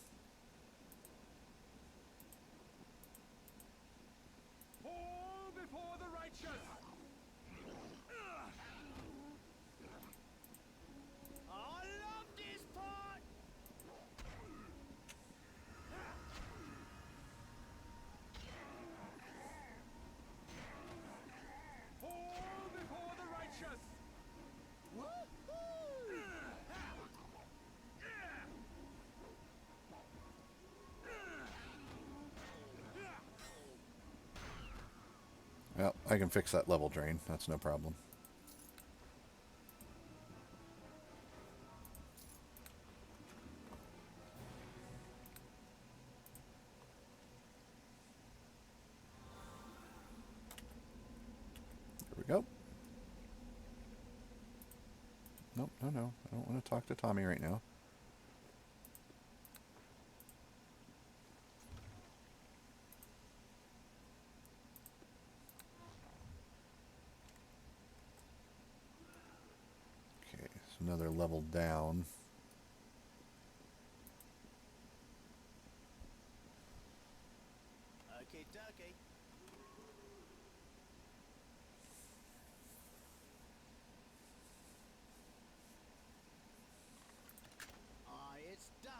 Fall before the righteous! I love this part! Fall before the righteous! Well, I can fix that level drain. That's no problem. There we go. Nope, no. I don't want to talk to Tomi right now. Okay, so another level down. Okay, dokie. It's done.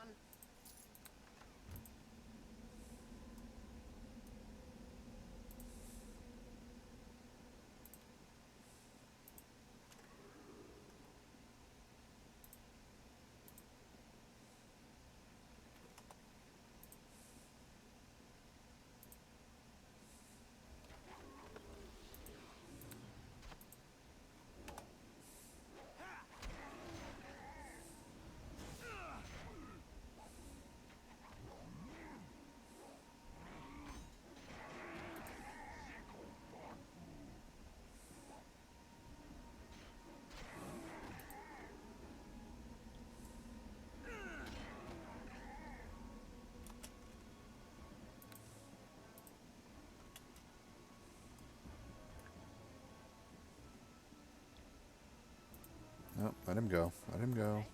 Nope, let him go. Let him go.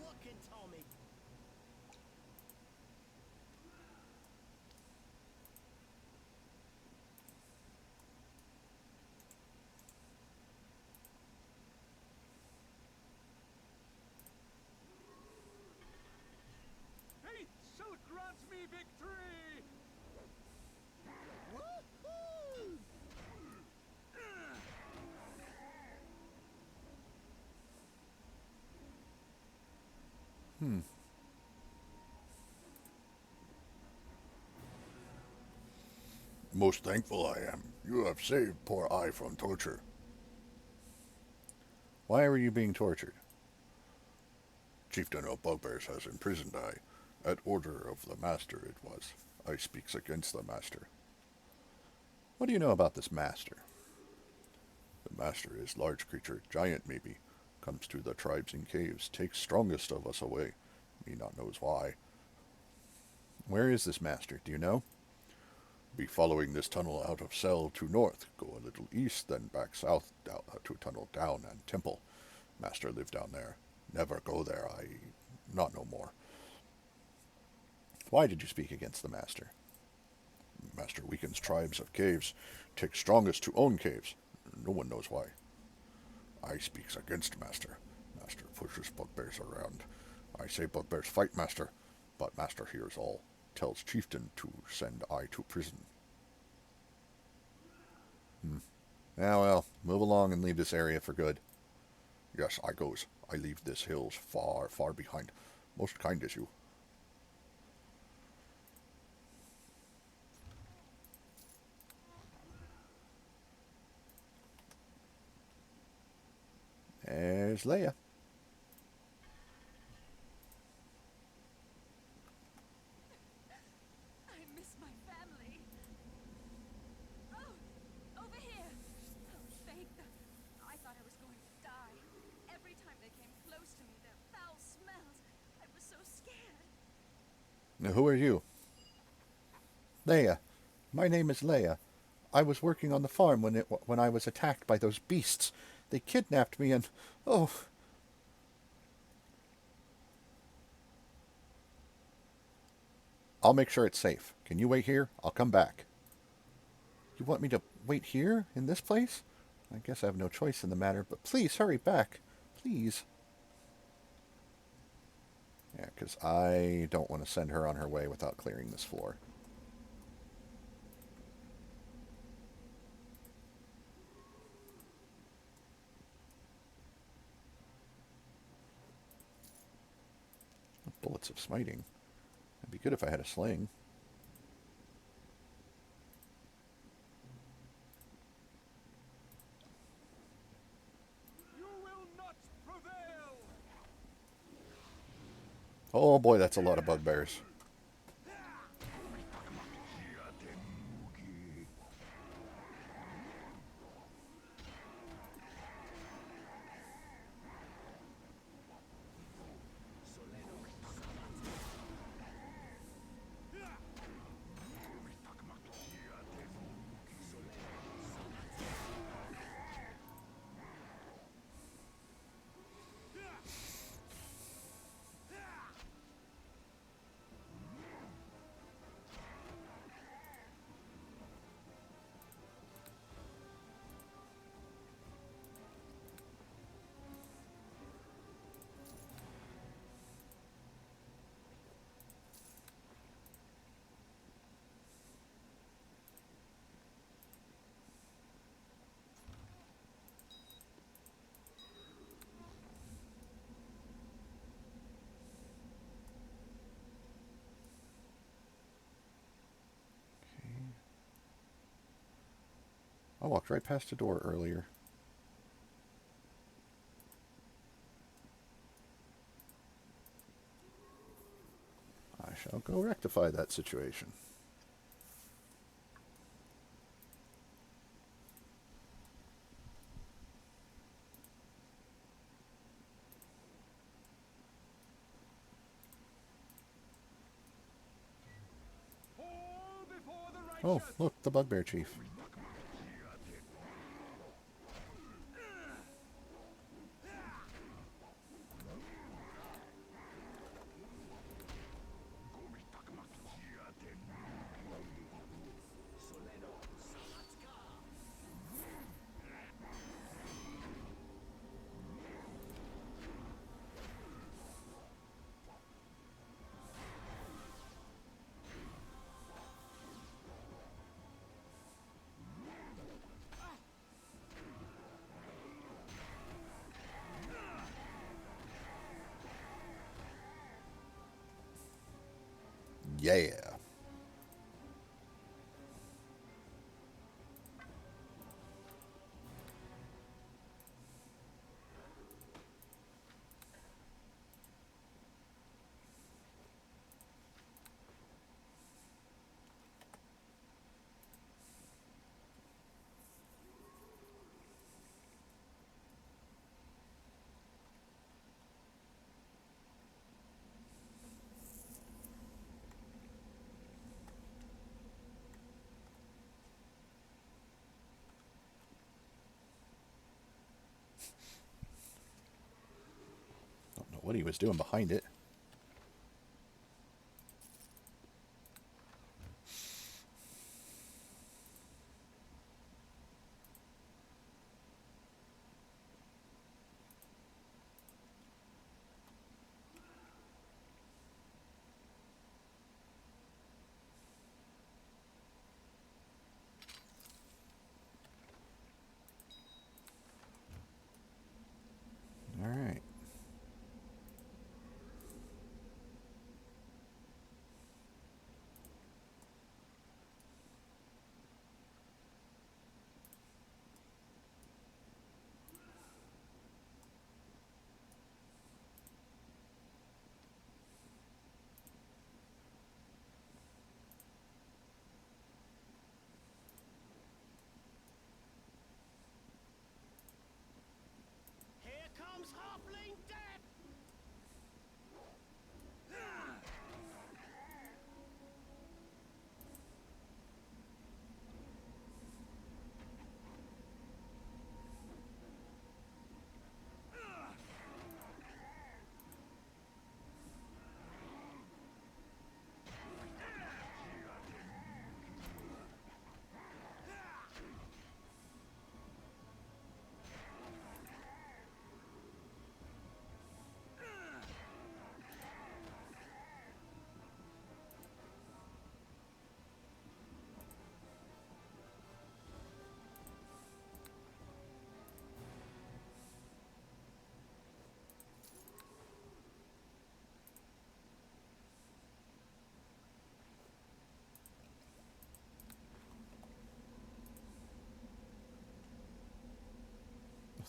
Looking, Tommy. Faith shall grant me victory! Woohoo! Most thankful I am. You have saved poor I from torture. Why were you being tortured? Chieftain of Bugbears has imprisoned I. At order of the master it was. I speaks against the master. What do you know about this master? The master is large creature, giant maybe. Comes to the tribes in caves, takes strongest of us away. Me not knows why. Where is this master? Do you know? Be following this tunnel out of cell to north. Go a little east, then back south down, to tunnel down and temple. Master live down there. Never go there. I not no more. Why did you speak against the master? Master weakens tribes of caves. Takes strongest to own caves. No one knows why. I speaks against master. Master pushes bugbears around. I say bugbears fight master, but master hears all. Tells chieftain to send I to prison. Ah, well, move along and leave this area for good. Yes, I goes. I leave this hills far, far behind. Most kind is you. There's Leia. I miss my family. Oh, over here. Oh, thank the... I thought I was going to die. Every time they came close to me, their foul smells. I was so scared. Now, who are you? Leia. My name is Leia. I was working on the farm when I was attacked by those beasts. They kidnapped me and... Oh... I'll make sure it's safe. Can you wait here? I'll come back. You want me to wait here, in this place? I guess I have no choice in the matter, but please hurry back. Please. Yeah, because I don't want to send her on her way without clearing this floor. Bullets of smiting. It'd be good if I had a sling. You will not prevail. Oh boy, that's a lot of bugbears. I walked right past the door earlier. I shall go rectify that situation. All before the righteous. Oh, look, the bugbear chief. Yeah. Don't know what he was doing behind it. All right.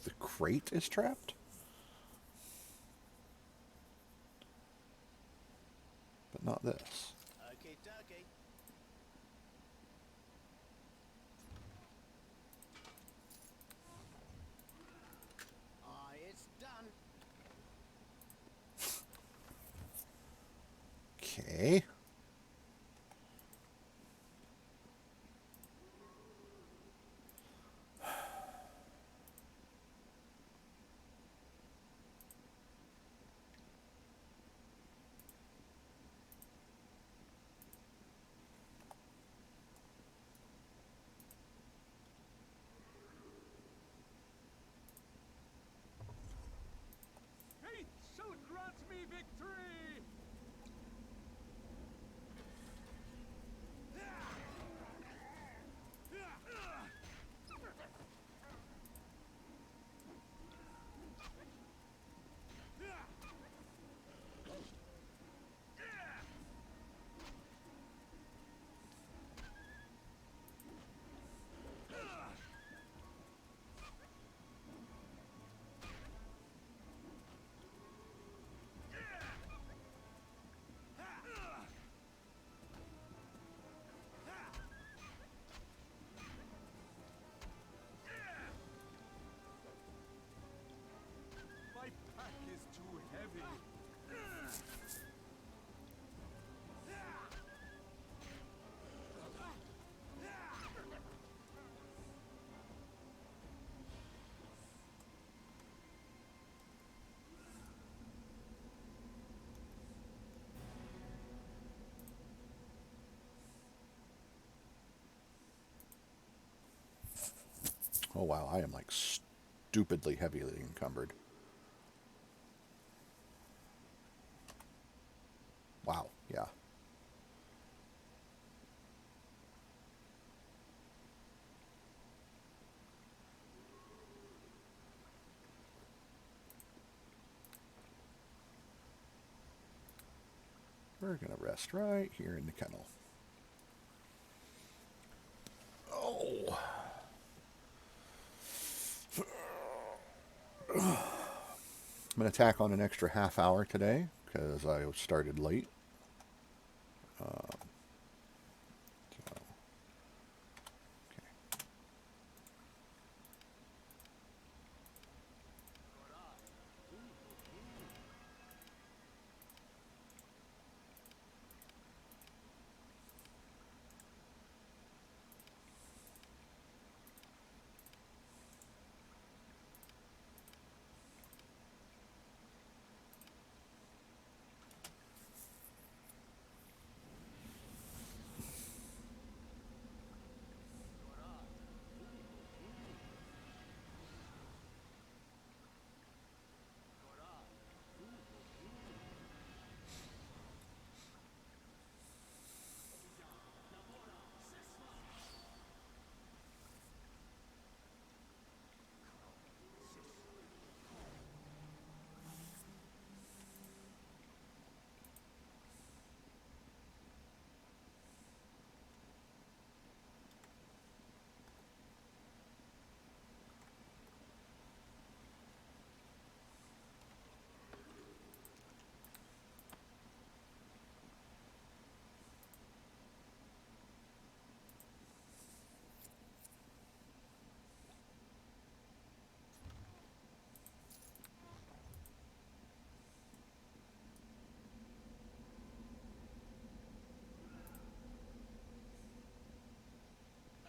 the crate is trapped? But not this. Okay, dokie. It's done. Okay. Fate shall grant me victory! My pack is too heavy. Oh wow, I am like stupidly heavily encumbered. Wow, yeah. We're gonna rest right here in the kennel. Oh. I'm going to tack on an extra half hour today because I started late. So, okay.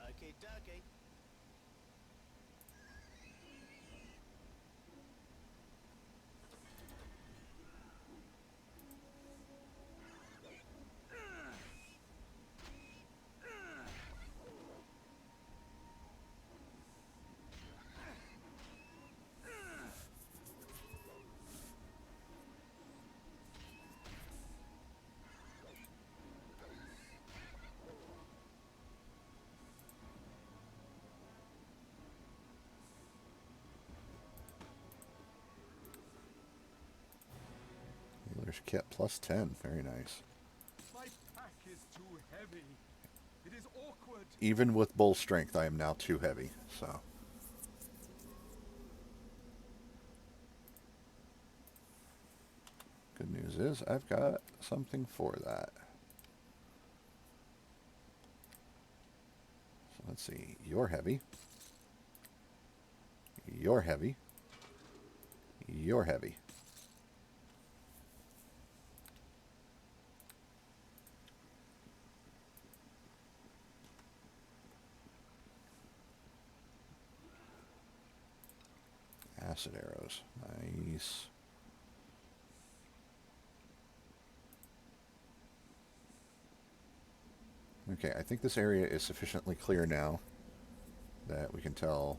Okay, dokie. There's kit plus 10. Very nice. My pack is too heavy. It is awkward. Even with bull strength, I am now too heavy. So Good news is I've got something for that. So let's see. You're heavy. You're heavy. You're heavy. Acid arrows. Nice. Okay, I think this area is sufficiently clear now that we can tell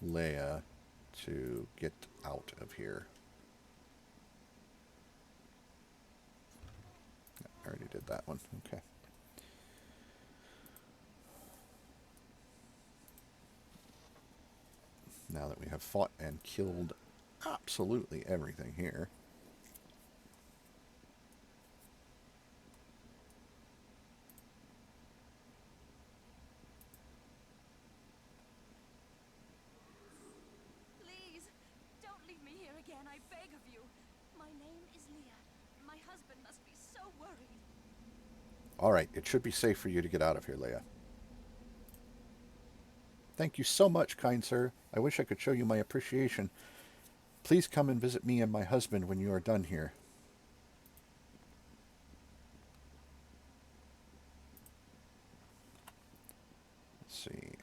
Leia to get out of here. I already did that one. Okay. Now that we have fought and killed absolutely everything here. Please, don't leave me here again, I beg of you. My name is Leah. My husband must be so worried. Alright, it should be safe for you to get out of here, Leia. Thank you so much, kind sir. I wish I could show you my appreciation. Please come and visit me and my husband when you are done here. Let's see.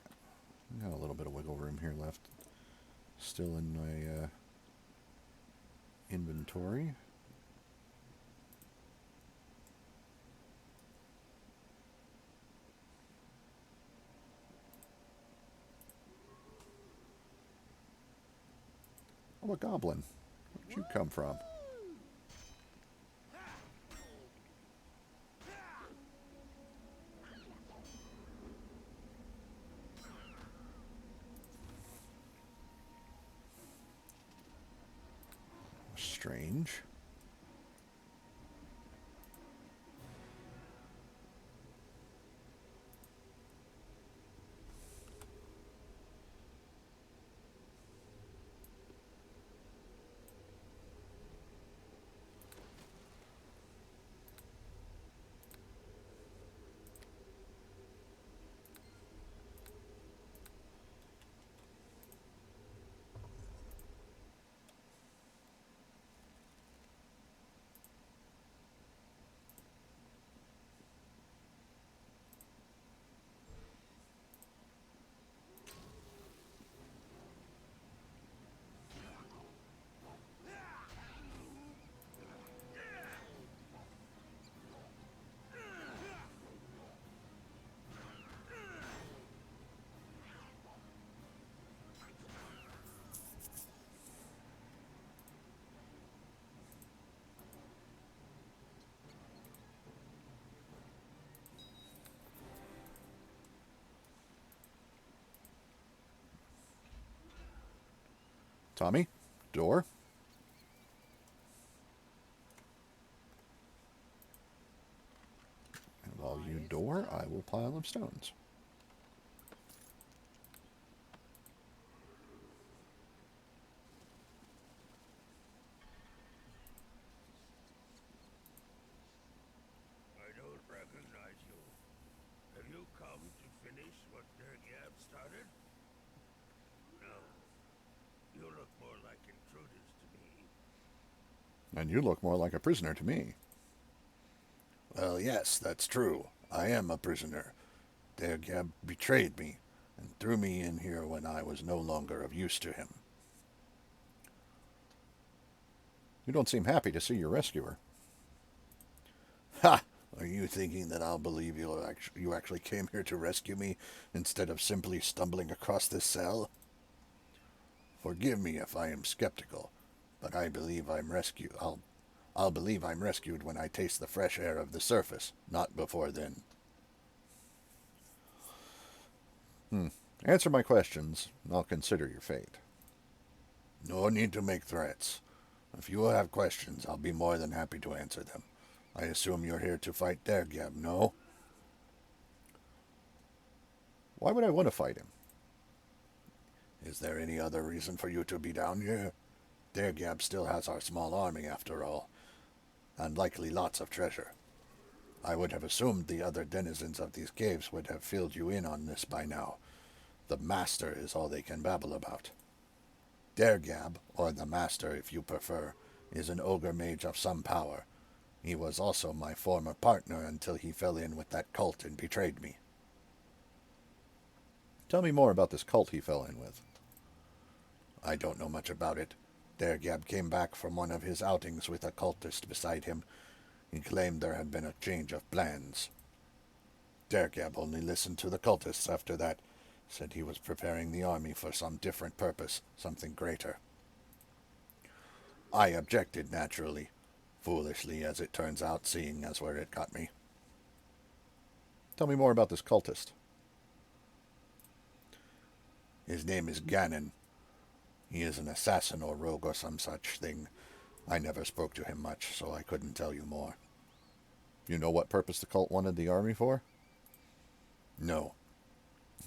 Got a little bit of wiggle room here left. Still in my inventory. Oh, a goblin. Where'd you come from? Strange. Tomi, door. And while you door, I will pile of stones. I don't recognize you. Have you come to finish what Nergab started? No. You look more like intruders to me. And you look more like a prisoner to me. Well, yes, that's true. I am a prisoner. Nergab betrayed me and threw me in here when I was no longer of use to him. You don't seem happy to see your rescuer. Ha! Are you thinking that I'll believe you actually came here to rescue me instead of simply stumbling across this cell? Forgive me if I am skeptical, but I believe I'm rescued. I'll believe I'm rescued when I taste the fresh air of the surface, not before then. Answer my questions, and I'll consider your fate. No need to make threats. If you have questions, I'll be more than happy to answer them. I assume you're here to fight Nergab, no? Why would I want to fight him? Is there any other reason for you to be down here? Dergab still has our small army after all, and likely lots of treasure. I would have assumed the other denizens of these caves would have filled you in on this by now. The Master is all they can babble about. Dergab, or the Master if you prefer, is an ogre mage of some power. He was also my former partner until he fell in with that cult and betrayed me. Tell me more about this cult he fell in with. I don't know much about it. Dergab came back from one of his outings with a cultist beside him. He claimed there had been a change of plans. Dergab only listened to the cultists after that, said he was preparing the army for some different purpose, something greater. I objected, naturally, foolishly as it turns out, seeing as where it got me. Tell me more about this cultist. His name is Ganon. He is an assassin or rogue or some such thing. I never spoke to him much, so I couldn't tell you more. You know what purpose the cult wanted the army for? No.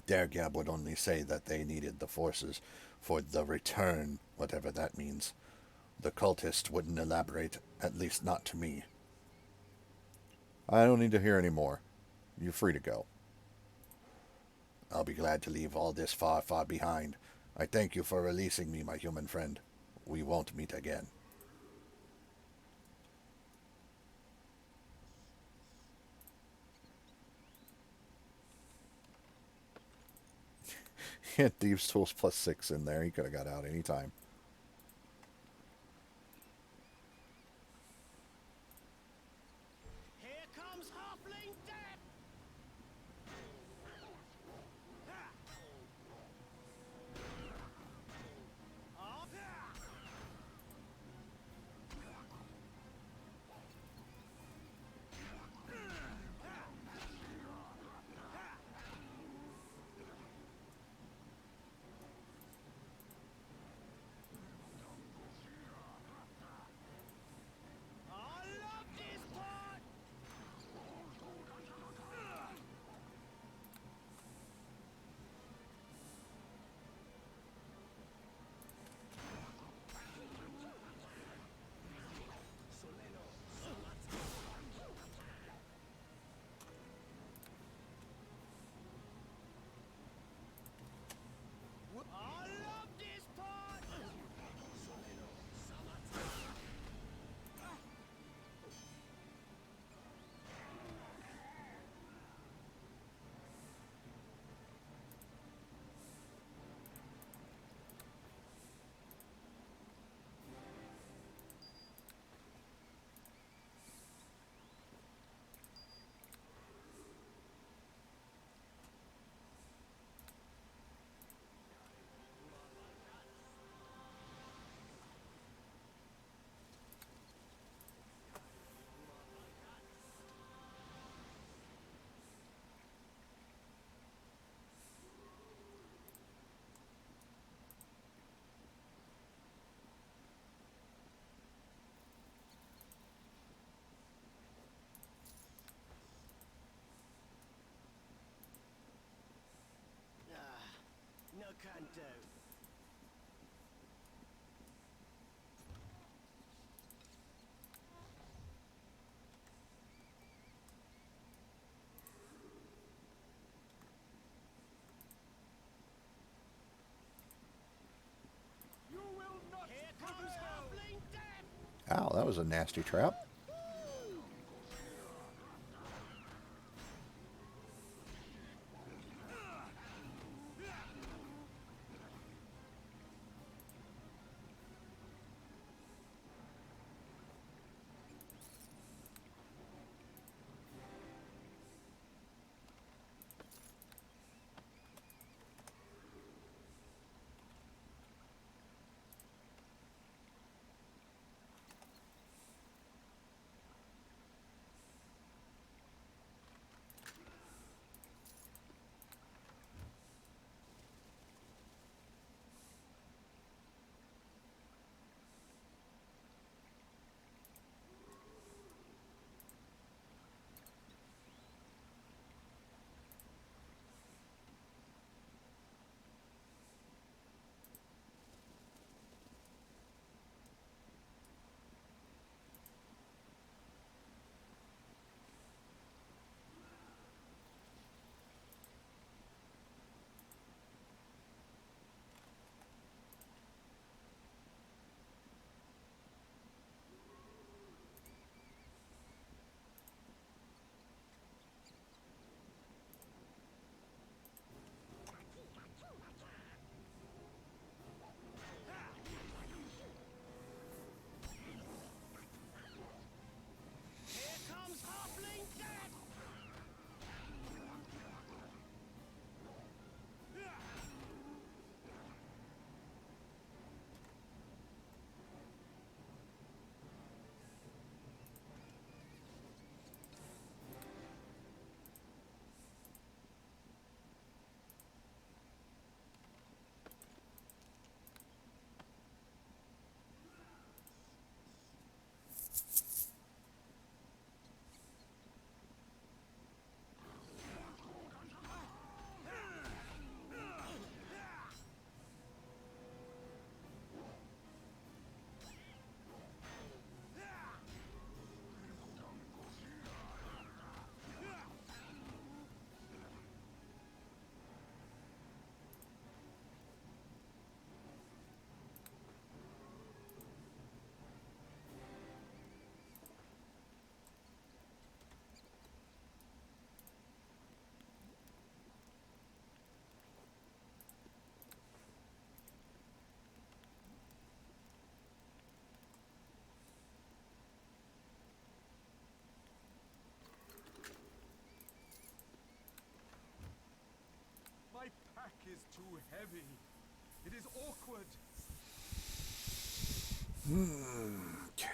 Dergab would only say that they needed the forces for the return, whatever that means. The cultist wouldn't elaborate, at least not to me. I don't need to hear any more. You're free to go. I'll be glad to leave all this far, far behind. I thank you for releasing me, my human friend. We won't meet again. He had Thieves' Tools +6 in there. He could have got out any time. Here comes Halfling Death! No can do. You will not Here comes Halfling Death! Ow, that was a nasty trap. is too heavy. It is awkward. Okay.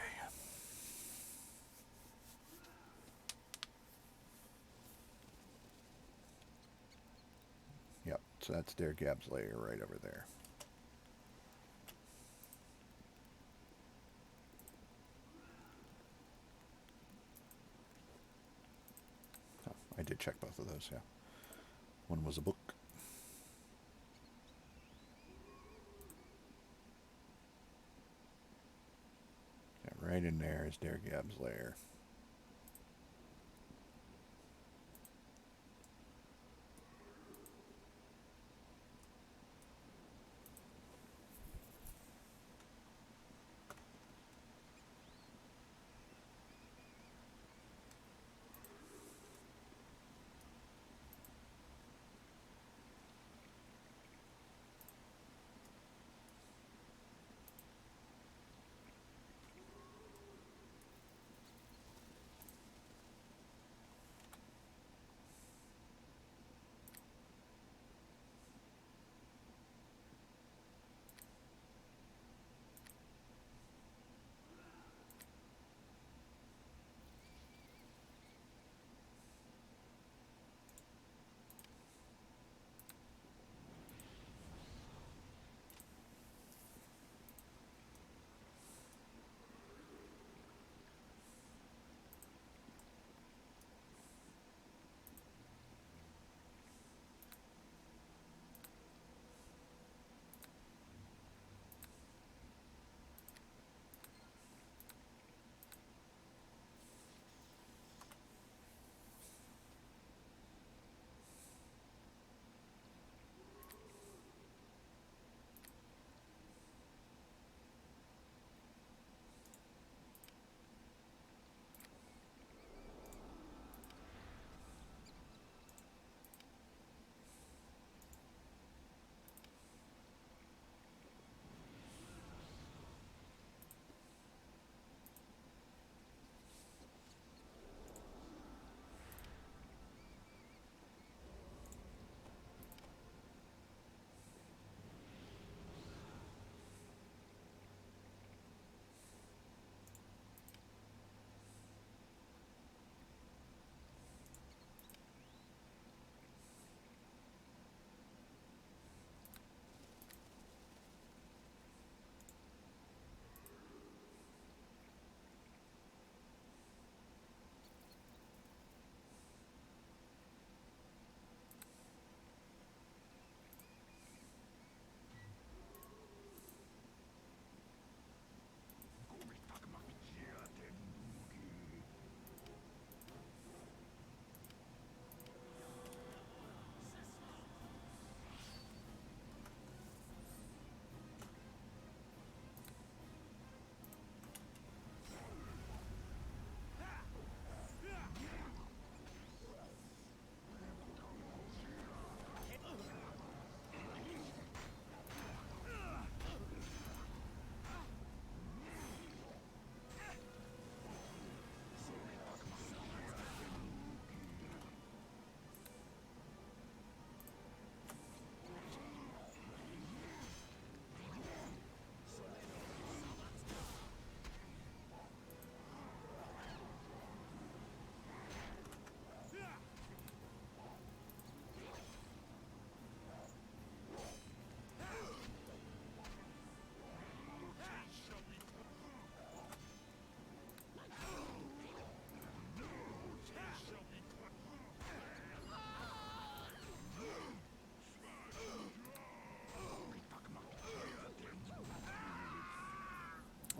Yep, so that's their Gab's lair right over there. Oh, I did check both of those, yeah. One was a book. Yeah, right in there is their Gab's lair.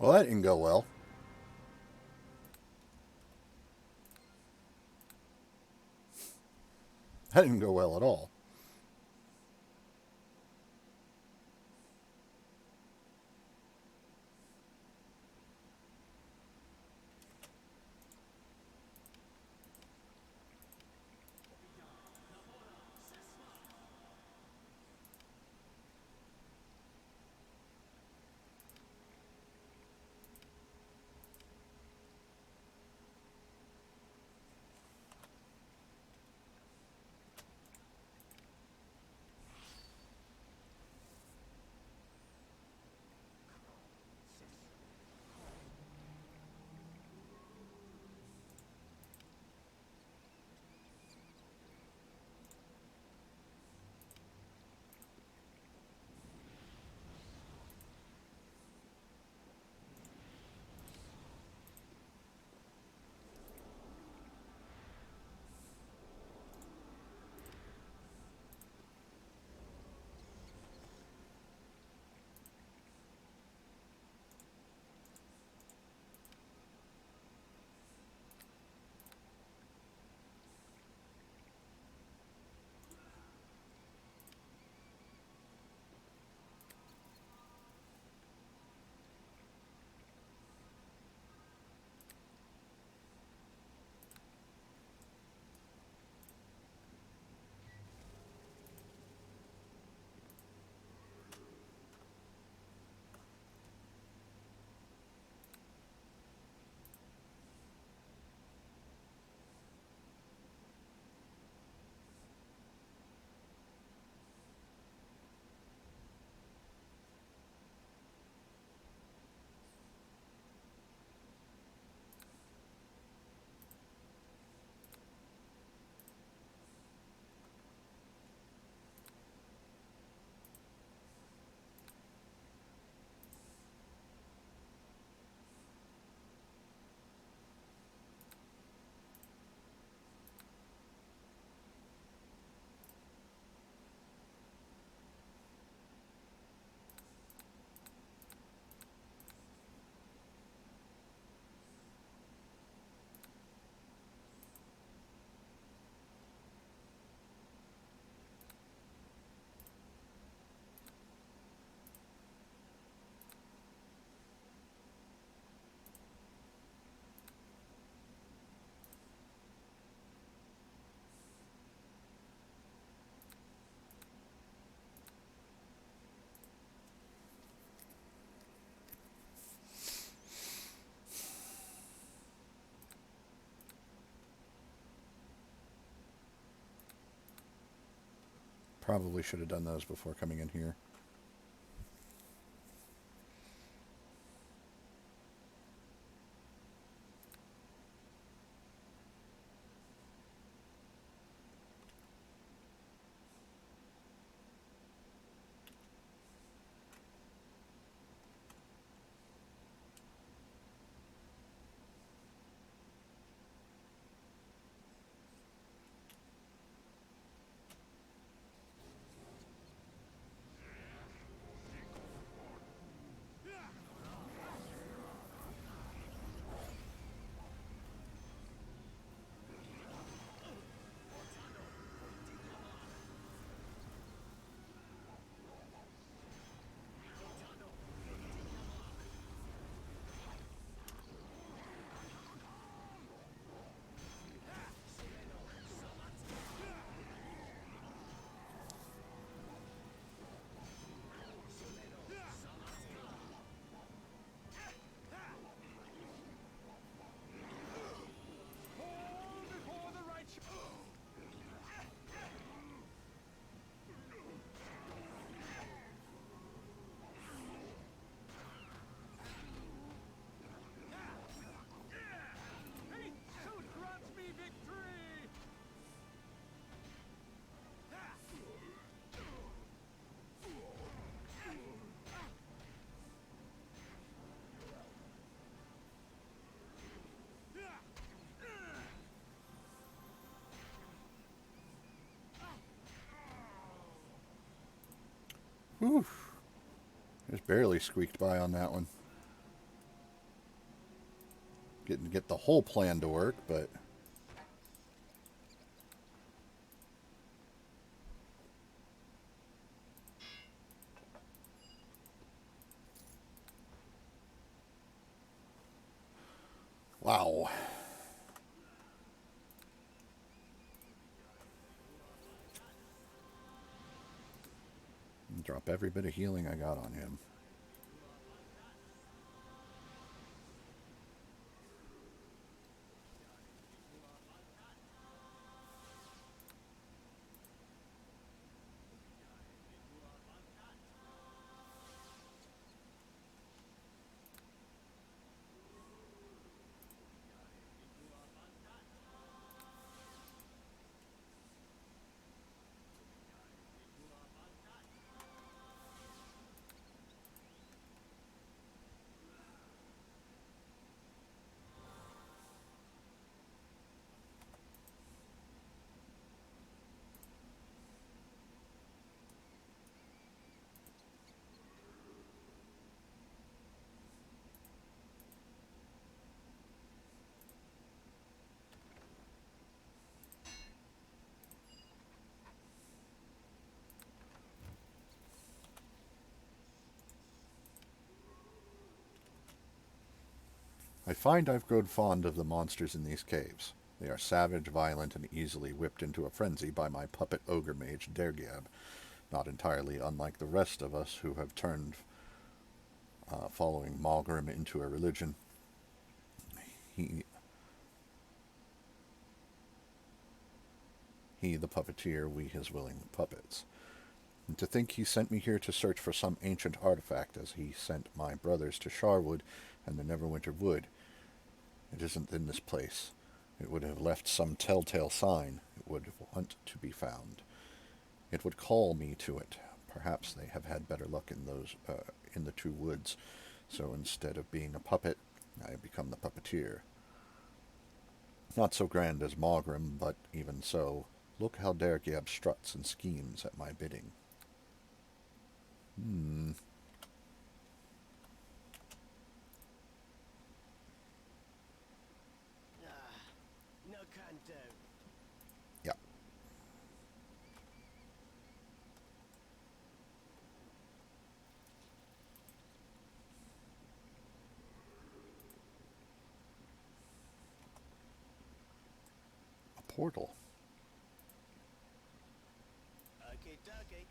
Well, that didn't go well. That didn't go well at all. Probably should have done those before coming in here. Whew. Just barely squeaked by on that one. Get the whole plan to work, but... Wow. Drop every bit of healing I got on him. I find I've grown fond of the monsters in these caves. They are savage, violent, and easily whipped into a frenzy by my puppet ogre mage, Dergiab, not entirely unlike the rest of us who have turned following Malgrim into a religion. He, the puppeteer, we his willing puppets. And to think he sent me here to search for some ancient artifact, as he sent my brothers to Sharwood and the Neverwinter Wood. It isn't in this place. It would have left some telltale sign. It would want to be found. It would call me to it. Perhaps they have had better luck in those in the two woods. So instead of being a puppet, I have become the puppeteer. Not so grand as Malgrim, but even so, look how Dergiab struts and schemes at my bidding. No can do. Yeah. A portal. Okie dokie.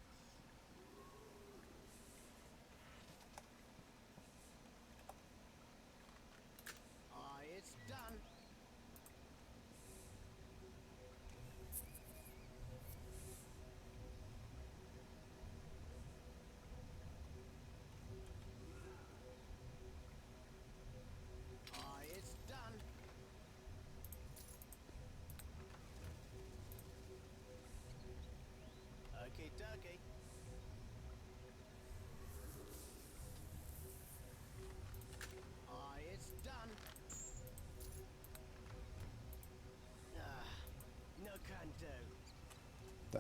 It's done.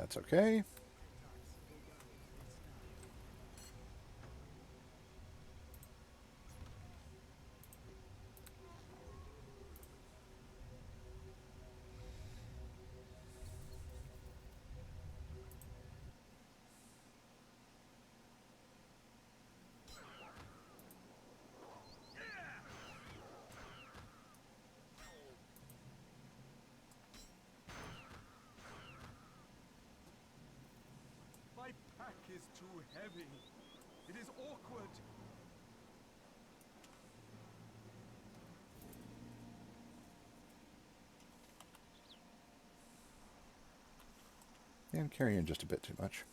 That's okay. My pack is too heavy. It is awkward. And carrying just a bit too much.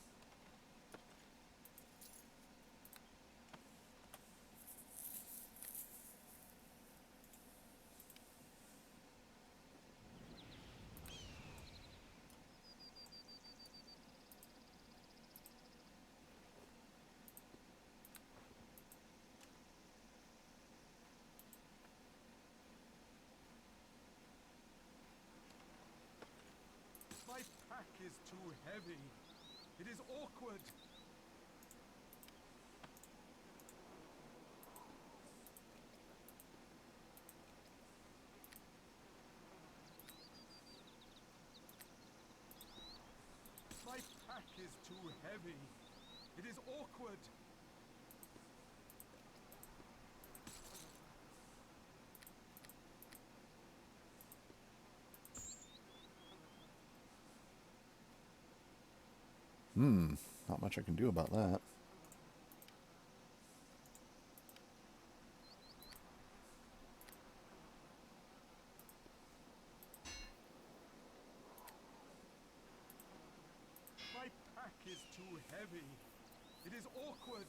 My pack is too heavy. It is awkward. My pack is too heavy. It is awkward. Not much I can do about that. My pack is too heavy. It is awkward.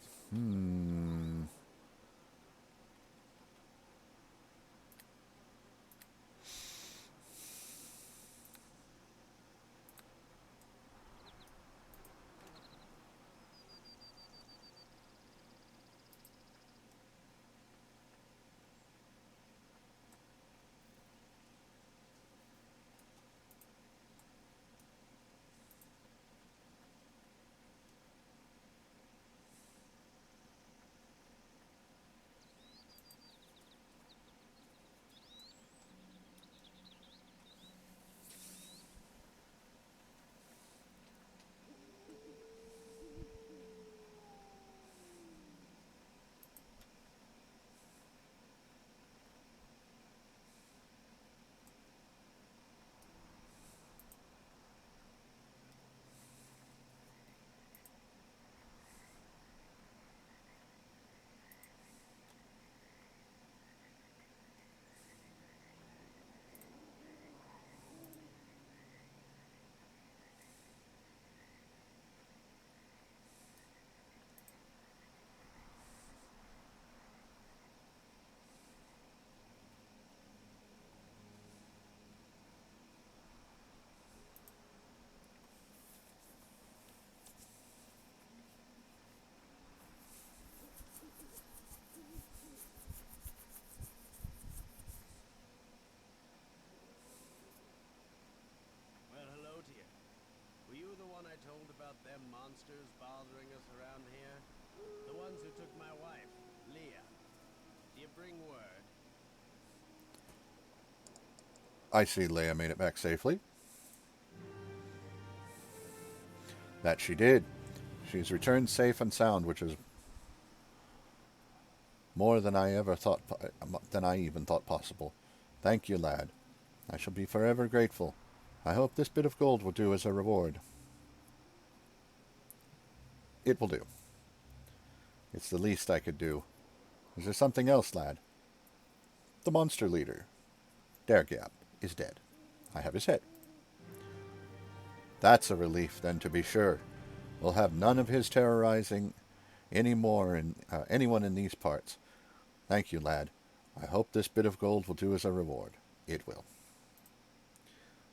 Well, hello to you. Were you the one I told about them monsters bothering us around here? The ones who took my wife, Leah. Do you bring word? I see Leia made it back safely. That she did. She's returned safe and sound, which is more than I even thought possible. Thank you, lad. I shall be forever grateful. I hope this bit of gold will do as a reward. It will do. It's the least I could do. Is there something else, lad? The monster leader, Dergab, is dead. I have his head. That's a relief, then, to be sure. We'll have none of his terrorizing anyone in these parts. Thank you, lad. I hope this bit of gold will do as a reward. It will.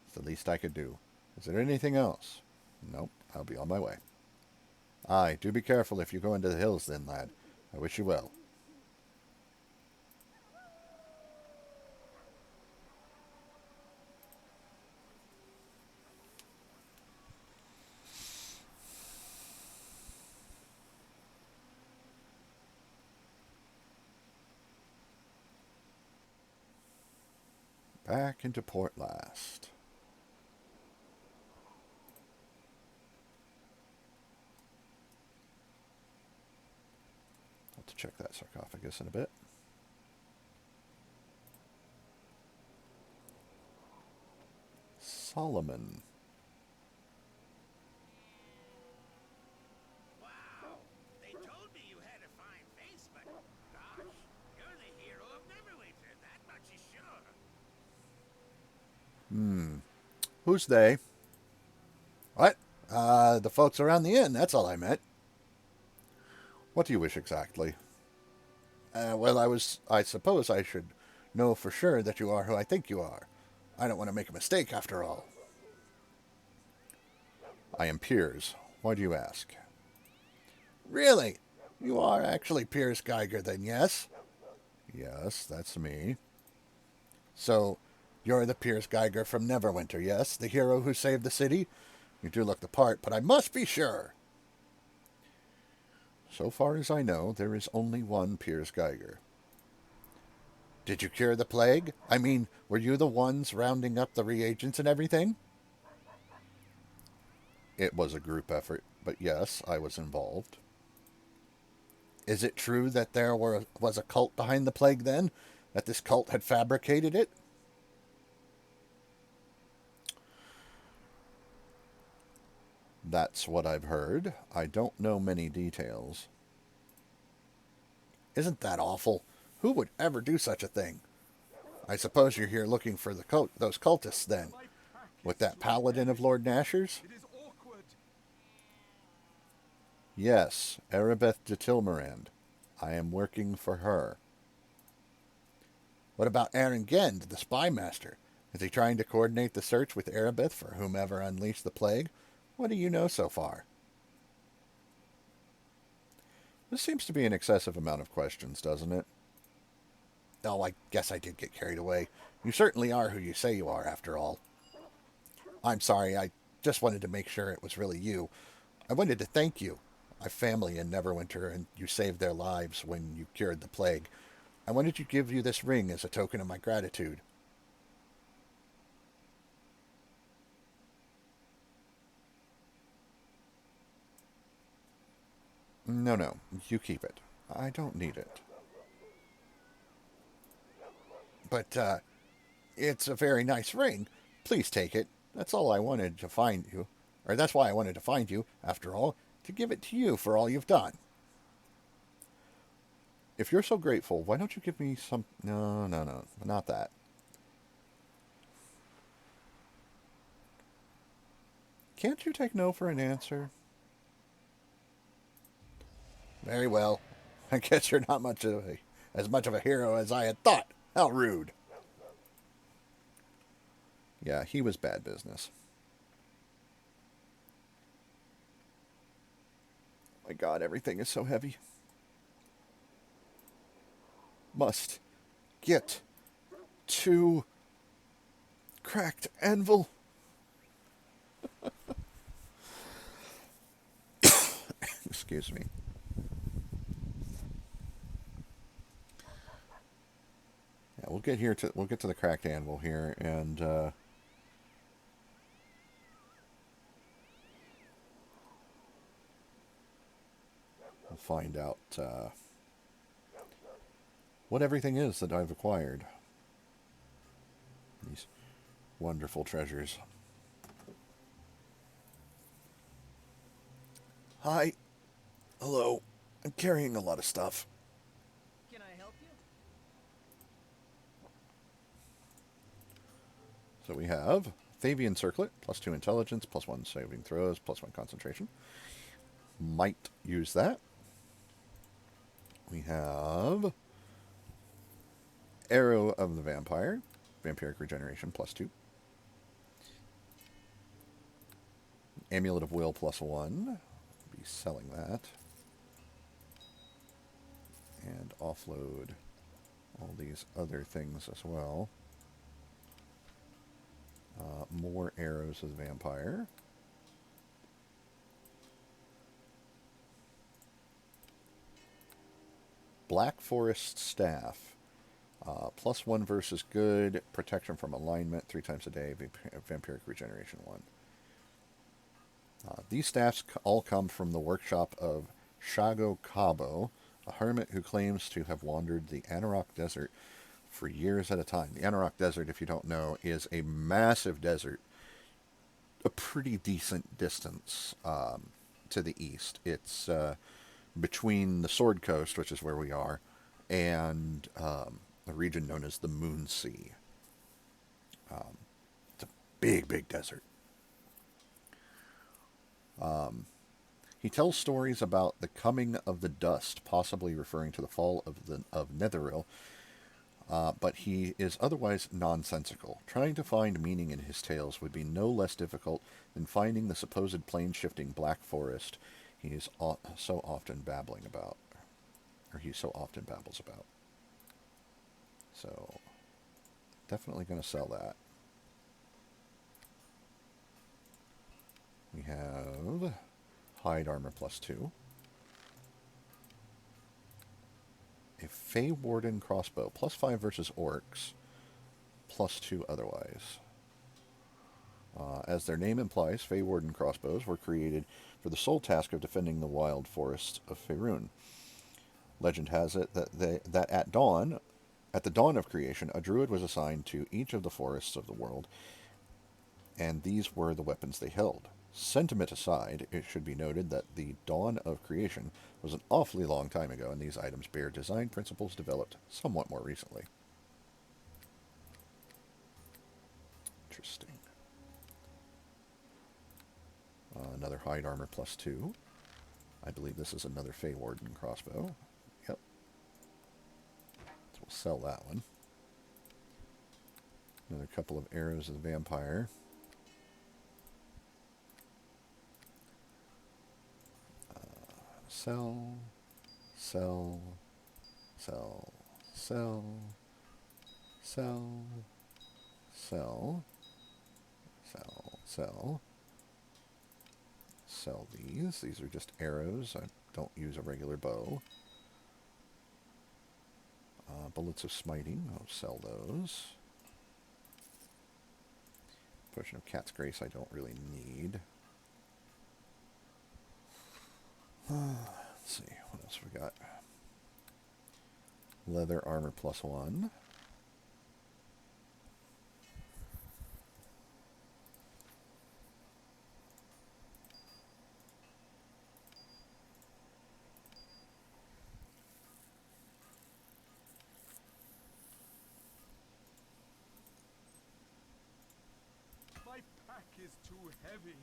It's the least I could do. Is there anything else? Nope, I'll be on my way. Aye, do be careful if you go into the hills then, lad. I wish you well. Back into Port Llast. I'll have to check that sarcophagus in a bit. Solomon. Wow! They told me you had a fine face, but gosh, you're the hero of Neverwinter. That much is sure. Who's they? What? The folks around the inn, that's all I meant. What do you wish exactly? Well, I suppose I should know for sure that you are who I think you are. I don't want to make a mistake after all. I am Piers. Why do you ask? Really? You are actually Piers Geiger then, yes? Yes, that's me. So, you're the Piers Geiger from Neverwinter, yes? The hero who saved the city? You do look the part, but I must be sure. So far as I know, there is only one Piers Geiger. Did you cure the plague? I mean, were you the ones rounding up the reagents and everything? It was a group effort, but yes, I was involved. Is it true that there was a cult behind the plague then? That this cult had fabricated it? That's what I've heard. I don't know many details. Isn't that awful? Who would ever do such a thing? I suppose you're here looking for those cultists then, with that paladin of Lord Nasher's? It is awkward. Yes, Erebeth de Tilmarand. I am working for her. What about Aaron Gend, the spy master? Is he trying to coordinate the search with Erebeth for whomever unleashed the plague? What do you know so far? This seems to be an excessive amount of questions, doesn't it? Oh, I guess I did get carried away. You certainly are who you say you are, after all. I'm sorry, I just wanted to make sure it was really you. I wanted to thank you. I have family in Neverwinter, and you saved their lives when you cured the plague. I wanted to give you this ring as a token of my gratitude. No, you keep it. I don't need it. But, it's a very nice ring. Please take it. That's all I wanted to find you. Or that's why I wanted to find you, after all, to give it to you for all you've done. If you're so grateful, why don't you give me some... No, not that. Can't you take no for an answer? Very well. I guess you're not as much of a hero as I had thought. How rude. Yeah, he was bad business. My God, everything is so heavy. Must get to cracked anvil. Excuse me. Yeah, we'll get to the cracked anvil here, and we'll find out what everything is that I've acquired. These wonderful treasures. Hi. Hello. I'm carrying a lot of stuff. Can I help you? So we have Thavian Circlet, +2 intelligence, +1 saving throws, +1 concentration. Might use that. We have Arrow of the Vampire, vampiric regeneration, +2. Amulet of Will, +1. Be selling that. And offload all these other things as well. More arrows of the vampire. Black Forest Staff. +1 versus good, protection from alignment 3 times a day, vampiric regeneration 1. These staffs all come from the workshop of Shago Cabo, a hermit who claims to have wandered the Anarok Desert for years at a time. The Anarok Desert, if you don't know, is a massive desert, a pretty decent distance to the east. It's between the Sword Coast, which is where we are, and a region known as the Moon Sea. It's a big, big desert. He tells stories about the coming of the dust, possibly referring to the fall of Netheril, but he is otherwise nonsensical. Trying to find meaning in his tales would be no less difficult than finding the supposed plane-shifting black forest he is so often babbling about, or he so often babbles about. So, definitely going to sell that. We have hide armor +2. A Fey Warden crossbow, +5 versus orcs, +2 otherwise. As their name implies, Fey Warden crossbows were created for the sole task of defending the wild forests of Faerun. Legend has it that at the dawn of creation, a druid was assigned to each of the forests of the world, and these were the weapons they held. Sentiment aside, it should be noted that the dawn of creation was an awfully long time ago, and these items bear design principles developed somewhat more recently. Interesting. Another hide armor +2. I believe this is another Fey Warden crossbow. Yep. So we'll sell that one. Another couple of arrows of the vampire. Sell, sell, sell, sell, sell, sell, sell, sell. Sell these. These are just arrows. I don't use a regular bow. Bullets of smiting. I'll sell those. Potion of Cat's Grace I don't really need. Let's see, what else we got? Leather armor +1. My pack is too heavy.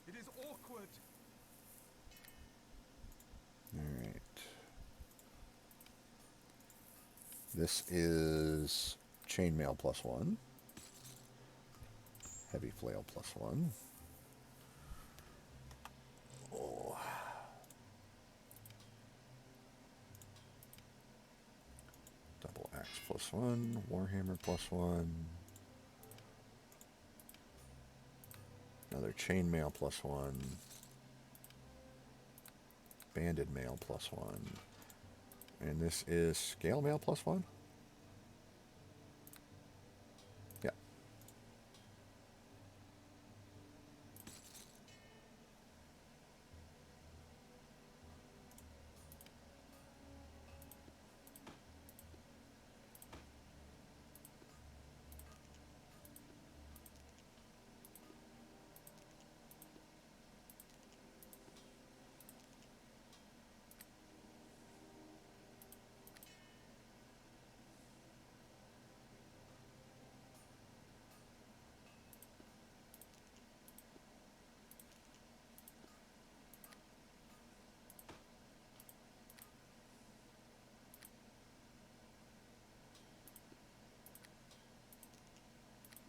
It is awkward. Alright. This is chainmail +1. Heavy flail +1. Oh. Double axe +1. Warhammer +1. Another chainmail +1. Banded mail +1. And this is scale mail +1? Yeah.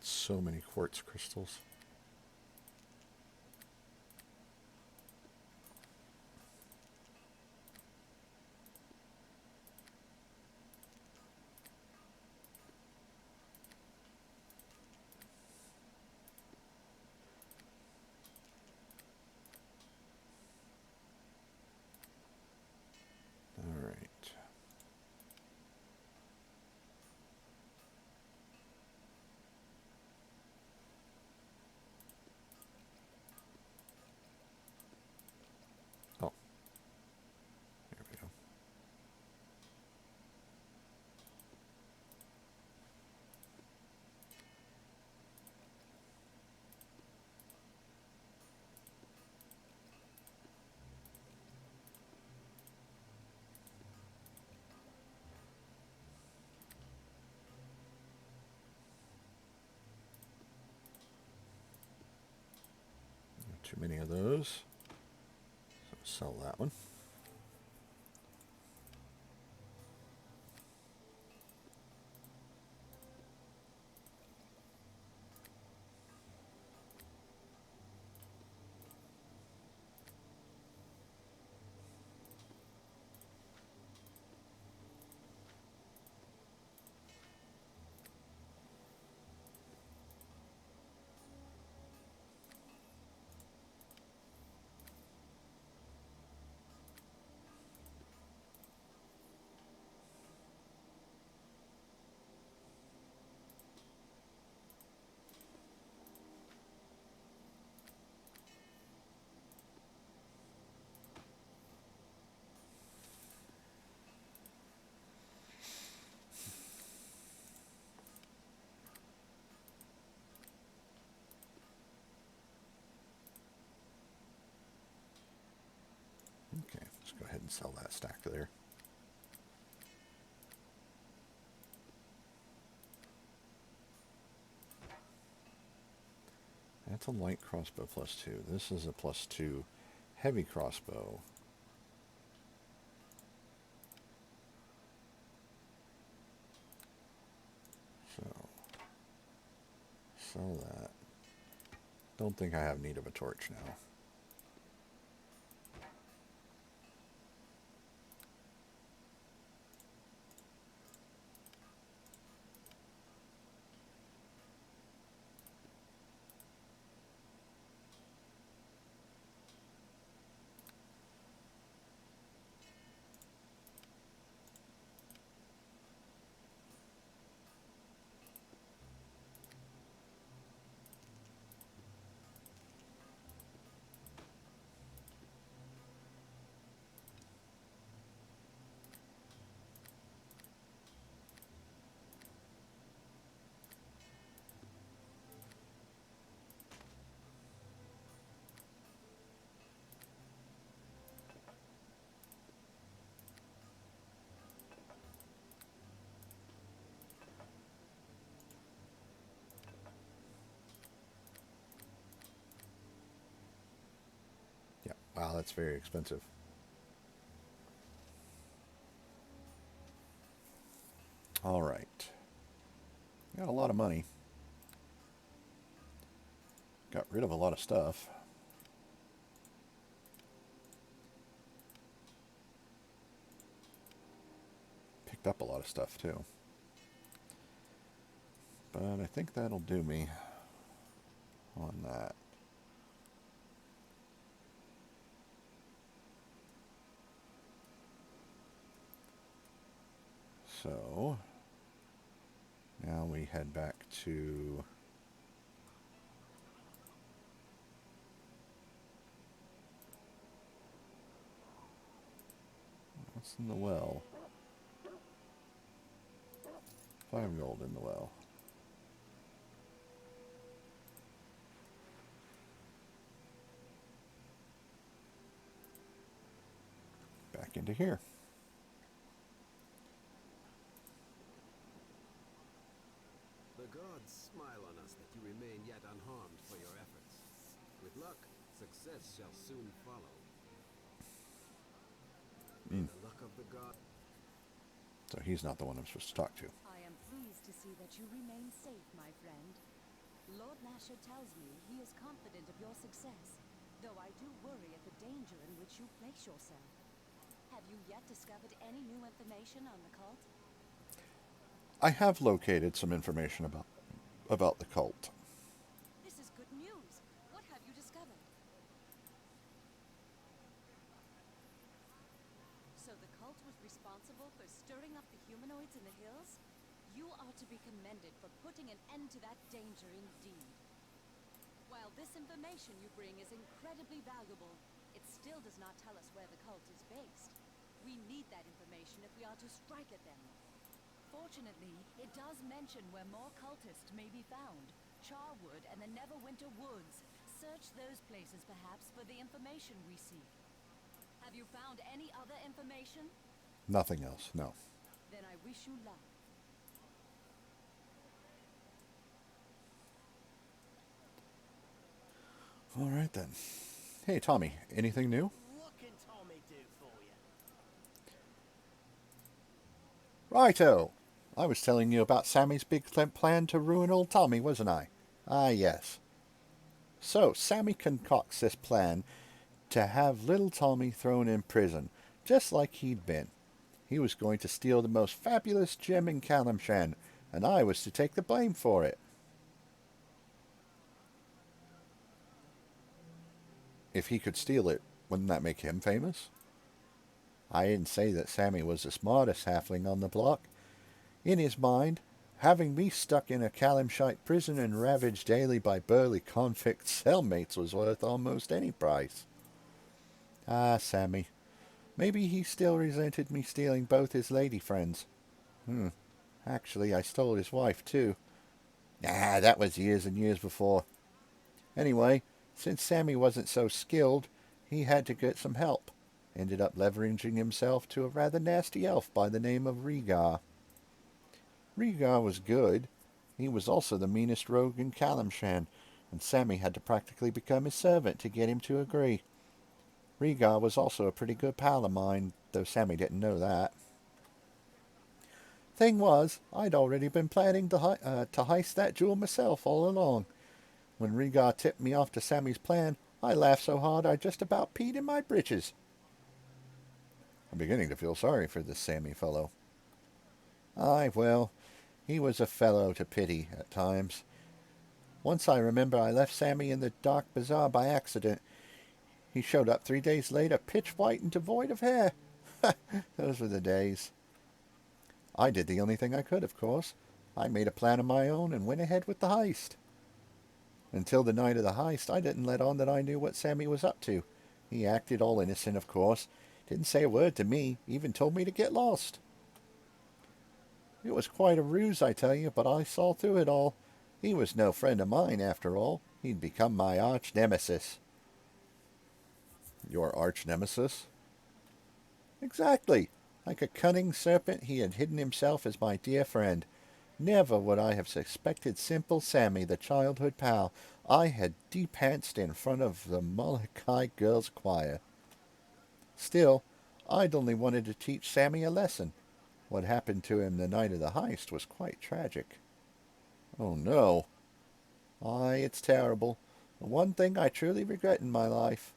So many quartz crystals. All right. Too many of those. So sell that one. Okay, let's go ahead and sell that stack there. That's a light crossbow +2. This is a +2 heavy crossbow. So, sell that. Don't think I have need of a torch now. Yeah, wow, that's very expensive. All right. Got a lot of money. Got rid of a lot of stuff. Picked up a lot of stuff too. But I think that'll do me on that. So now we head back to what's in the well? 5 gold in the well. Back into here. The gods smile on us that you remain yet unharmed for your efforts. With luck, success shall soon follow. The luck of the god. So he's not the one I'm supposed to talk to. I am pleased to see that you remain safe, my friend. Lord Nasher tells me he is confident of your success, though I do worry at the danger in which you place yourself. Have you yet discovered any new information on the cult? I have located some information about the cult. This is good news. What have you discovered? So the cult was responsible for stirring up the humanoids in the hills? You are to be commended for putting an end to that danger indeed. While this information you bring is incredibly valuable, it still does not tell us where the cult is based. We need that information if we are to strike at them. Fortunately, it does mention where more cultists may be found. Charwood and the Neverwinter woods. Search those places perhaps for the information we seek. Have you found any other information? Nothing else, no. Then I wish you luck. All right then. Hey, Tommy, anything new? What can Tommy do for you? Righto! I was telling you about Sammy's big plan to ruin old Tommy, wasn't I? Ah, yes. So, Sammy concocts this plan to have little Tommy thrown in prison, just like he'd been. He was going to steal the most fabulous gem in Calimshan, and I was to take the blame for it. If he could steal it, wouldn't that make him famous? I didn't say that Sammy was the smartest halfling on the block. In his mind, having me stuck in a Calimshite prison and ravaged daily by burly convict cellmates was worth almost any price. Ah, Sammy. Maybe he still resented me stealing both his lady friends. Actually, I stole his wife, too. Ah, that was years and years before. Anyway, since Sammy wasn't so skilled, he had to get some help. Ended up leveraging himself to a rather nasty elf by the name of Rhaegar. Rhaegar was good. He was also the meanest rogue in Calimshan, and Sammy had to practically become his servant to get him to agree. Rhaegar was also a pretty good pal of mine, though Sammy didn't know that. Thing was, I'd already been planning to heist that jewel myself all along. When Rhaegar tipped me off to Sammy's plan, I laughed so hard I just about peed in my britches. I'm beginning to feel sorry for this Sammy fellow. Aye, well, he was a fellow to pity at times. Once I remember I left Sammy in the dark bazaar by accident. He showed up 3 days later, pitch white and devoid of hair. Those were the days. I did the only thing I could, of course. I made a plan of my own and went ahead with the heist. Until the night of the heist, I didn't let on that I knew what Sammy was up to. He acted all innocent, of course. Didn't say a word to me, even told me to get lost. It was quite a ruse, I tell you, but I saw through it all. He was no friend of mine, after all. He'd become my arch-nemesis. Your arch-nemesis? Exactly. Like a cunning serpent, he had hidden himself as my dear friend. Never would I have suspected simple Sammy, the childhood pal I had de-pantsed in front of the Molokai girls' choir. Still, I'd only wanted to teach Sammy a lesson. What happened to him the night of the heist was quite tragic. Oh no. Aye, it's terrible. The one thing I truly regret in my life.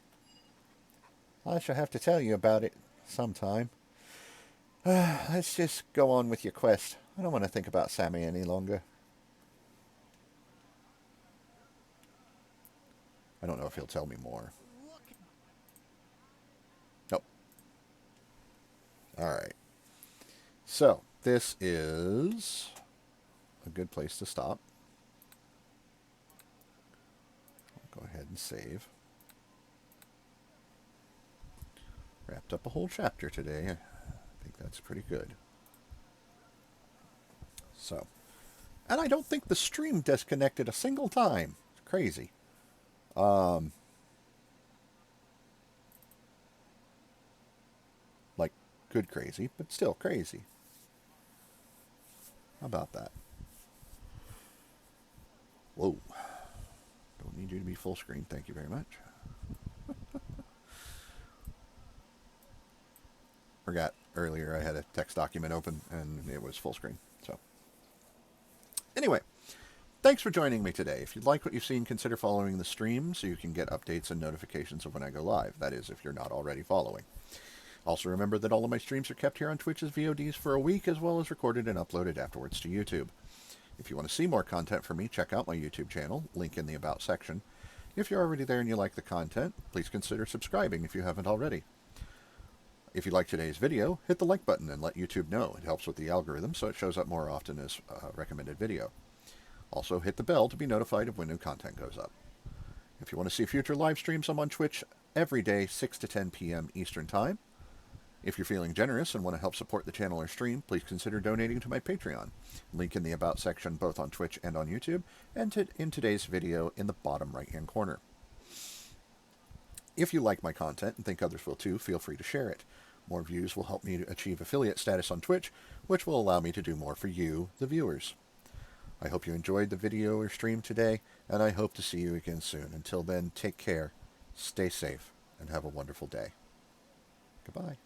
I shall have to tell you about it sometime. Let's just go on with your quest. I don't want to think about Sammy any longer. I don't know if he'll tell me more. Nope. Alright. So, this is a good place to stop. I'll go ahead and save. Wrapped up a whole chapter today. I think that's pretty good. So, and I don't think the stream disconnected a single time. It's crazy. Like, good crazy, but still crazy. How about that? Whoa. Don't need you to be full screen. Thank you very much. Forgot earlier I had a text document open and it was full screen. So, anyway, thanks for joining me today. If you like what you've seen, consider following the stream so you can get updates and notifications of when I go live. That is, if you're not already following. Also remember that all of my streams are kept here on Twitch as VODs for a week, as well as recorded and uploaded afterwards to YouTube. If you want to see more content from me, check out my YouTube channel, link in the About section. If you're already there and you like the content, please consider subscribing if you haven't already. If you like today's video, hit the like button and let YouTube know. It helps with the algorithm so it shows up more often as a recommended video. Also, hit the bell to be notified of when new content goes up. If you want to see future live streams, I'm on Twitch every day, 6 to 10 p.m. Eastern Time. If you're feeling generous and want to help support the channel or stream, please consider donating to my Patreon. Link in the About section both on Twitch and on YouTube, and in today's video in the bottom right-hand corner. If you like my content and think others will too, feel free to share it. More views will help me to achieve affiliate status on Twitch, which will allow me to do more for you, the viewers. I hope you enjoyed the video or stream today, and I hope to see you again soon. Until then, take care, stay safe, and have a wonderful day. Goodbye.